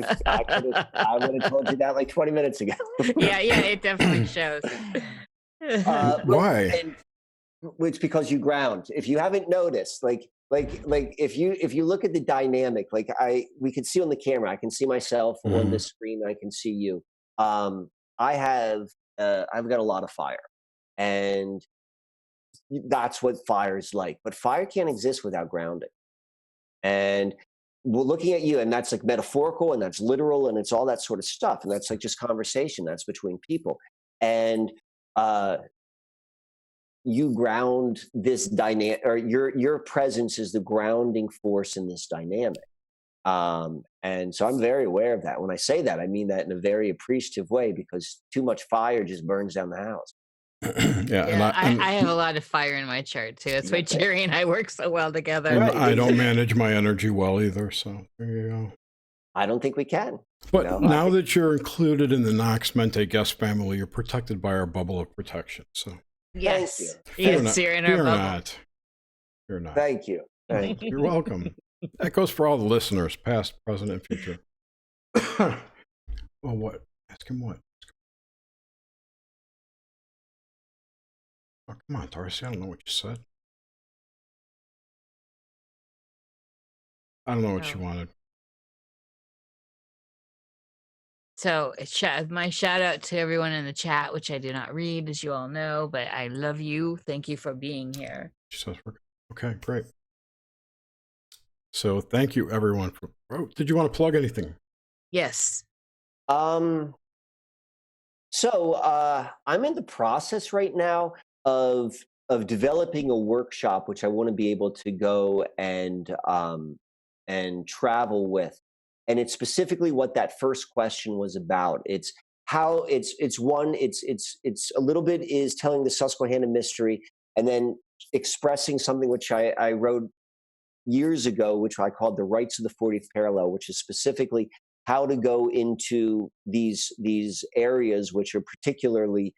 S3: would have told you that like 20 minutes ago.
S2: yeah, it definitely shows.
S1: Why?
S3: It's because you ground. If you haven't noticed, like if you look at the dynamic, like we can see on the camera, I can see myself on the screen, I can see you. I've got a lot of fire, and that's what fire is like. But fire can't exist without grounding. And we're looking at you, and that's like metaphorical, and that's literal, and it's all that sort of stuff, and that's like just conversation that's between people. And you ground this dynamic, or your presence is the grounding force in this dynamic. And so I'm very aware of that. When I say that, I mean that in a very appreciative way, because too much fire just burns down the house.
S1: Yeah,
S2: I have a lot of fire in my chart too. That's why Jerry and I work so well together.
S1: And I don't manage my energy well either. So there you go.
S3: I don't think we can.
S1: But now that you're included in the Nox Mente guest family, you're protected by our bubble of protection. So
S2: yes,
S1: you're
S2: in our bubble.
S1: You're not.
S3: Thank you.
S1: You're welcome. That goes for all the listeners, past, present, and future. Well, what? Ask him what? Oh, come on, Darcy. I don't know what you said. I don't know what you wanted.
S2: So my shout out to everyone in the chat, which I do not read, as you all know, but I love you. Thank you for being here.
S1: Okay, great. So thank you, everyone. Did you want to plug anything?
S2: Yes.
S3: So I'm in the process right now of developing a workshop, which I want to be able to go and travel with. And it's specifically what that first question was about. It's how it's a little bit is telling the Susquehanna mystery, and then expressing something which I wrote years ago, which I called the rights of the 40th parallel, which is specifically how to go into these areas which are particularly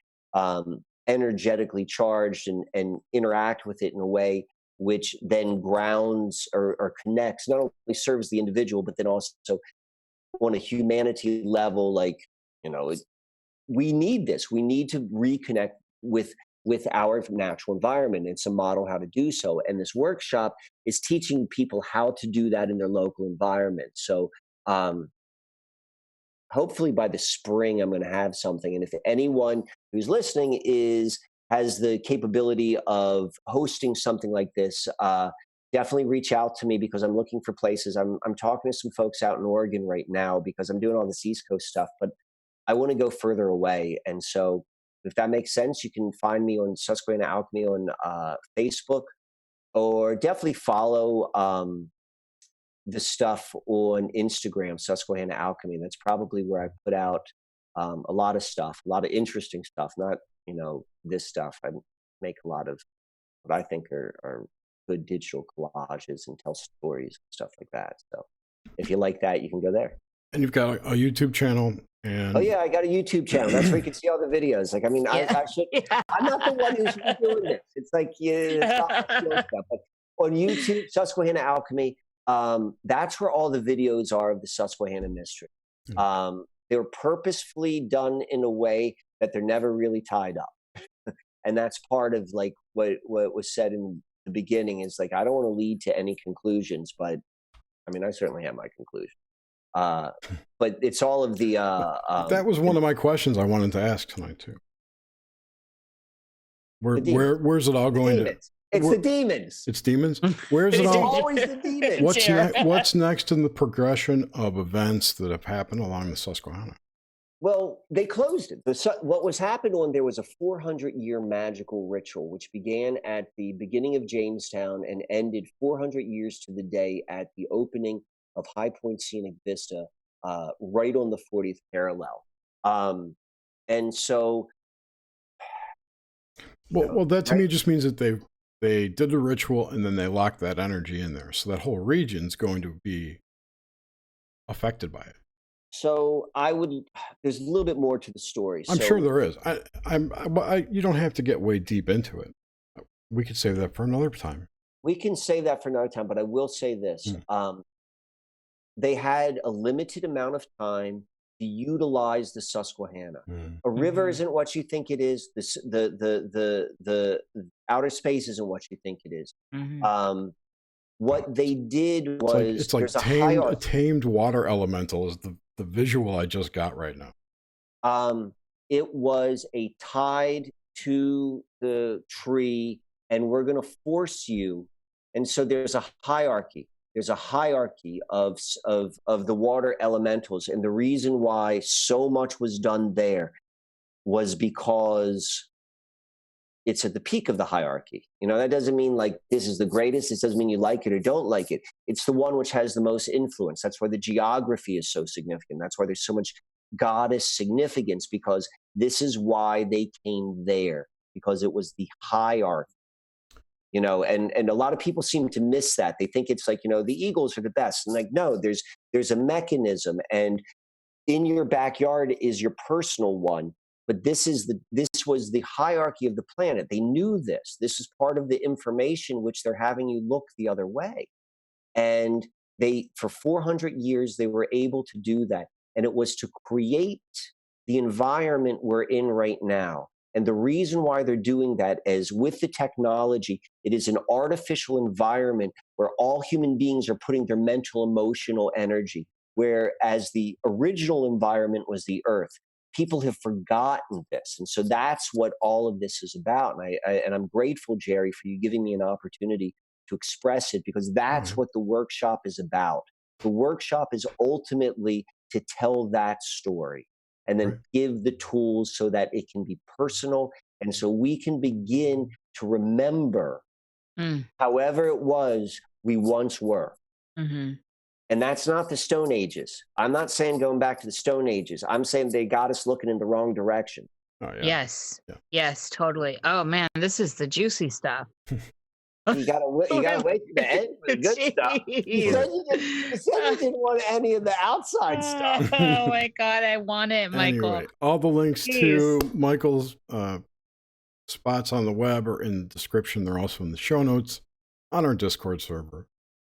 S3: energetically charged and interact with it in a way which then grounds or connects, not only serves the individual, but then also on a humanity level, like, we need this. We need to reconnect with our natural environment. It's a model how to do so. And this workshop is teaching people how to do that in their local environment. So hopefully by the spring, I'm going to have something. And if anyone who's listening has the capability of hosting something like this, definitely reach out to me, because I'm looking for places. I'm talking to some folks out in Oregon right now, because I'm doing all this East Coast stuff, but I want to go further away. And so if that makes sense, you can find me on Susquehanna Alchemy on Facebook, or definitely follow the stuff on Instagram, Susquehanna Alchemy. That's probably where I put out a lot of stuff, a lot of interesting stuff, not, this stuff. I make a lot of what I think are good digital collages and tell stories and stuff like that. So if you like that, you can go there.
S1: And you've got a YouTube channel.
S3: Oh yeah, I got a YouTube channel. That's where you can see all the videos. Like, I mean, I should. I'm not the one who's doing this. It's like, it's not my skill stuff. But on YouTube, Susquehanna Alchemy, that's where all the videos are of the Susquehanna mystery. They were purposefully done in a way that they're never really tied up, and that's part of like what was said in the beginning. Is like, I don't want to lead to any conclusions, but I mean, I certainly have my conclusion. But it's all of the.
S1: That was one of my questions I wanted to ask tonight too. Where's it all going to?
S3: It's the demons.
S1: It's demons. Where's it all?
S3: Always the demons.
S1: What's next in the progression of events that have happened along the Susquehanna?
S3: Well, they closed it. What was happening there was a 400-year magical ritual, which began at the beginning of Jamestown and ended 400 years to the day at the opening of High Point Scenic Vista, right on the 40th parallel. And so
S1: Well, that to
S3: right?
S1: me just means that they did the ritual and then they locked that energy in there, so that whole region's going to be affected by it.
S3: So there's a little bit more to the story.
S1: I'm sure there is. You don't have to get way deep into it. We could save that for another time.
S3: We can save that for another time, but I will say this. They had a limited amount of time to utilize the Susquehanna. A river isn't what you think it is. The outer space isn't what you think it is. What they did was
S1: it's like a tamed water elemental is the visual I just got right now.
S3: It was a tide to the tree, and we're going to force you. And so there's a hierarchy. There's a hierarchy of the water elementals, and the reason why so much was done there was because it's at the peak of the hierarchy. That doesn't mean like this is the greatest. It doesn't mean you like it or don't like it. It's the one which has the most influence. That's why the geography is so significant. That's why there's so much goddess significance, because this is why they came there, because it was the hierarchy. And a lot of people seem to miss that. They think it's like, the eagles are the best. And like, no, there's a mechanism, and in your backyard is your personal one. But this was the hierarchy of the planet. They knew this. This is part of the information which they're having you look the other way. And for 400 years, they were able to do that. And it was to create the environment we're in right now. And the reason why they're doing that is with the technology, it is an artificial environment where all human beings are putting their mental, emotional energy, whereas the original environment was the earth. People have forgotten this. And so that's what all of this is about. And I'm grateful, Jerry, for you giving me an opportunity to express it, because that's what the workshop is about. The workshop is ultimately to tell that story and then give the tools so that it can be personal. And so we can begin to remember however it was we once were. And that's not the Stone Ages. I'm not saying going back to the Stone Ages. I'm saying they got us looking in the wrong direction.
S1: Oh, yeah.
S2: Yes. Yeah. Yes, totally. Oh man, this is the juicy stuff.
S3: You gotta wait to the end for the good stuff. You said you didn't want any of the outside stuff.
S2: Oh my God, I want it, Michael.
S1: Anyway, all the links to Michael's spots on the web are in the description. They're also in the show notes on our Discord server,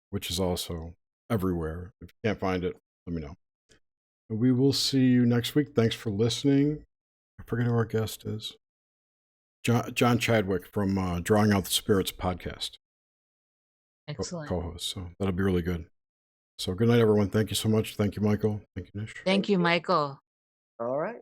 S1: which is also everywhere. If you can't find it, let me know. And we will see you next week. Thanks for listening. I forget who our guest is. John Chadwick from Drawing Out the Spirits podcast.
S2: Excellent.
S1: Co-host. So that'll be really good. So good night, everyone. Thank you so much. Thank you, Michael. Thank you, Nish.
S2: Thank you, Michael.
S3: All right.